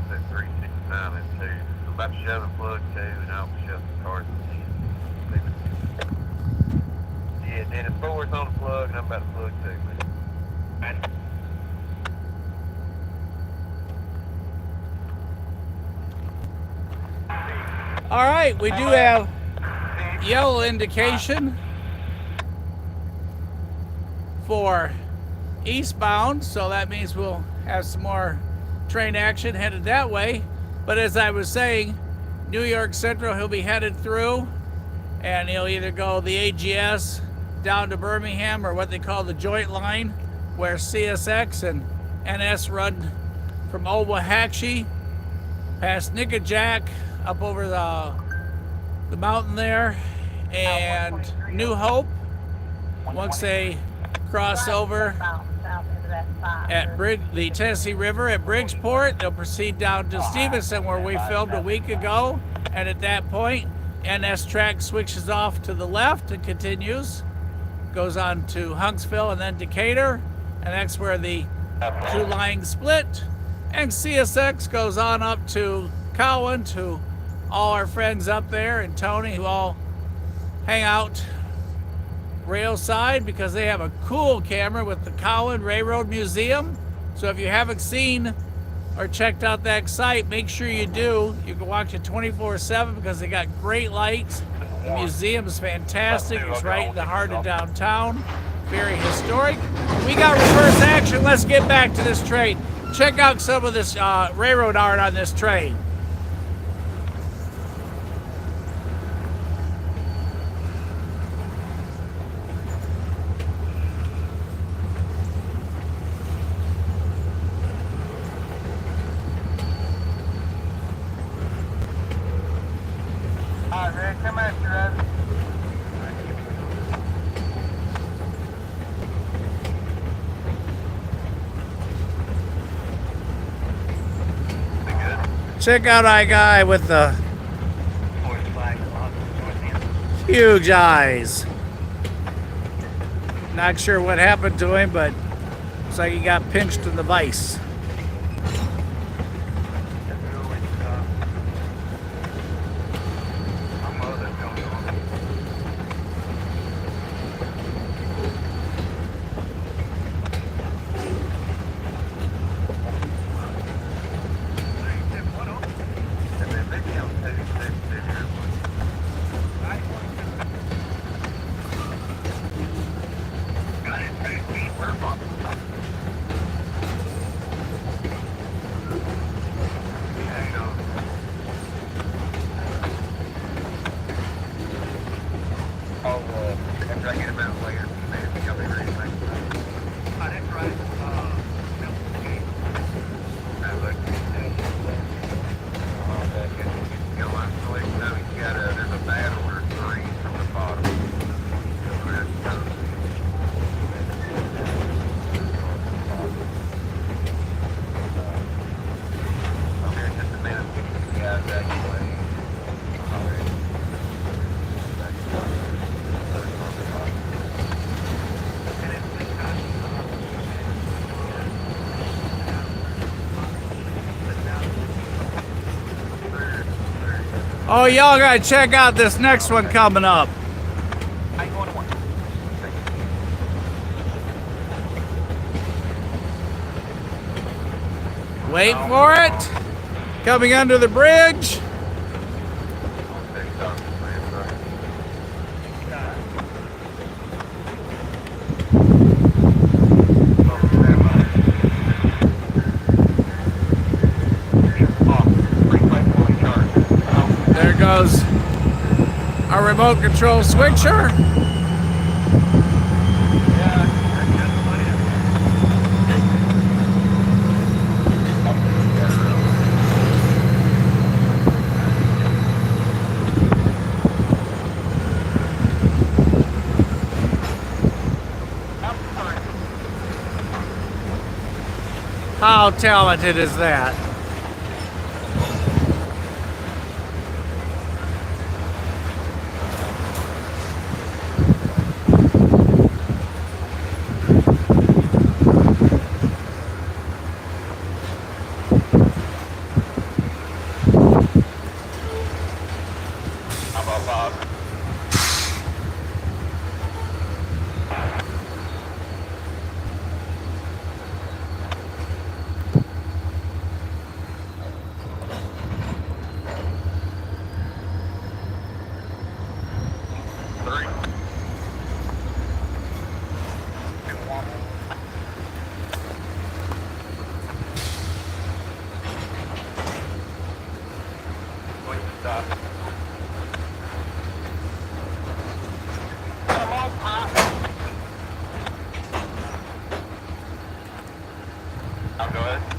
it's at 369 and 2. I'm about to shove the plug 2 and I'll shove the cars in. Yeah, Dennis 4 is on the plug and I'm about to plug 2, man. All right, we do have yellow indication for eastbound, so that means we'll have some more train action headed that way. But as I was saying, New York Central, he'll be headed through, and he'll either go the AGS down to Birmingham or what they call the joint line, where CSX and NS run from Old Waxahachie past Nickajack up over the mountain there, and New Hope. Once they cross over at the Tennessee River at Bridgeport, they'll proceed down to Stevenson, where we filmed a week ago, and at that point NS track switches off to the left and continues, goes on to Huntsville and then Decatur, and that's where the two lines split. And CSX goes on up to Cowan, to all our friends up there, and Tony, who all hang out rail side because they have a cool camera with the Cowan Railroad Museum. So if you haven't seen or checked out that site, make sure you do. You can watch it 24/7 because they got great lights. The museum is fantastic. It's right in the heart of downtown. Very historic. We got reverse action. Let's get back to this train. Check out some of this railroad art on this train. All right, Rick, come at you, Red. Check out our guy with the huge eyes. Not sure what happened to him, but looks like he got pinched in the vise. After I get him out later, maybe I'll be ready to make it. That's right. There's a bad order 3 from the bottom. Here in just a minute, we got evacuating. Oh, y'all gotta check out this next one coming up. Wait for it. Coming under the bridge. There goes our remote control switcher. How talented is that? ahead.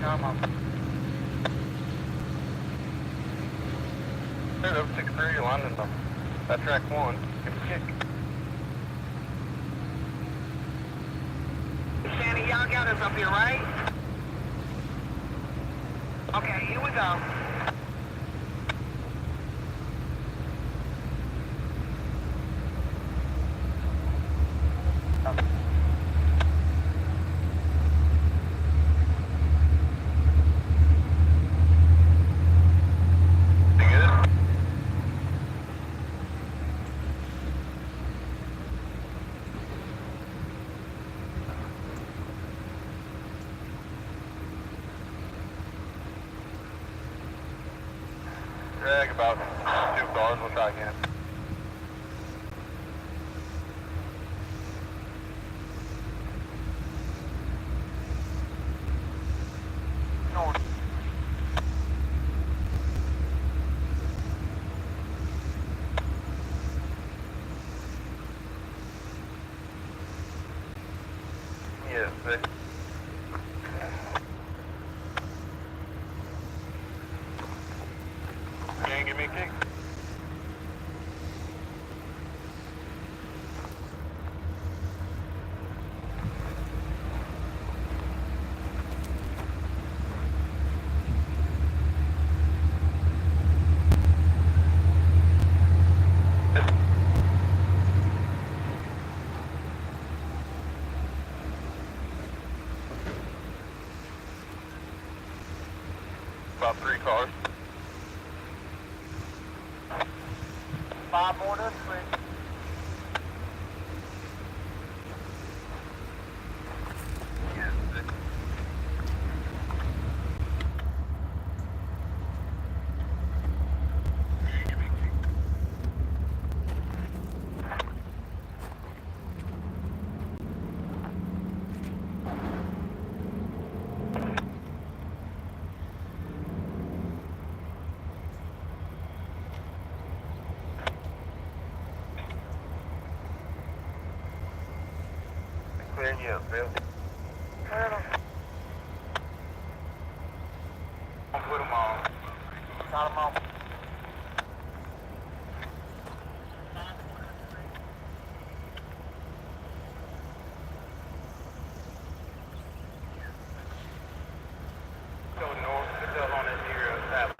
Come on. Hey, that was 6-3, you're landing them. That track 1. Give a kick. Shanny, y'all got us up here, right? Okay, here we go. Drag about 2 cars, we'll try again. Yes, sir. Can you give me a kick? About 3 cars. 5 more to 3. Yes, sir. Give me a kick. clearing you up, Bill. I'll put them on. Got them on. Go north, pick up on that near tablet.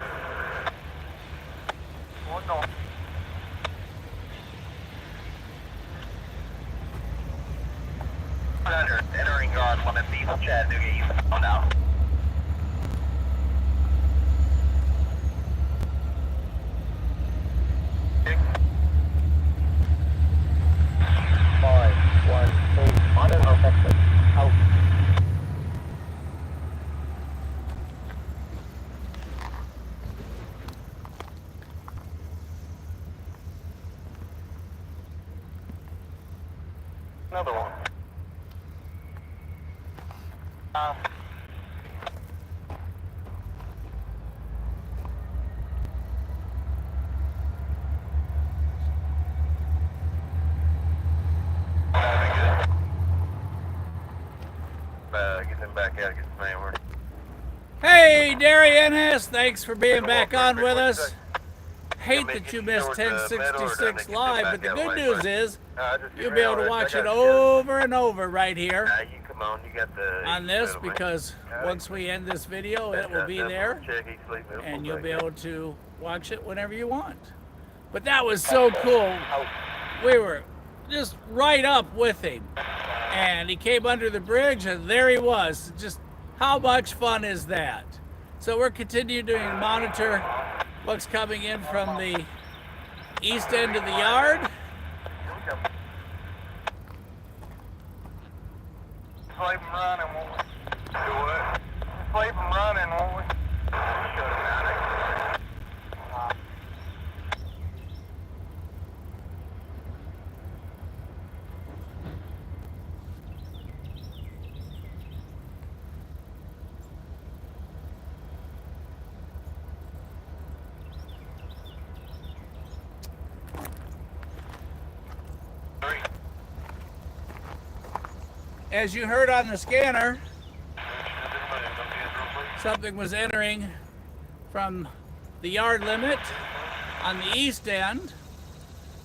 Going north. Entering on one of these Chattanooga Eastbound now. Another one. Get them back out, get the man working. Hey, Darianus, thanks for being back on with us. Hate that you missed 1066 live, but the good news is you'll be able to watch it over and over right here You come on, you got the on this, because once we end this video, it will be there, and you'll be able to watch it whenever you want. But that was so cool. We were just right up with him, and he came under the bridge, and there he was. Just how much fun is that? So we're continuing to monitor what's coming in from the east end of the yard. Leave them running, won't we? Do what? Just leave them running, won't we? Shut them out. As you heard on the scanner, something was entering from the yard limit on the east end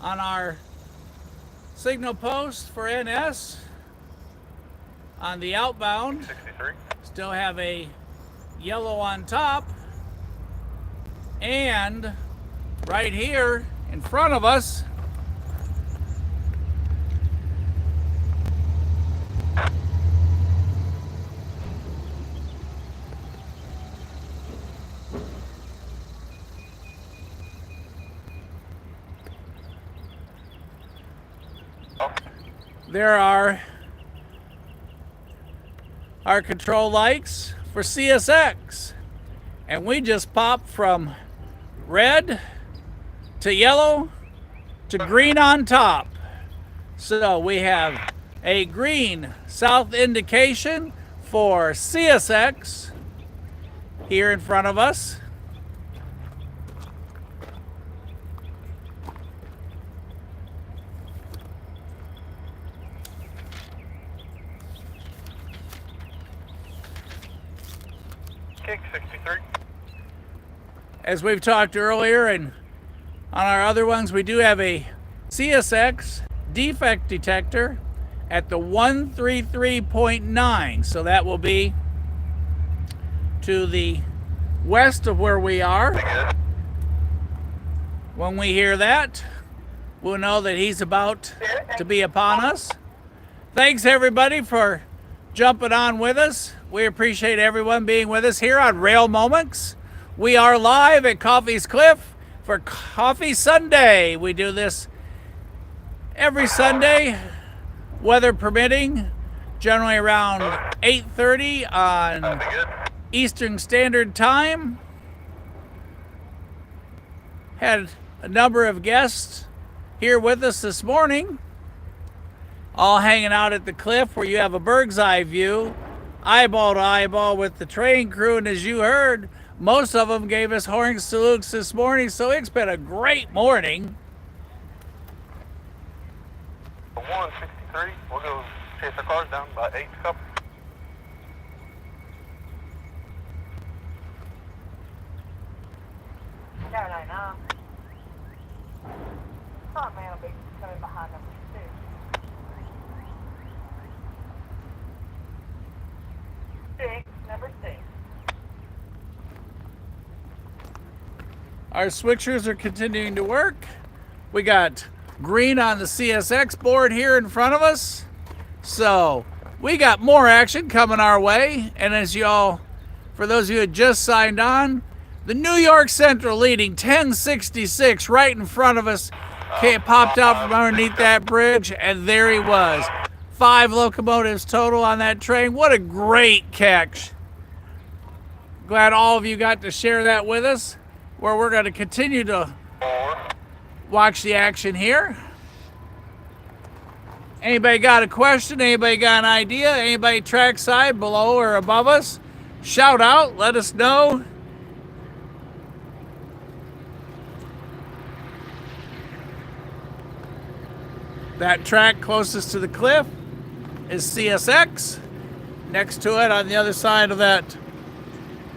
on our signal post for NS. On the outbound, 63. still have a yellow on top, and right here in front of us, there are our control lights for CSX, and we just popped from red to yellow to green on top. So we have a green south indication for CSX here in front of us. Kick 63. As we've talked earlier, and on our other ones, we do have a CSX defect detector at the 133.9. So that will be to the west of where we are. When we hear that, we'll know that he's about to be upon us. Thanks everybody for jumping on with us. We appreciate everyone being with us here on Rail Moments. We are live at Coffey's Cliff for Coffee Sunday. We do this every Sunday, weather permitting, generally around 8:30 on Eastern Standard Time. Had a number of guests here with us this morning, all hanging out at the cliff where you have a bird's eye view, eyeball to eyeball with the train crew. And as you heard, most of them gave us horn salutes this morning, so it's been a great morning. 163. We'll go Chase our cars down by 8 couple. No. Front man will be coming behind number 2. 6, number 6. Our switchers are continuing to work. We got green on the CSX board here in front of us. So we got more action coming our way. And as y'all, for those of you who had just signed on, the New York Central leading 1066 right in front of us. Popped out from underneath that bridge, and there he was. 5 locomotives total on that train. What a great catch. Glad all of you got to share that with us, where we're going to continue to watch the action here. Anybody got a question? Anybody got an idea? Anybody trackside, below or above us? Shout out, let us know. That track closest to the cliff is CSX. Next to it, on the other side of that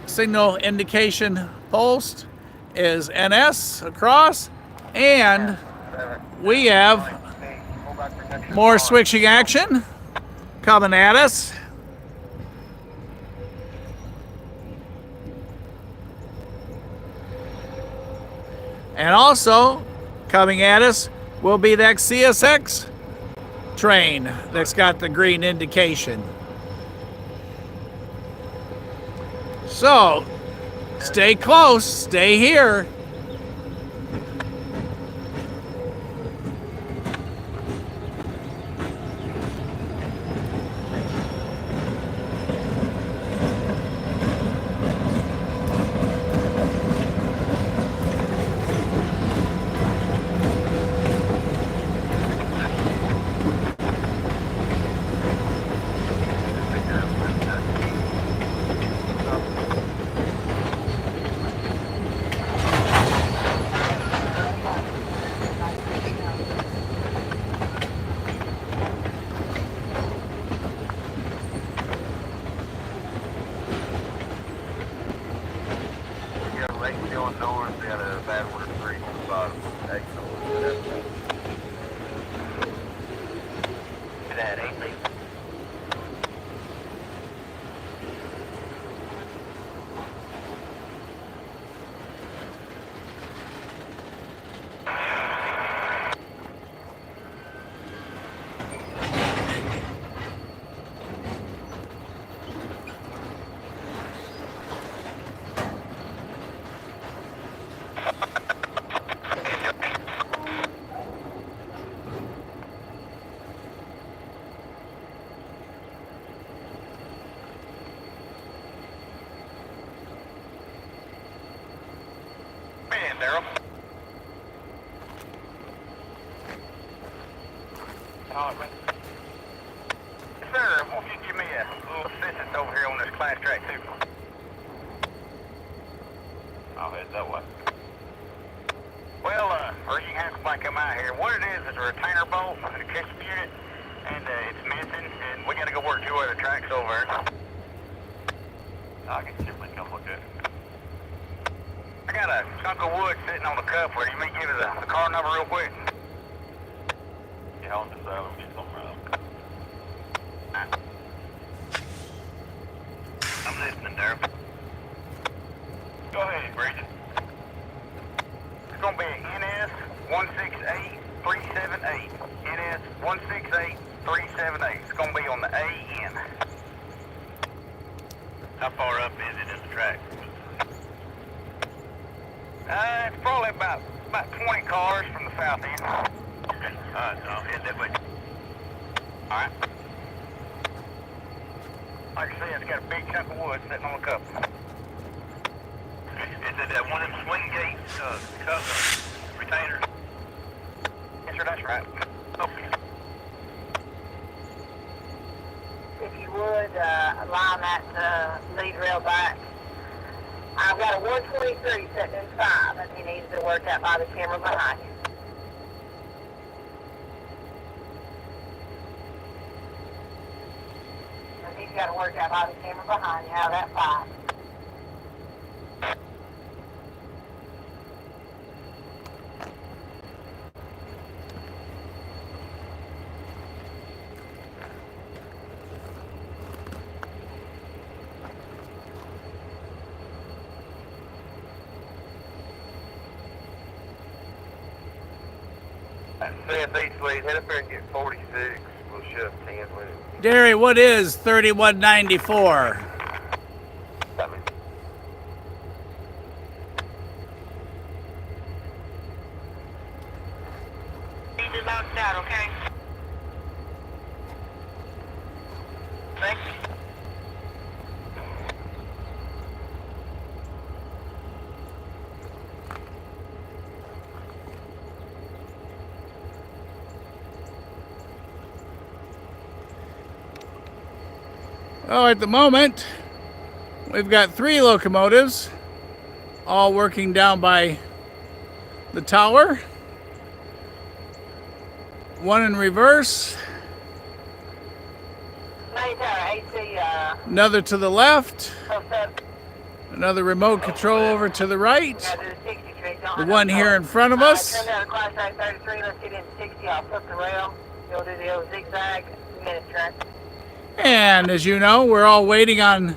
signal indication post, is NS across. And we have more switching action coming at us. And also coming at us will be that CSX train that's got the green indication. So, stay close, stay here. Daryl. Sir, won't you give me a little assistance over here on this class track too? I'll head that way. Well, or you can have somebody come out here. What it is a retainer bolt, a kitchen unit, and it's missing, and we gotta go work 2 other tracks over there. I can simply come look at it. I got a chunk of wood sitting on the coupler. You may give it the car number real quick. Yeah, on the side, we'll get something around. I'm listening, Daryl. Go ahead, Bridget. It's going to be NS 168378. NS 168378. It's going to be on the AN. How far up is it in the track? It's probably about 20 cars from the south end. Okay. Alright, so I'll head that way. Alright. Like I said, it's got a big chunk of wood sitting on the cup. Is it that one of them swing gate cup retainers? Yes, sir, that's right. Okay. If you would, line that lead rail back. I've got a 123 sitting in 5, and he needs to work out by the camera behind you. got to work out how the camera behind you, how that pipe. Southeast lead, head up there and get 46. We'll shove 10 with it. Derry, what is 3194? Coming. You just bounced out, okay? Thank you. Oh, at the moment, we've got 3 locomotives, all working down by the tower. One in reverse, another to the left, another remote control over to the right, the one here in front of us. Turn down to class track 33, let's get in 60, I'll flip the rail, you'll do the old zigzag, minute track. And as you know, we're all waiting on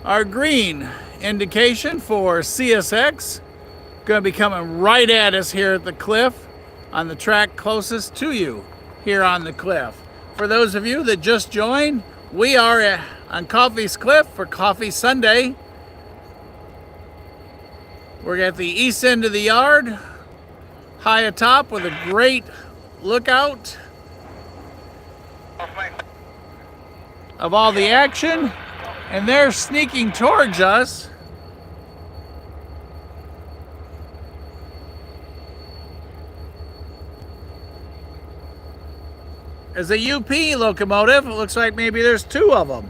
our green indication for CSX. Going to be coming right at us here at the cliff on the track closest to you here on the cliff. For those of you that just joined, we are on Coffey's Cliff for Coffey Sunday. We're at the east end of the yard, high atop with a great lookout of all the action, and they're sneaking towards us. As a UP locomotive, it looks like maybe there's 2 of them.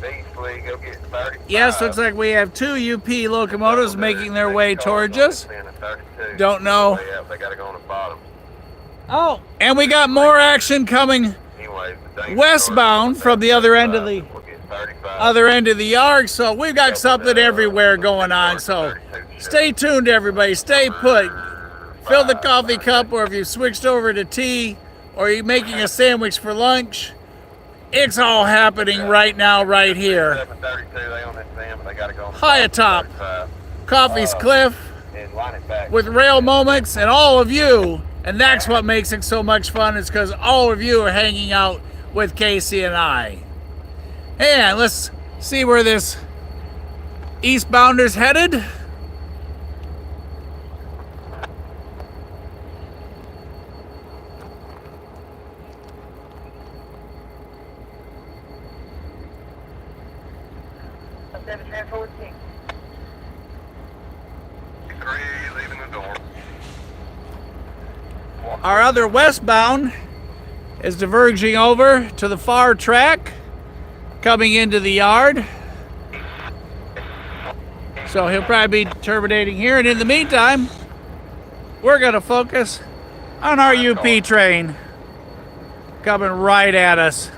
Beasley, go get 35. Yes, looks like we have 2 UP locomotives making their way towards us. Don't know. They gotta go on the bottom. Oh, and we got more action coming westbound from the other end of the yard. So we've got something everywhere going on. So stay tuned, everybody. Stay put. Fill the coffee cup, or if you switched over to tea, or you're making a sandwich for lunch. It's all happening right now, right here. High atop Coffey's Cliff with rail moments and all of you. And that's what makes it so much fun, is because all of you are hanging out with Casey and I. And let's see where this Eastbounder's headed. Leaving the door. Our other westbound is diverging over to the far track, coming into the yard. So he'll probably be terminating here. And in the meantime, we're going to focus on our UP train coming right at us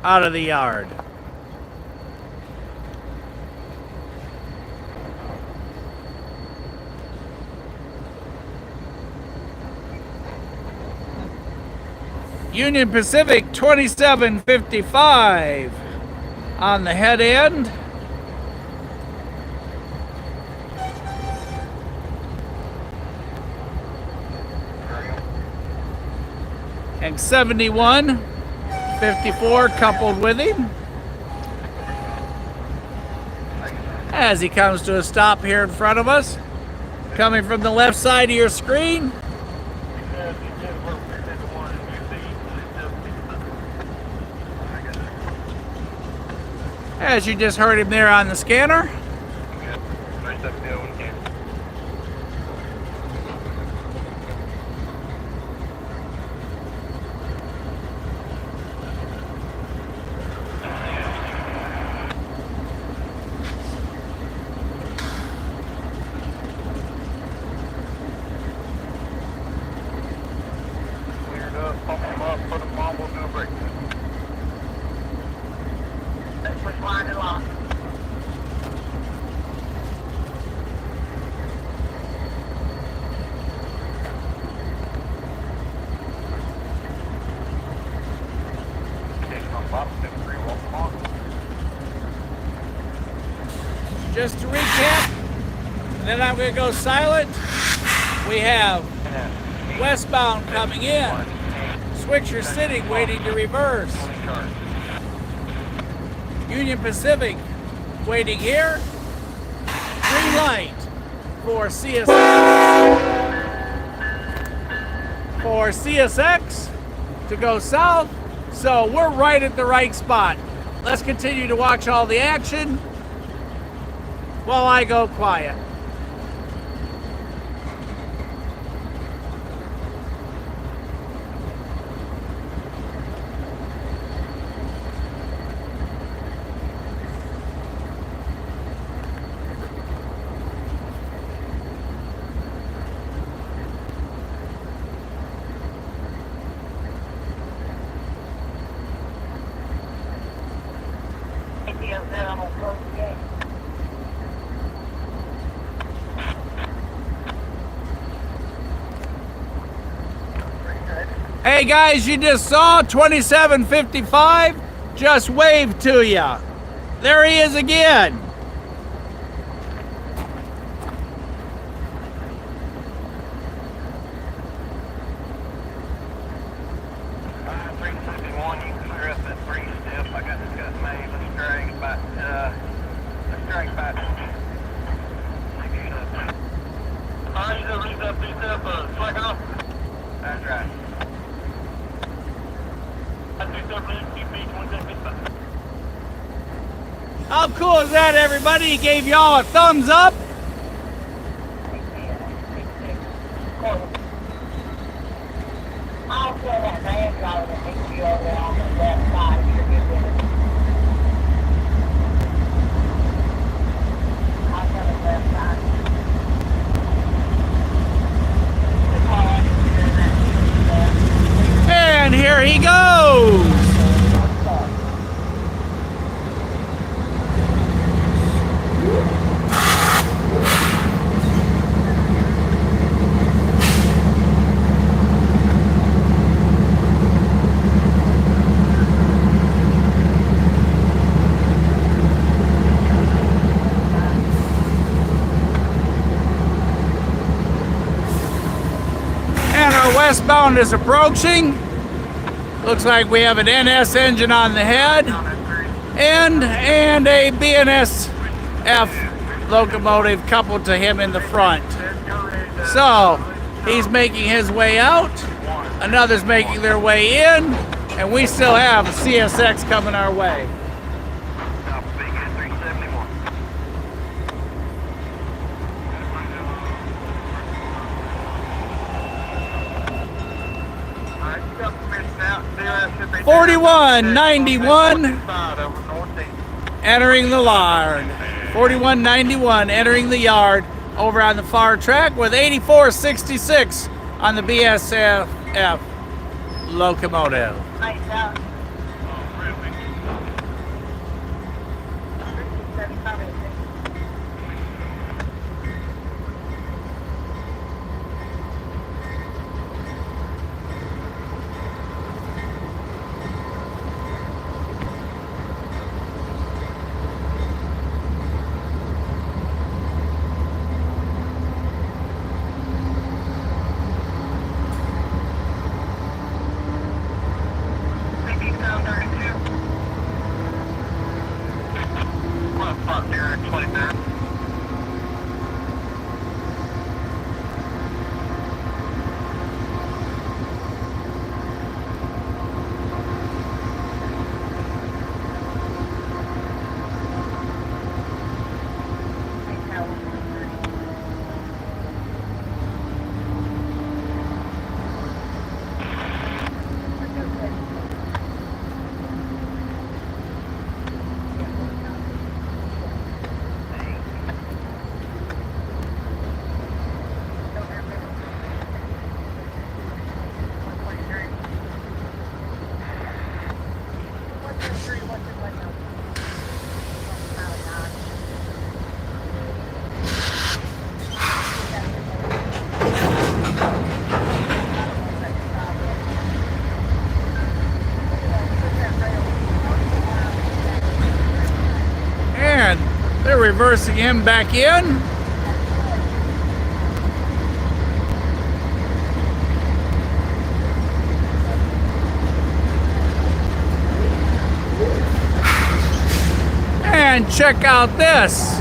out of the yard. Union Pacific 2755 on the head end. And 7154 coupled with him as he comes to a stop here in front of us, coming from the left side of your screen. As you just heard him there on the scanner. Just to recap, and then I'm going to go silent. We have Westbound coming in. Switcher sitting, waiting to reverse. Union Pacific waiting here. Green light for CSX to go south. So we're right at the right spot. Let's continue to watch all the action while I go quiet. Hey guys, you just saw 2755 just waved to you. There he is again. That's right. How cool is that, everybody? He gave y'all a thumbs up. I'll tell that man driver that needs to be over there on the left side if you're good with it. I'll tell the left side. The car is that. And here he goes. Westbound is approaching. Looks like we have an NS engine on the head and a BNSF locomotive coupled to him in the front. So he's making his way out, another's making their way in, and we still have a CSX coming our way. .4191 entering the yard. 4191 entering the yard over on the far track with 8466 on the BSF locomotive. reversing him back in. And check out this.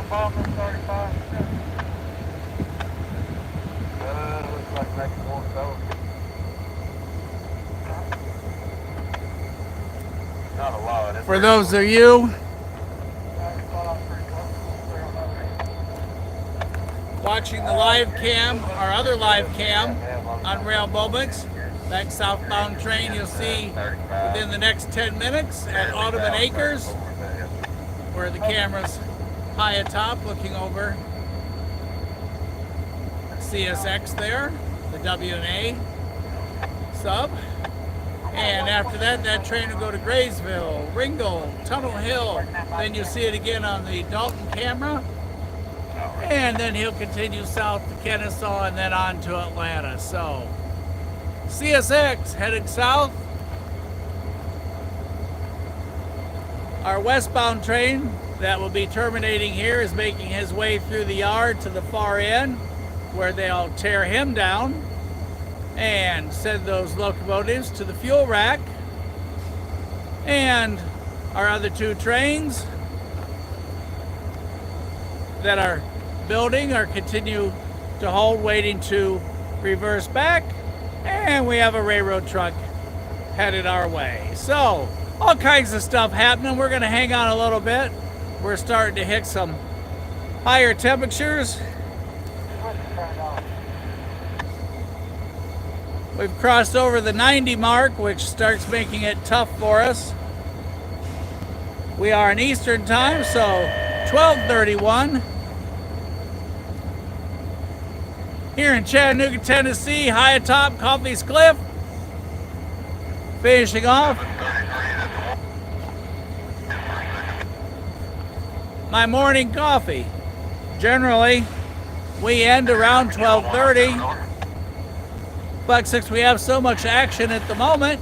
bottom of 35. Looks like next one goes. Not a lot. For those of you watching the live cam, our other live cam on Rail Moments, that southbound train you'll see within the next 10 minutes at Audubon Acres, where the camera's high atop looking over CSX there, the W&A sub. And after that, that train will go to Graysville, Ringgold, Tunnel Hill. Then you'll see it again on the Dalton camera. And then he'll continue south to Kennesaw and then on to Atlanta. So, CSX headed south. Our westbound train that will be terminating here is making his way through the yard to the far end, where they'll tear him down and send those locomotives to the fuel rack. And our other two trains that are building are continue to hold, waiting to reverse back. And we have a railroad truck headed our way. So all kinds of stuff happening. We're going to hang on a little bit. We're starting to hit some higher temperatures. We've crossed over the 90 mark, which starts making it tough for us. We are in Eastern time, so 12:31. Here in Chattanooga, Tennessee, high atop Coffey's Cliff. Finishing off my morning coffee. Generally, we end around 12:30. But since we have so much action at the moment,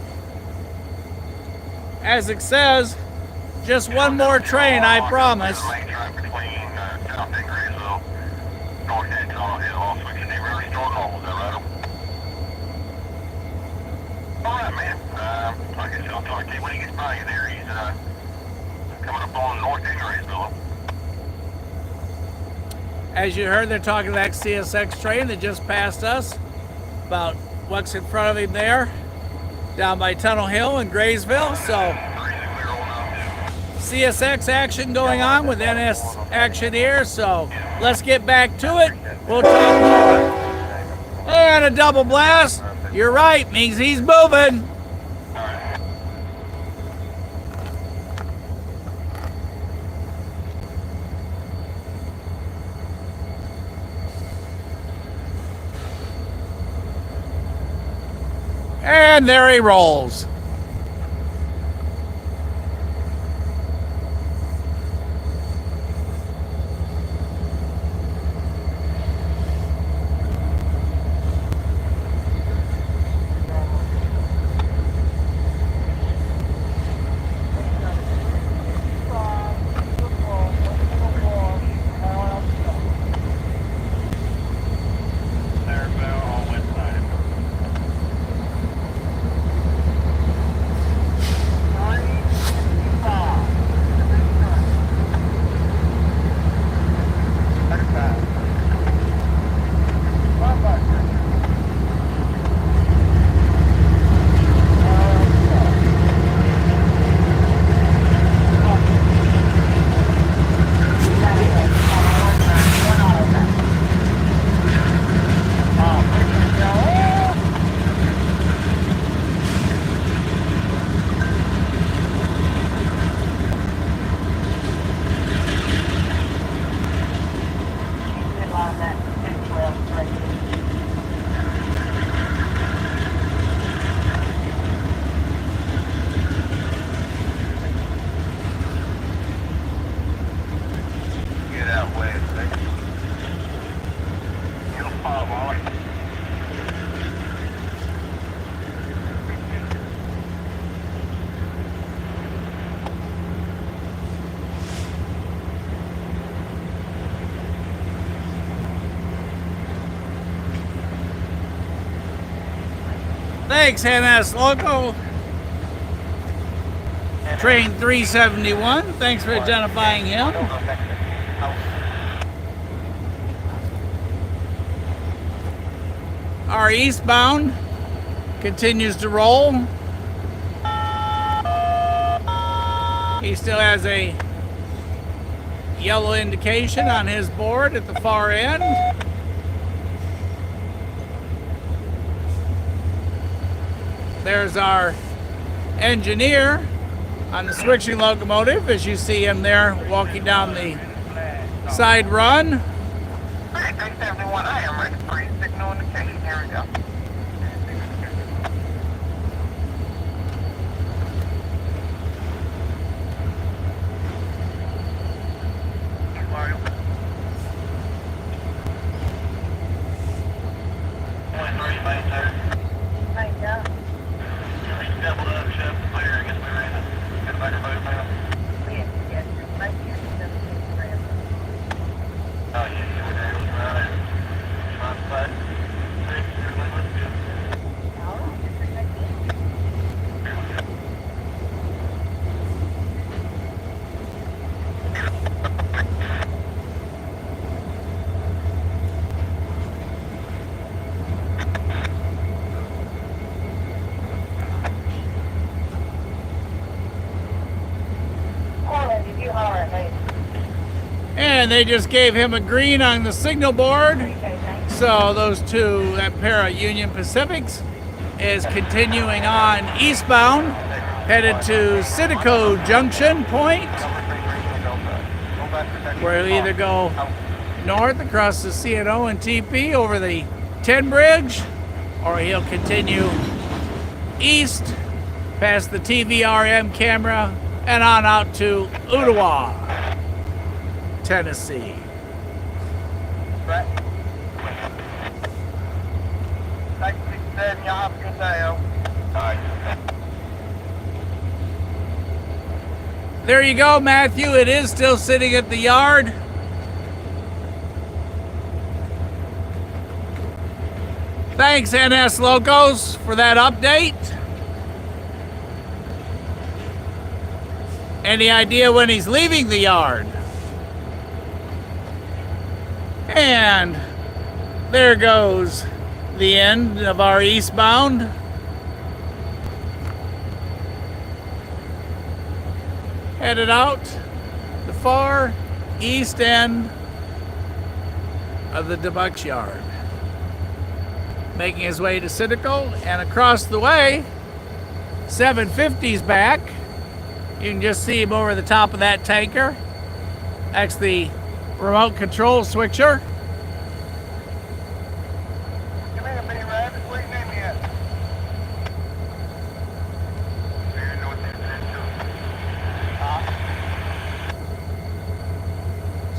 as it says, just one more train, I promise. As you heard, they're talking to that CSX train that just passed us, about what's in front of him there, down by Tunnel Hill and Graysville. So CSX action going on with NS action here. So let's get back to it. We'll talk more. And a double blast. You're right, means he's moving. And there he rolls. Thanks, NS Local. Train 371. Thanks for identifying him. our eastbound continues to roll. He still has a yellow indication on his board at the far end. There's our engineer on the switching locomotive, as you see him there walking down the side run. 371, I am ready for you. Signal indication. Here we go. And they just gave him a green on the signal board. So those two, that pair of Union Pacifics, is continuing on eastbound, headed to Citico Junction Point, where he'll either go north across the C&O and TP over the 10 bridge, or he'll continue east past the TVRM camera and on out to Ottawa, Tennessee. Right. 967, y'all have a good day, oh. There you go, Matthew. It is still sitting at the yard. Thanks, NS Locos, for that update. Any idea when he's leaving the yard? And there goes the end of our eastbound. Headed out the far east end of the Debutts Yard. Making his way to Citico, and across the way, 750's back. You can just see him over the top of that tanker. That's the remote control switcher. Come here, Benny Rabbit. Where you name me at?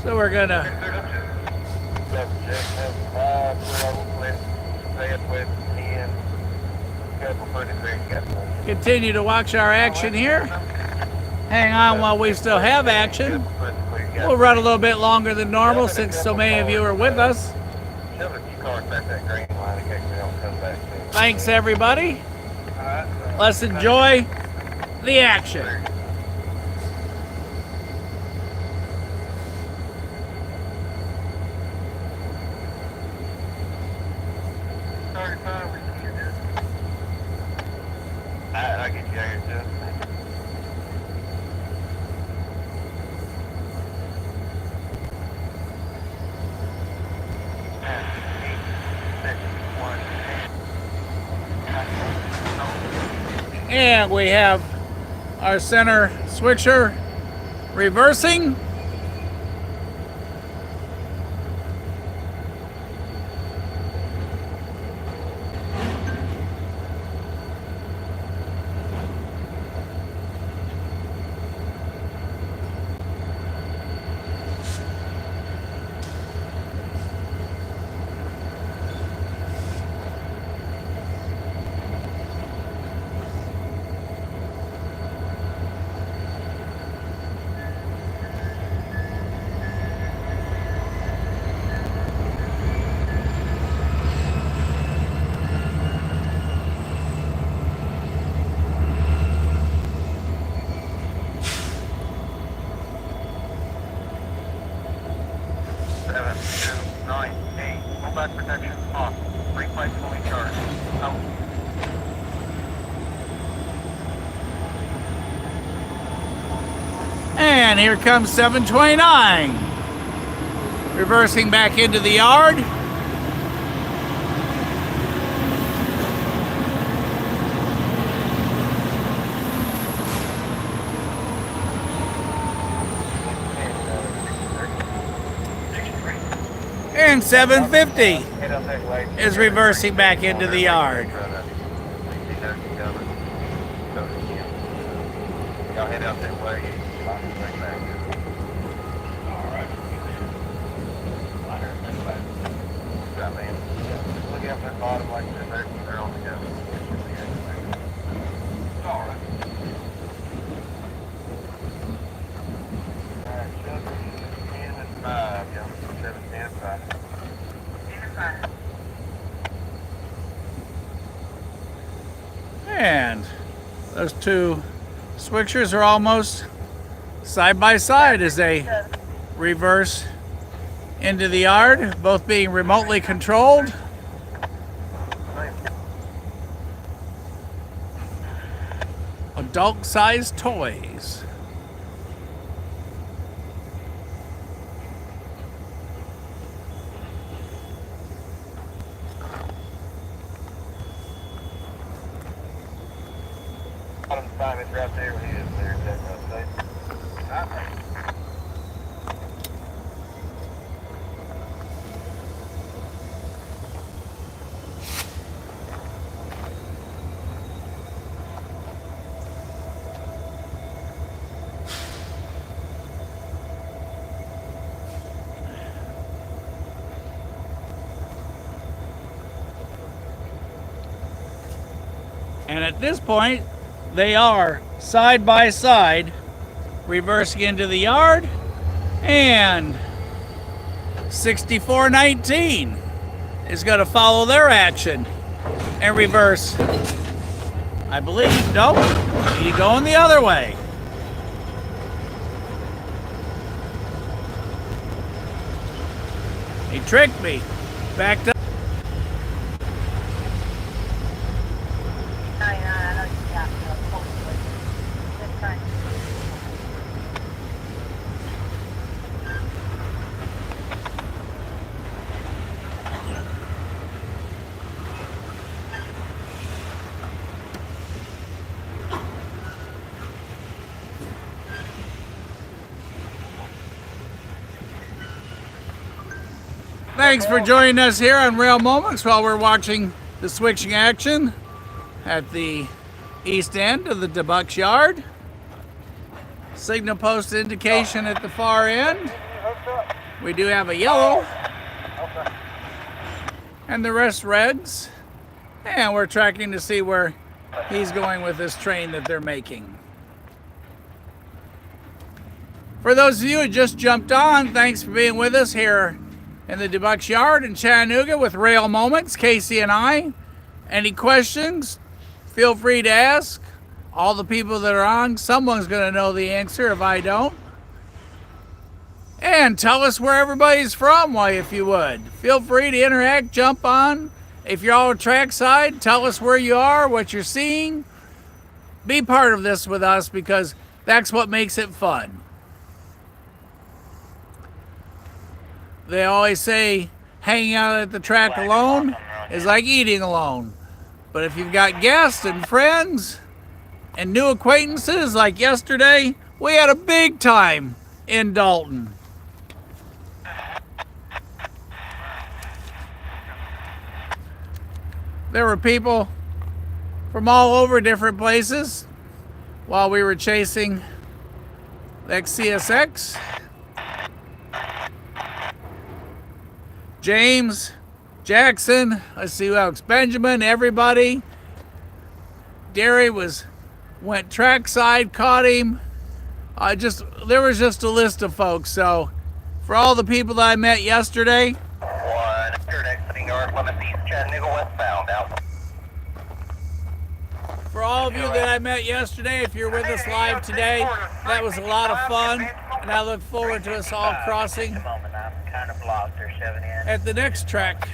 So we're gonna continue to watch our action here. Hang on while we still have action. We'll run a little bit longer than normal since so many of you are with us. Thanks, everybody. Let's enjoy the action. I'll get you out here too. And we have our center switcher reversing. And here comes 729. Reversing back into the yard. And 750 is reversing back into the yard. Y'all head out that way. Look out that bottom like that. They're on the go. All right. 7, 10, and 5. Yeah, 7, 10, and 5. 10 and 5. And those two switchers are almost side by side as they reverse into the yard, both being remotely controlled. Adult-sized toys. Bottom time is right there. He is there. That's right. And at this point, they are side by side, reversing into the yard, and 6419 is going to follow their action and reverse. I believe, nope, he's going the other way. He tricked me, backed up. Thanks for joining us here on Rail Moments while we're watching the switching action at the east end of the Debutts Yard. Signal post indication at the far end. We do have a yellow and the rest reds. And we're tracking to see where he's going with this train that they're making. For those of you who just jumped on, thanks for being with us here in the Debutts Yard in Chattanooga with Rail Moments, Casey and I. Any questions, feel free to ask. All the people that are on, someone's going to know the answer if I don't. And tell us where everybody's from, why, if you would. Feel free to interact, jump on. If you're all trackside, tell us where you are, what you're seeing. Be part of this with us because that's what makes it fun. They always say hanging out at the track alone is like eating alone. But if you've got guests and friends and new acquaintances like yesterday, we had a big time in Dalton. There were people from all over different places while we were chasing the CSX. James, Jackson, let's see who else, Benjamin, everybody. Gary went trackside, caught him. There was just a list of folks. So for all the people that I met yesterday, 100 exiting yard, limit east, Chattanooga westbound, out. for all of you that I met yesterday, if you're with us live today, that was a lot of fun, and I look forward to us all crossing at the next track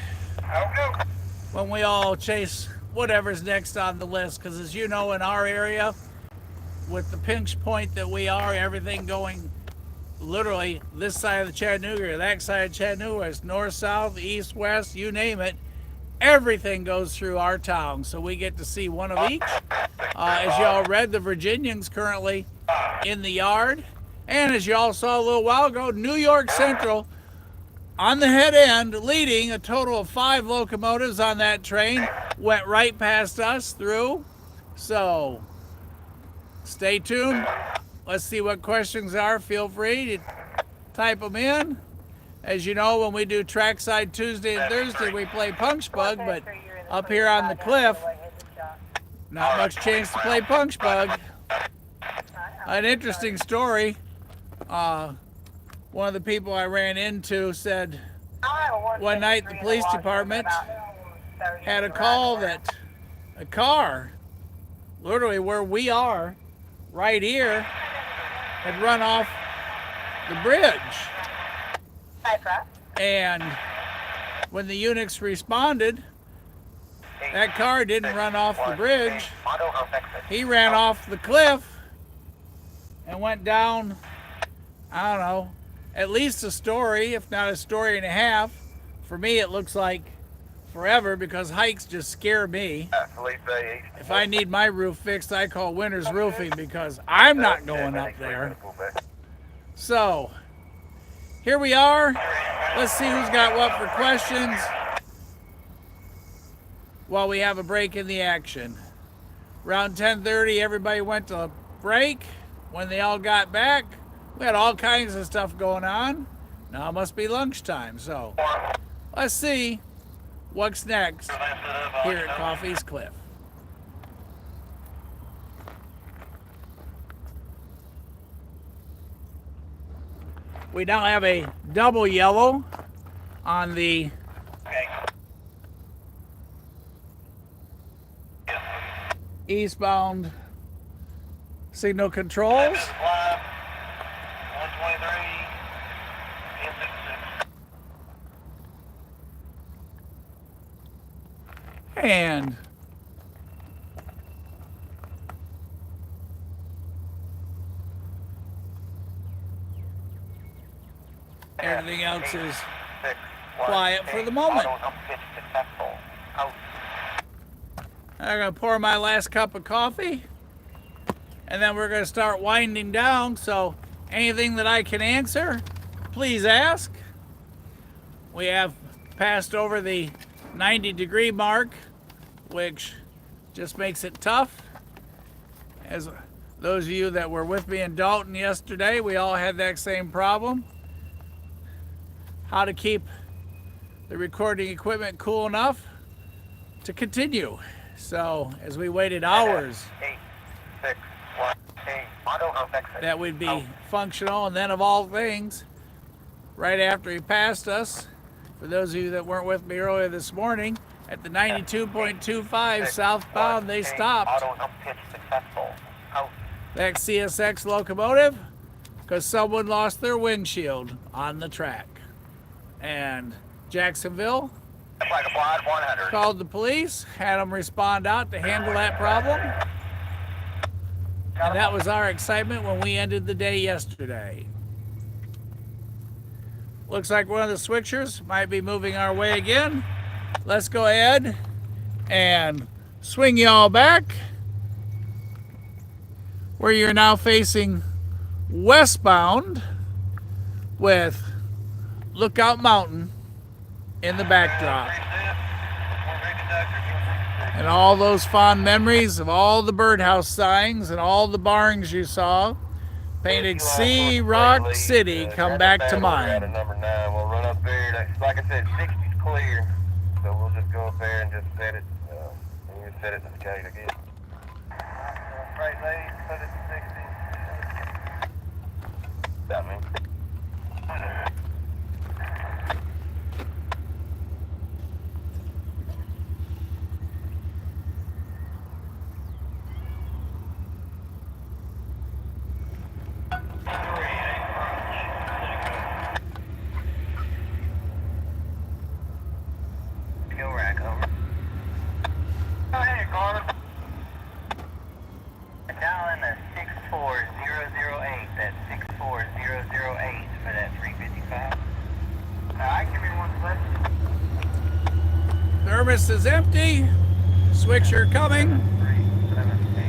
when we all chase whatever's next on the list. Because as you know, in our area, with the pinch point that we are, everything going literally this side of the Chattanooga or that side of Chattanooga, it's north, south, east, west, you name it. Everything goes through our town, so we get to see one of each. As y'all read, the Virginians currently in the yard. And as y'all saw a little while ago, New York Central on the head end, leading a total of 5 locomotives on that train, went right past us through. So stay tuned. Let's see what questions are. Feel free to type them in. As you know, when we do Trackside Tuesday and Thursday, we play Punch Bug, but up here on the cliff, not much chance to play Punch Bug. An interesting story. One of the people I ran into said one night the police department had a call that a car, literally where we are, right here, had run off the bridge. And when the eunuchs responded, that car didn't run off the bridge. He ran off the cliff and went down, I don't know, at least a story, if not a story and a half. For me, it looks like forever because hikes just scare me. If I need my roof fixed, I call Winter's Roofing because I'm not going up there. So, here we are. Let's see who's got what for questions while we have a break in the action. Around 10:30, everybody went to break. When they all got back, we had all kinds of stuff going on. Now it must be lunchtime, so let's see what's next here at Coffey's Cliff. We now have a double yellow on the eastbound signal controls. And everything else is quiet for the moment. I'm going to pour my last cup of coffee, and then we're going to start winding down. So anything that I can answer, please ask. We have passed over the 90-degree mark, which just makes it tough. As those of you that were with me in Dalton yesterday, we all had that same problem. How to keep the recording equipment cool enough to continue. So as we waited hours that we'd be functional, and then of all things, right after he passed us, for those of you that weren't with me earlier this morning, at the 92.25 southbound, they stopped that CSX locomotive because someone lost their windshield on the track. And Jacksonville called the police, had them respond out to handle that problem. And that was our excitement when we ended the day yesterday. Looks like one of the switchers might be moving our way again. Let's go ahead and swing y'all back where you're now facing westbound with Lookout Mountain in the backdrop. And all those fond memories of all the birdhouse signs and all the barns you saw painted Sea Rock City come back to mind. Number 9, we'll run up there. Like I said, 60's clear, so we'll just go up there and just set it. And we'll set it to the gate again. Freight lane, put it to 60. That means. Down in the 6 24008 for that 355. Alright, give me 1 second. Thermos is empty. Switcher coming. 378.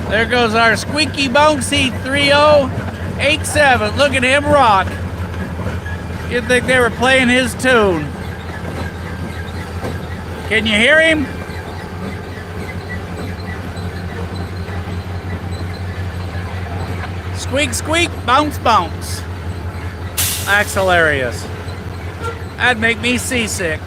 There goes our squeaky bouncy 3087. Look at him rock. You'd think they were playing his tune. Can you hear him? Squeak, squeak, bounce, bounce. That's hilarious. That'd make me seasick.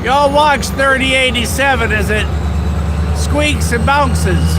Y'all watch 3087 as it squeaks and bounces.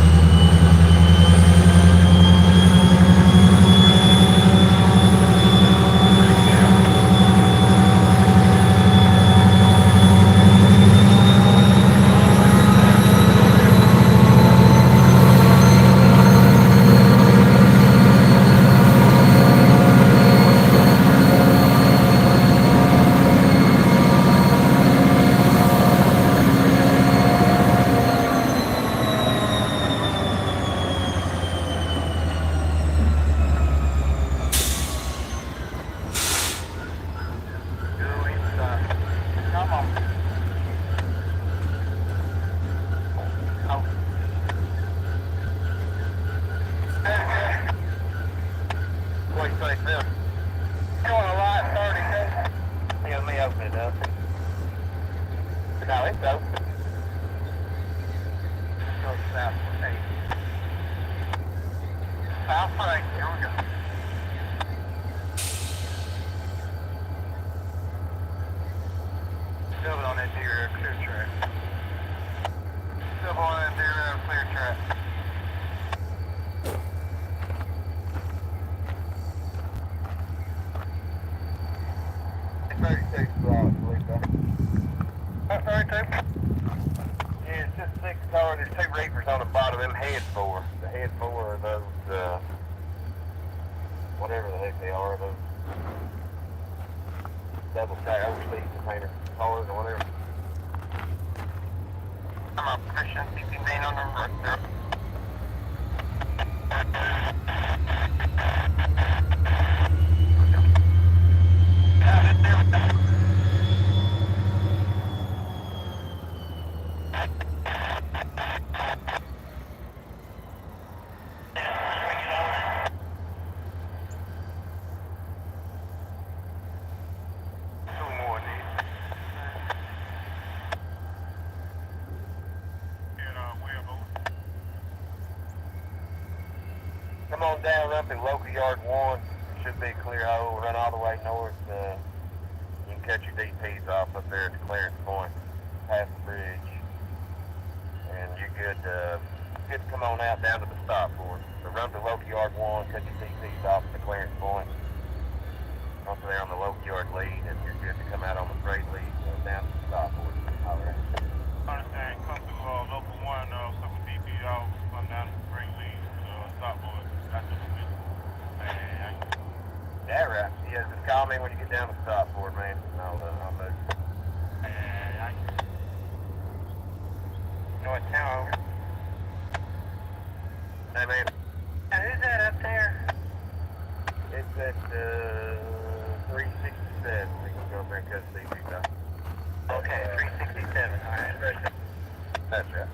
Come on down up in local yard 1, should be a clear hole. Run all the way north. You can cut your DPs off up there at the clearance point, past the bridge, and you're good. Good to come on out down to the stop board. So run to local yard 1, cut your DPs off at the clearance point. Once there on the local yard lead, and you're good to come out on the freight lead down to the stop board. All right. Understand. Come to local 1, couple DP off, come down to the freight lead, stop board. That's what we do. Yeah, right. Yeah, just call me when you get down to the stop board, man. I'll move. North Town. Hey, man. Who's that up there? It's at 367. We can go up there and cut the DP off. Okay, 367. All right. That's right.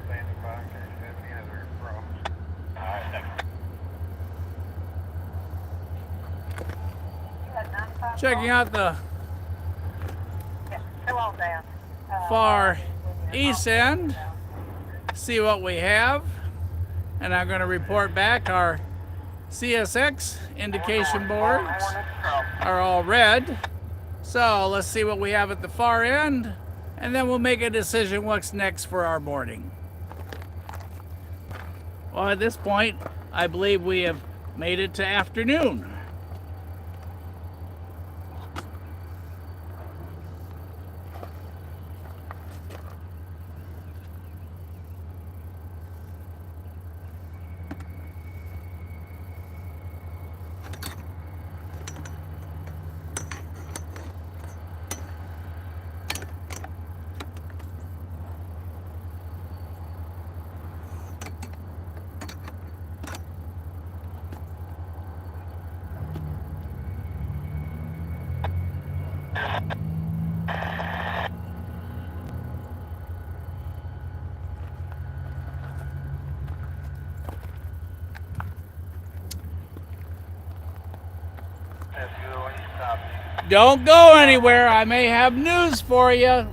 Standing by in case you have any other problems. All right, thanks. Checking out the Come on down. far east end, see what we have, and I'm going to report back. Our CSX indication boards are all red, so let's see what we have at the far end, and then we'll make a decision what's next for our morning. Well, at this point, I believe we have made it to afternoon. Don't go anywhere. I may have news for you.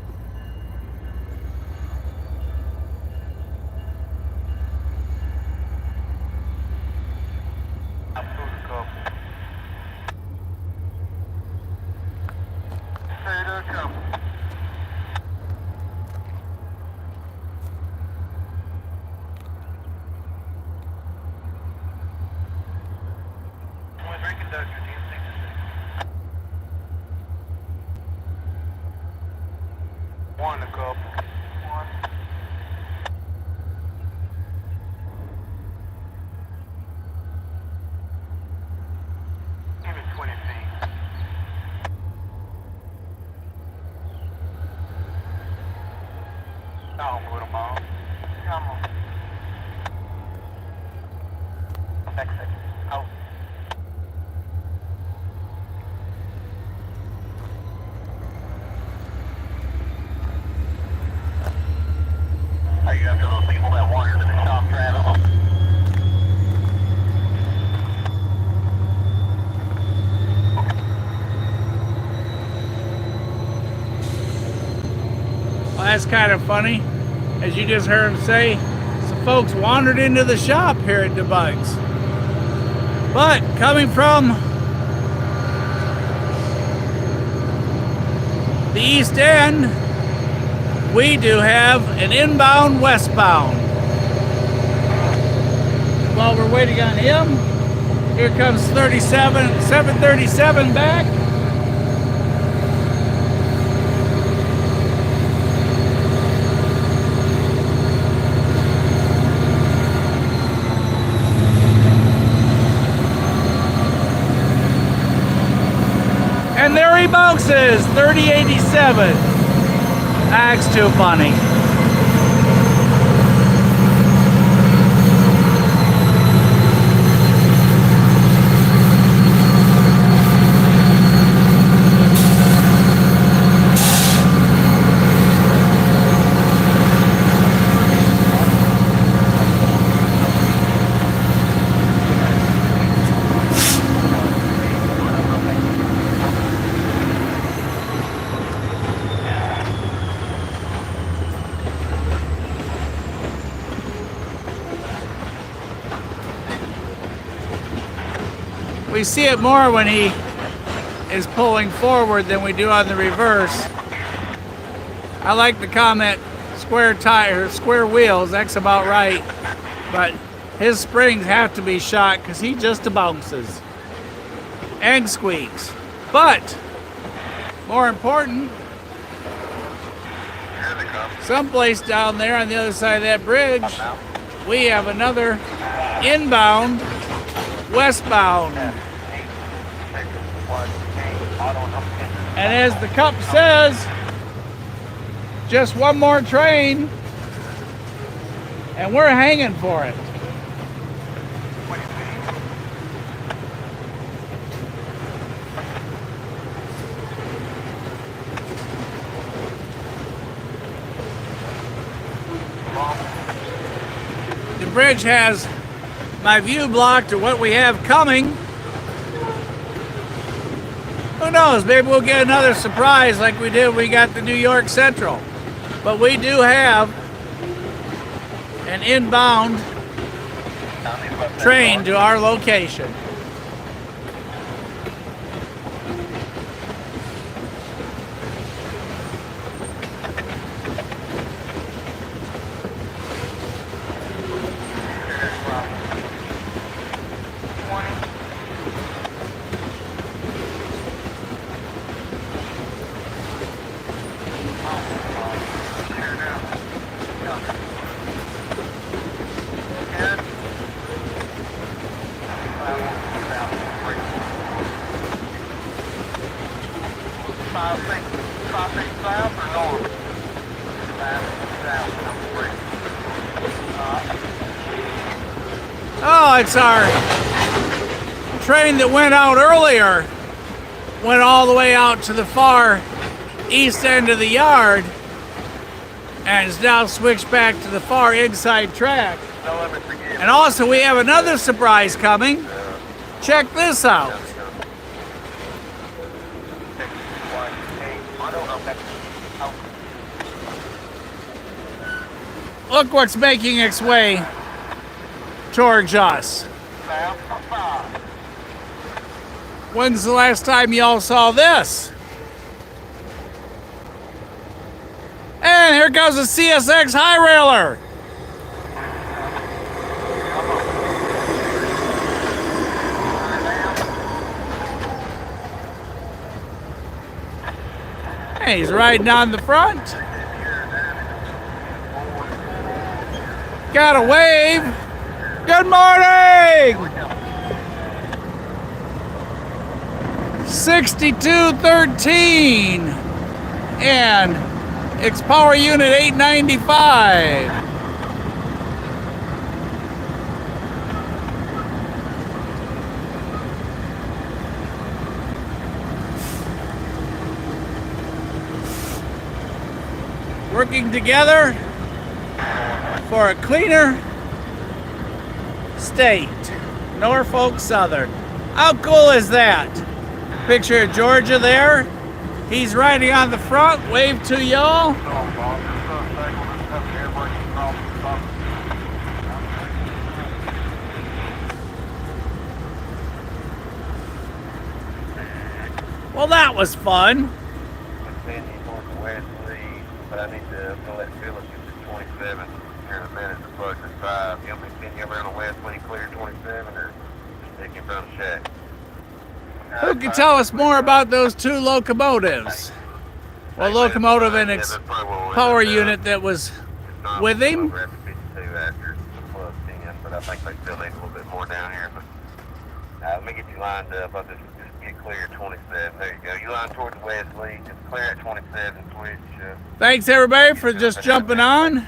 One a couple. One. Give it 20 feet. I'll put them on. Come on. Exit. Out. Are you after those people that wandered in the shop, Travis? Well, that's kind of funny. As you just heard him say, some folks wandered into the shop here at Debutts. But coming from the east end, we do have an inbound westbound. While we're waiting on him, here comes 737 back. And there he bounces, 3087. That's too funny. We see it more when he is pulling forward than we do on the reverse. I like the comment, square tire, square wheels, that's about right. But his springs have to be shot because he just bounces and squeaks. But more important, someplace down there on the other side of that bridge, we have another inbound Westbound. And as the cup says, just one more train and we're hanging for it. The bridge has my view blocked to what we have coming. Who knows, maybe we'll get another surprise like we did when we got the New York Central. But we do have an inbound train to our location. Oh, it's our train that went out earlier, went all the way out to the far east end of the yard, and is now switched back to the far inside track. And also we have another surprise coming. Check this out. Look what's making its way towards us. When's the last time y'all saw this? And here comes the CSX high railer. Hey, he's riding on the front. Got a wave. Good morning! 6213 and its power unit 895. Working together for a cleaner state, Norfolk Southern. How cool is that? Picture of Georgia there. He's riding on the front. Wave to y'all. Well, that was fun. But I need to let Phyllis get to 27 here in a minute to plug this 5. He'll be sending you around the west when he clears 27 or stick in front of the shack. Who can tell us more about those two locomotives? Well, locomotive and its power unit that was with him. But I think they still need a little bit more down here. But let me get you lined up. I'll just get clear at 27. There you go. You line towards the west, Lee. Just clear at 27. Switch. Thanks, everybody, for just jumping on.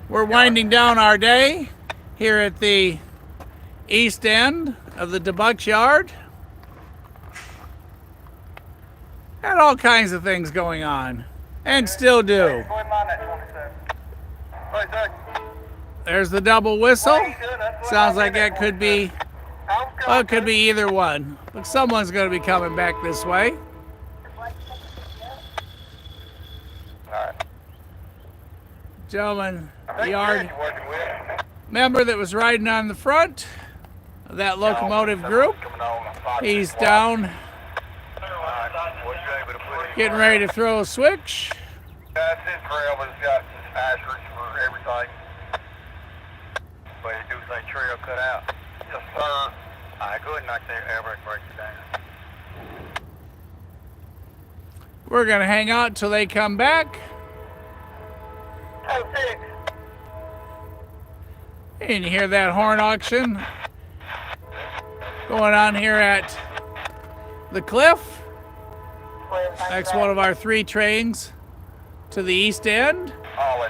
We're winding down our day here at the east end of the Debutts Yard. Had all kinds of things going on, and still do. There's the double whistle. Sounds like that could be, well, it could be either one, but someone's going to be coming back this way. Gentleman, yard member that was riding on the front, of that locomotive group. He's down, getting ready to throw a switch. That's his trail, but it's got asterisks for everything. But it do say trail cut out. Yes, sir. All right, go ahead and knock that air brake breaks down. We're going to hang out till they come back. 06. And you hear that horn auction going on here at the Cliff. Next one of our 3 trains to the east end. Ollie.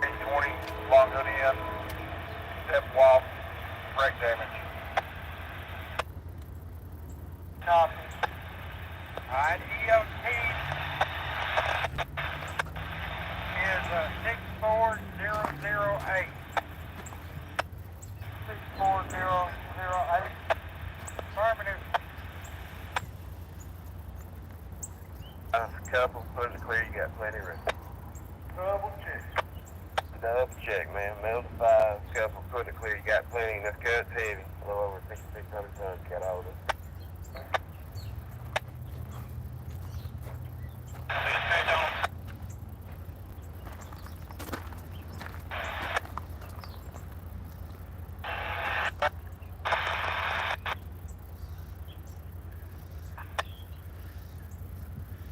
820, long hood in, step wall, brake damage. Copy. Alright, EOT is 64008. 64008. Affirmative. That's a couple, put it clear, you got plenty of room. Double check. Double check, man. Middle to 5, couple, put it clear, you got plenty, and this cut's heavy. A little over 6,600 tons, got all of it.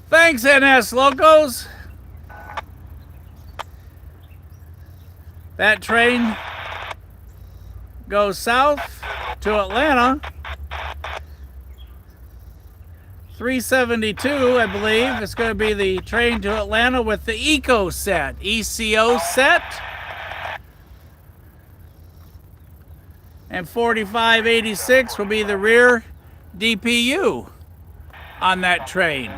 Thanks, NS Locos. That train goes south to Atlanta. 372, I believe. It's going to be the train to Atlanta with the ECO set, ECO set. And 4586 will be the rear DPU on that train.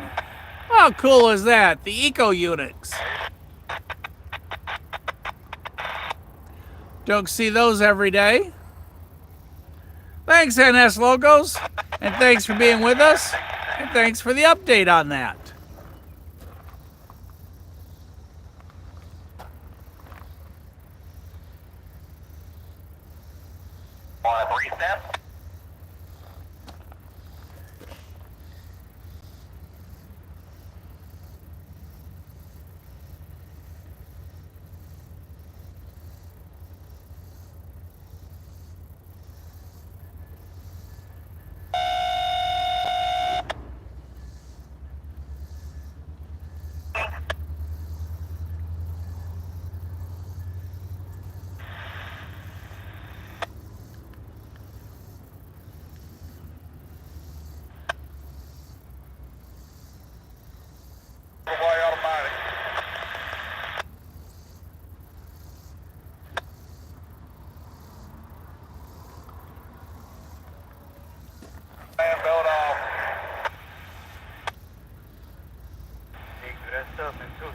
How cool is that? The Eco Unix. Don't see those every day. Thanks, NS Logos, and thanks for being with us, and thanks for the update on that. Want a 3-step?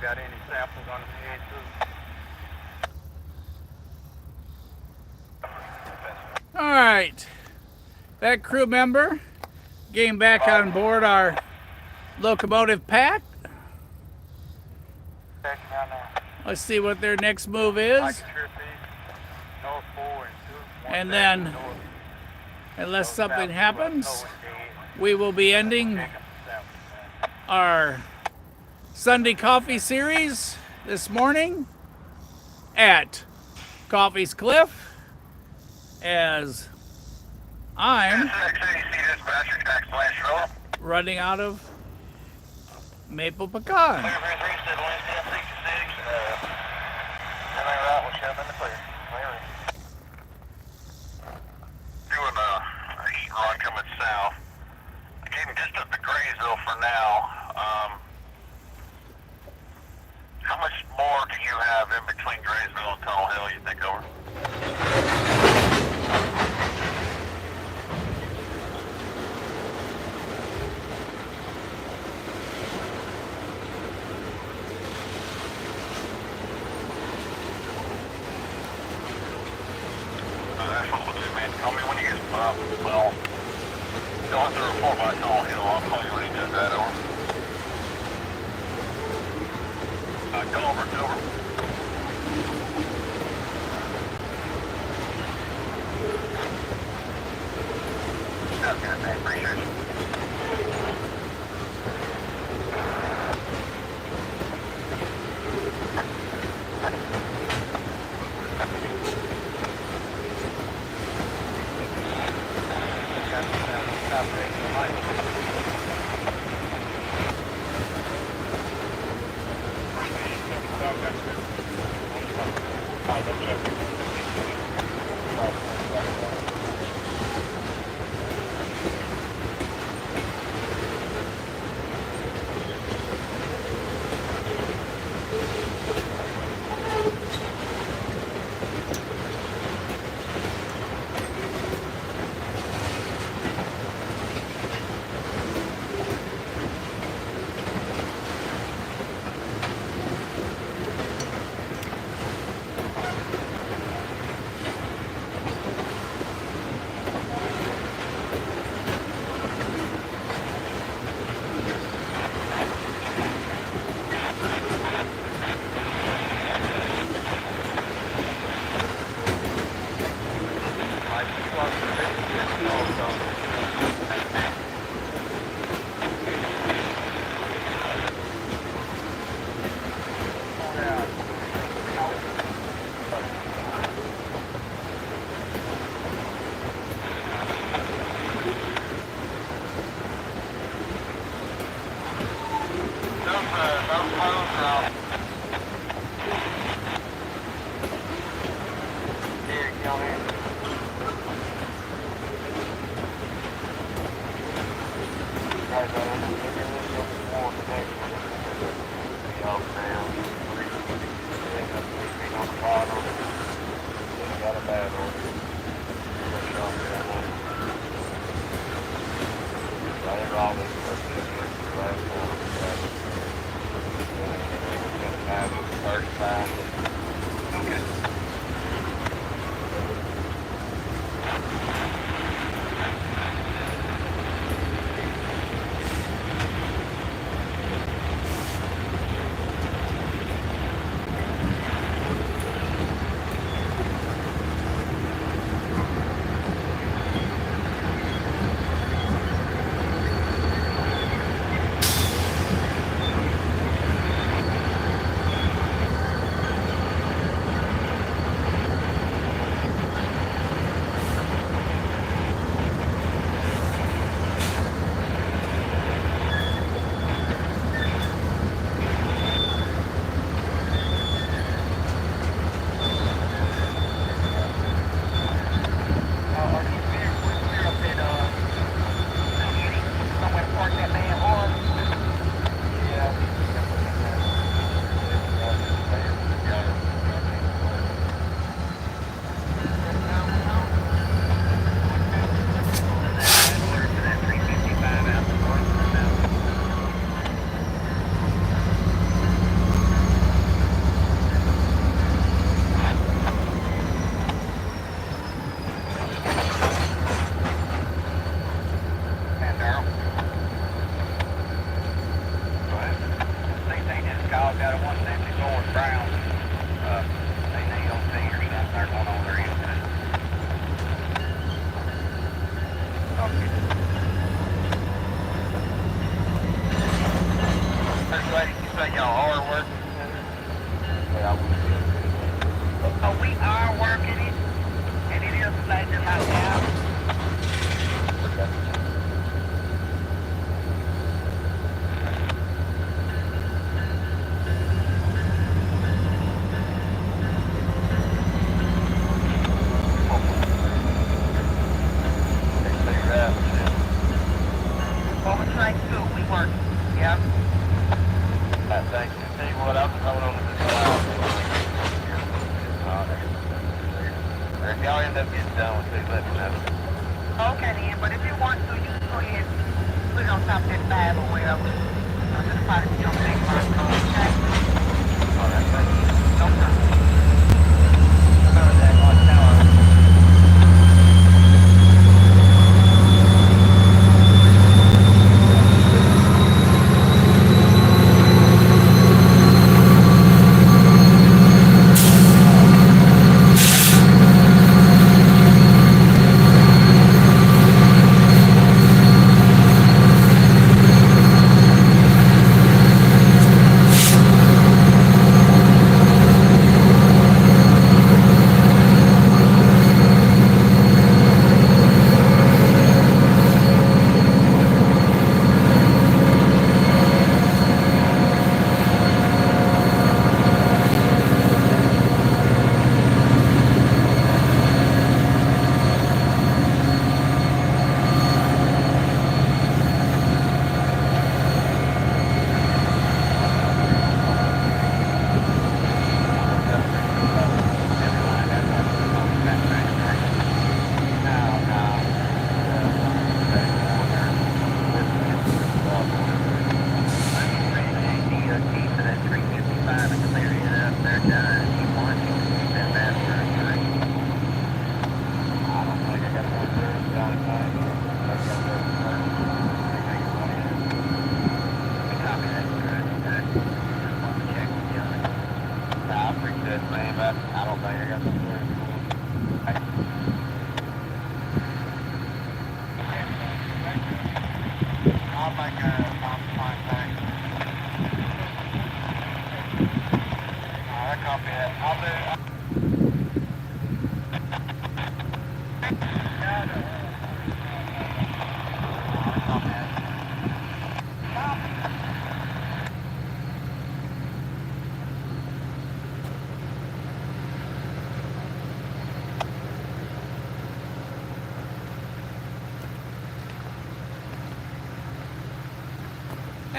Got any samples on the head too? All right, that crew member getting back on board our locomotive pack. Let's see what their next move is. And then, unless something happens, we will be ending our Sunday Coffee series this morning at Coffey's Cliff, as I'm running out of maple pecan. Doing a heat run coming south. I gave him just up to Graysville for now. How much more do you have in between Graysville and Tunnel Hill, you think, over? That's what we'll do, man. Call me when you get up. Well, don't have to report by Tunnel Hill. I'll call you when he does that, over. Come over, come over. Okay, appreciate it.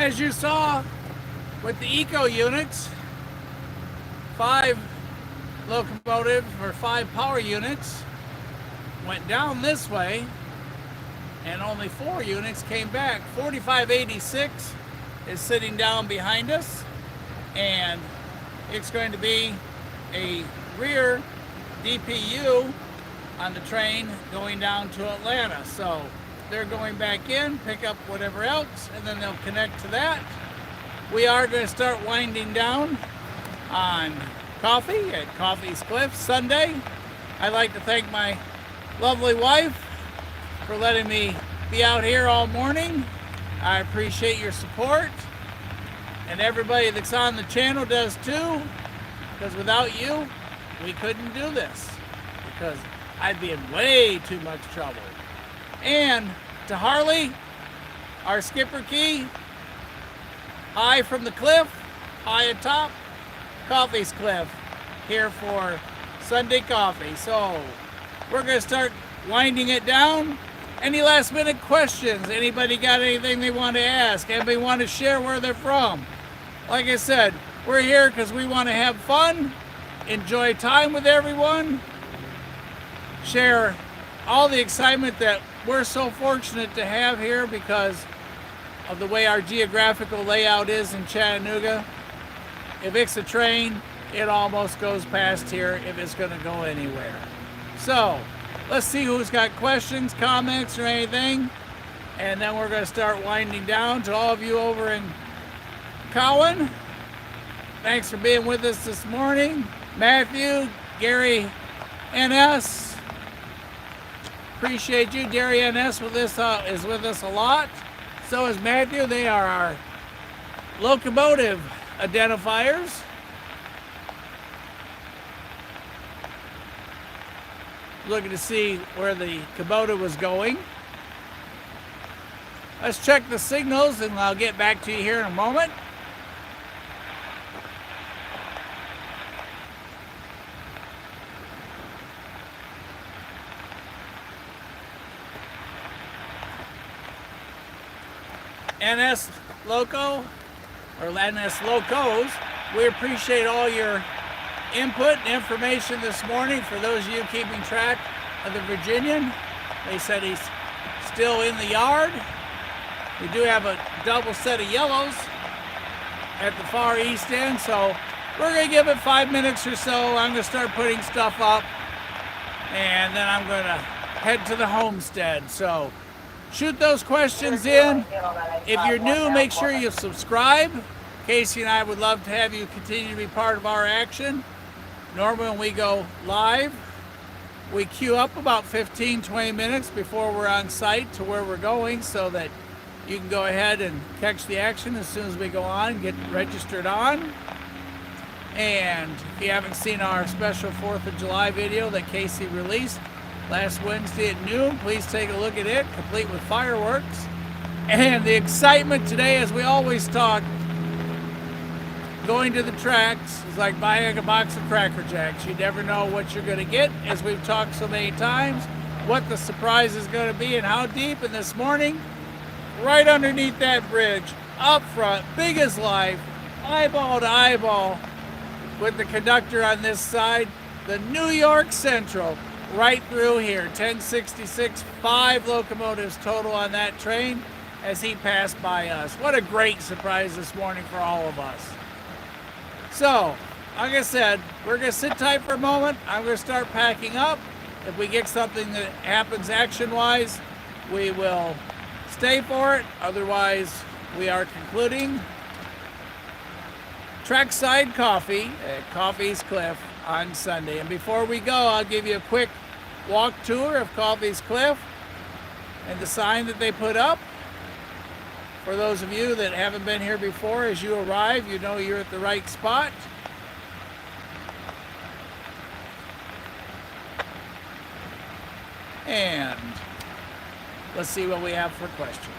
as you saw with the eco units, 5 locomotive or 5 power units went down this way and only 4 units came back. 4586 is sitting down behind us, and it's going to be a rear DPU on the train going down to Atlanta. So they're going back in, pick up whatever else, and then they'll connect to that. We are going to start winding down on Coffey at Coffey's Cliff Sunday. I'd like to thank my lovely wife for letting me be out here all morning. I appreciate your support, and everybody that's on the channel does too, because without you we couldn't do this, because I'd be in way too much trouble. And to Harley, our skipper key, high from the cliff, high atop Coffey's Cliff, here for Sunday coffee. So we're going to start winding it down. Any last minute questions? Anybody got anything they want to ask? Anybody want to share where they're from? Like I said, we're here because we want to have fun, enjoy time with everyone, share all the excitement that we're so fortunate to have here because of the way our geographical layout is in Chattanooga. If it's a train, it almost goes past here if it's going to go anywhere. So let's see who's got questions, comments, or anything, and then we're going to start winding down. To all of you over in Cowan, thanks for being with us this morning. Matthew, Gary NS, appreciate you. Gary NS with this is with us a lot. So is Matthew. They are our locomotive identifiers. Looking to see where the Kubota was going. Let's check the signals and I'll get back to you here in a moment. NS Loco, or NS Locos, we appreciate all your input and information this morning. For those of you keeping track of the Virginian, they said he's still in the yard. We do have a double set of yellows at the far east end, so we're going to give it 5 minutes or so. I'm going to start putting stuff up, and then I'm going to head to the homestead. So shoot those questions in. If you're new, make sure you subscribe. Casey and I would love to have you continue to be part of our action. Normally when we go live, we queue up about 15-20 minutes before we're on site to where we're going, so that you can go ahead and catch the action as soon as we go on, get registered on. And if you haven't seen our special 4th of July video that Casey released last Wednesday at noon, please take a look at it, complete with fireworks. And the excitement today, as we always talk, going to the tracks is like buying a box of Cracker Jacks. You never know what you're going to get, as we've talked so many times, what the surprise is going to be and how deep. And this morning, right underneath that bridge, up front, big as life, eyeball to eyeball with the conductor on this side, the New York Central, right through here, 1066, 5 locomotives total on that train as he passed by us. What a great surprise this morning for all of us. So, like I said, we're going to sit tight for a moment. I'm going to start packing up. If we get something that happens action-wise, we will stay for it. Otherwise, we are concluding Trackside Coffee at Coffey's Cliff on Sunday. And before we go, I'll give you a quick walk tour of Coffey's Cliff and the sign that they put up. For those of you that haven't been here before, as you arrive, you know you're at the right spot. And let's see what we have for questions.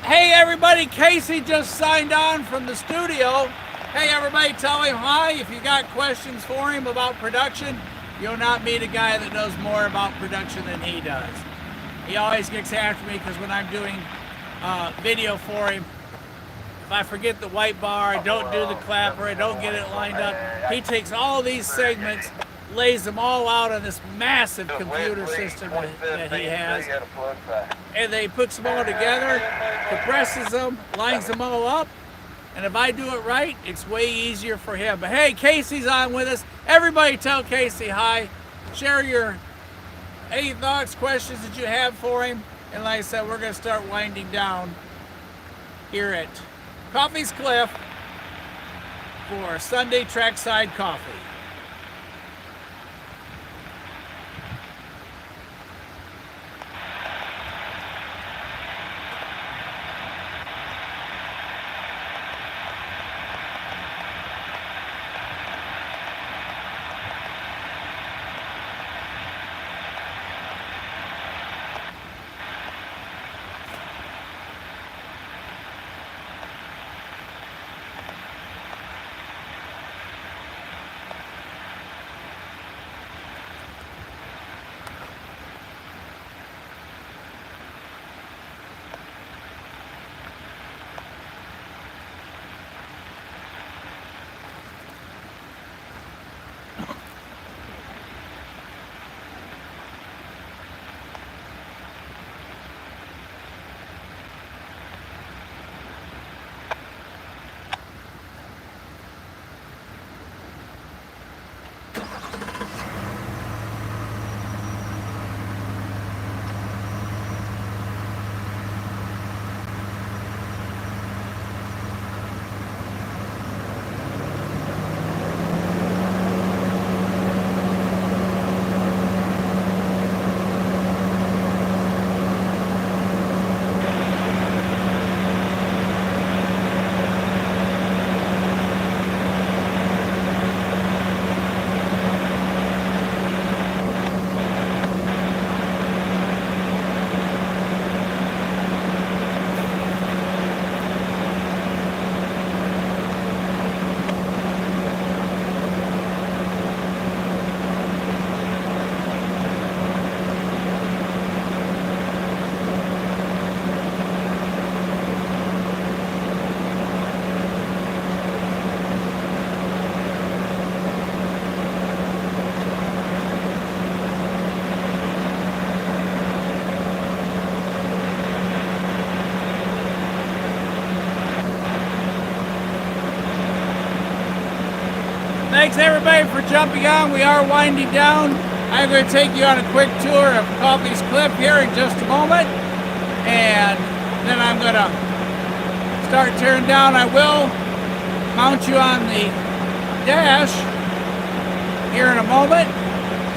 Hey everybody, Casey just signed on from the studio. Hey everybody, tell him hi. If you got questions for him about production, you'll not meet a guy that knows more about production than he does. He always gets after me because when I'm doing video for him, if I forget the white bar, I don't do the clapper, I don't get it lined up, he takes all these segments, lays them all out on this massive computer system that he has, and then he puts them all together, compresses them, lines them all up, and if I do it right, it's way easier for him. But hey, Casey's on with us. Everybody tell Casey hi. Share your any thoughts, questions that you have for him. And like I said, we're going to start winding down here at Coffey's Cliff for Sunday Trackside Coffee. Thanks everybody for jumping on. We are winding down. I'm going to take you on a quick tour of Coffey's Cliff here in just a moment. And then I'm going to start tearing down. I will mount you on the dash here in a moment.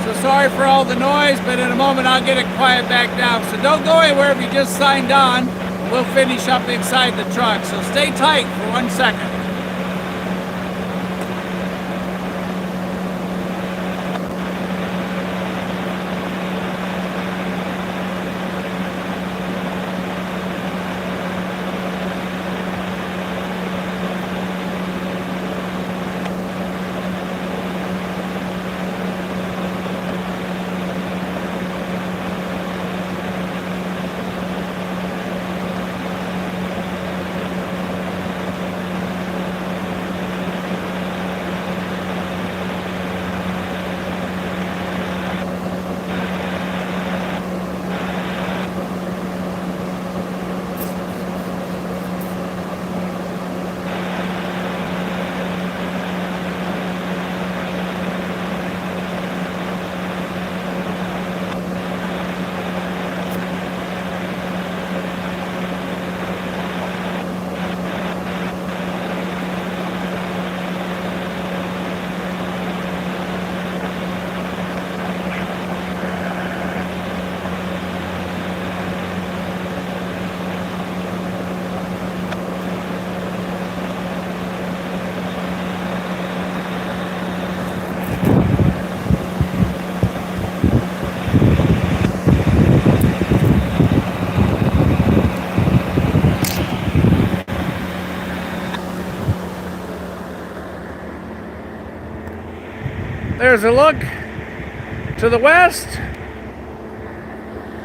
So sorry for all the noise, but in a moment I'll get it quiet back down. So don't go anywhere if you just signed on. We'll finish up inside the truck. So stay tight for 1 second. There's a look to the west.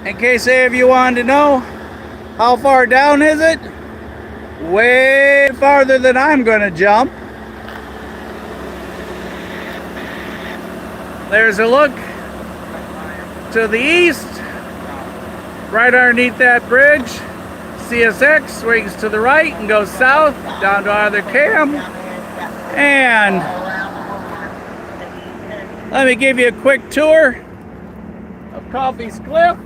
In case any of you wanted to know, how far down is it? Way farther than I'm gonna jump. There's a look to the east, right underneath that bridge. CSX swings to the right and goes south down to our other cam. And let me give you a quick tour of Coffey's Cliff.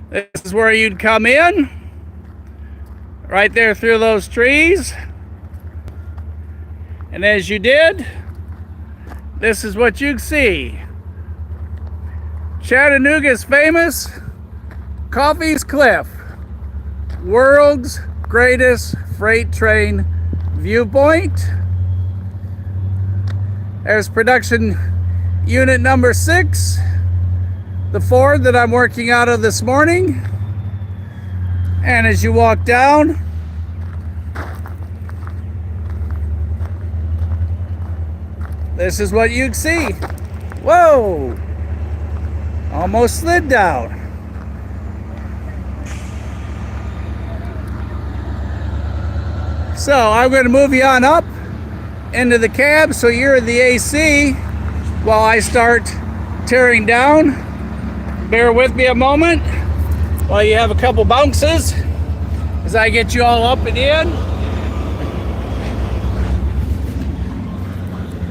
This is where you'd come in, right there through those trees. And as you did, this is what you'd see. Chattanooga's famous Coffey's Cliff, world's greatest freight train viewpoint. There's production unit number 6. The Ford that I'm working out of this morning. And as you walk down, this is what you'd see. Whoa! Almost slid down. So I'm going to move you on up into the cab so you're in the AC while I start tearing down. Bear with me a moment while you have a couple bounces as I get you all up and in.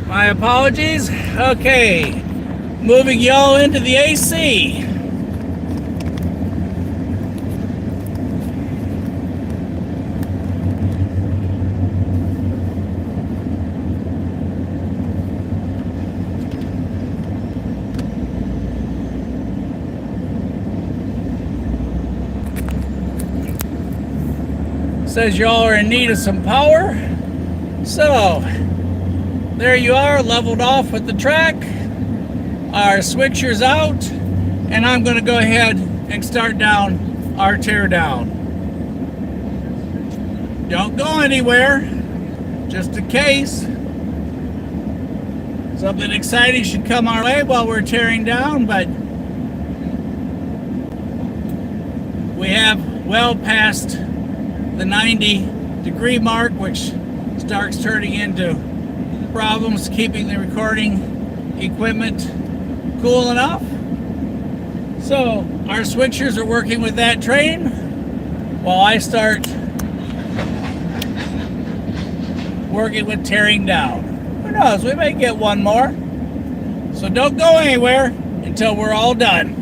My apologies. Okay, moving y'all into the AC. Says y'all are in need of some power. So, there you are, leveled off with the track. Our switcher's out, and I'm going to go ahead and start down our tear down. Don't go anywhere, just in case. Something exciting should come our way while we're tearing down, but we have well past the 90-degree mark, which starts turning into problems keeping the recording equipment cool enough. So our switchers are working with that train while I start working with tearing down. Who knows, we may get one more. So don't go anywhere until we're all done.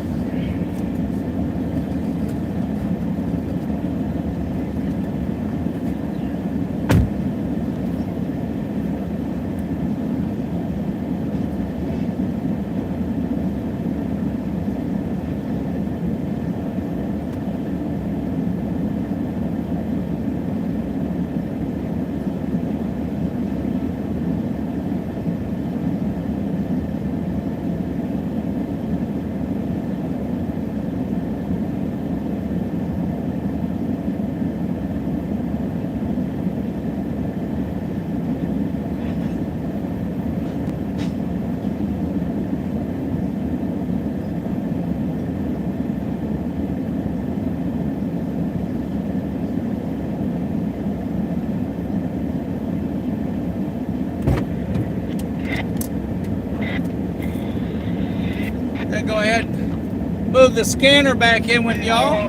Then go ahead and move the scanner back in with y'all.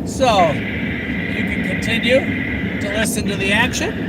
So you can continue to listen to the action.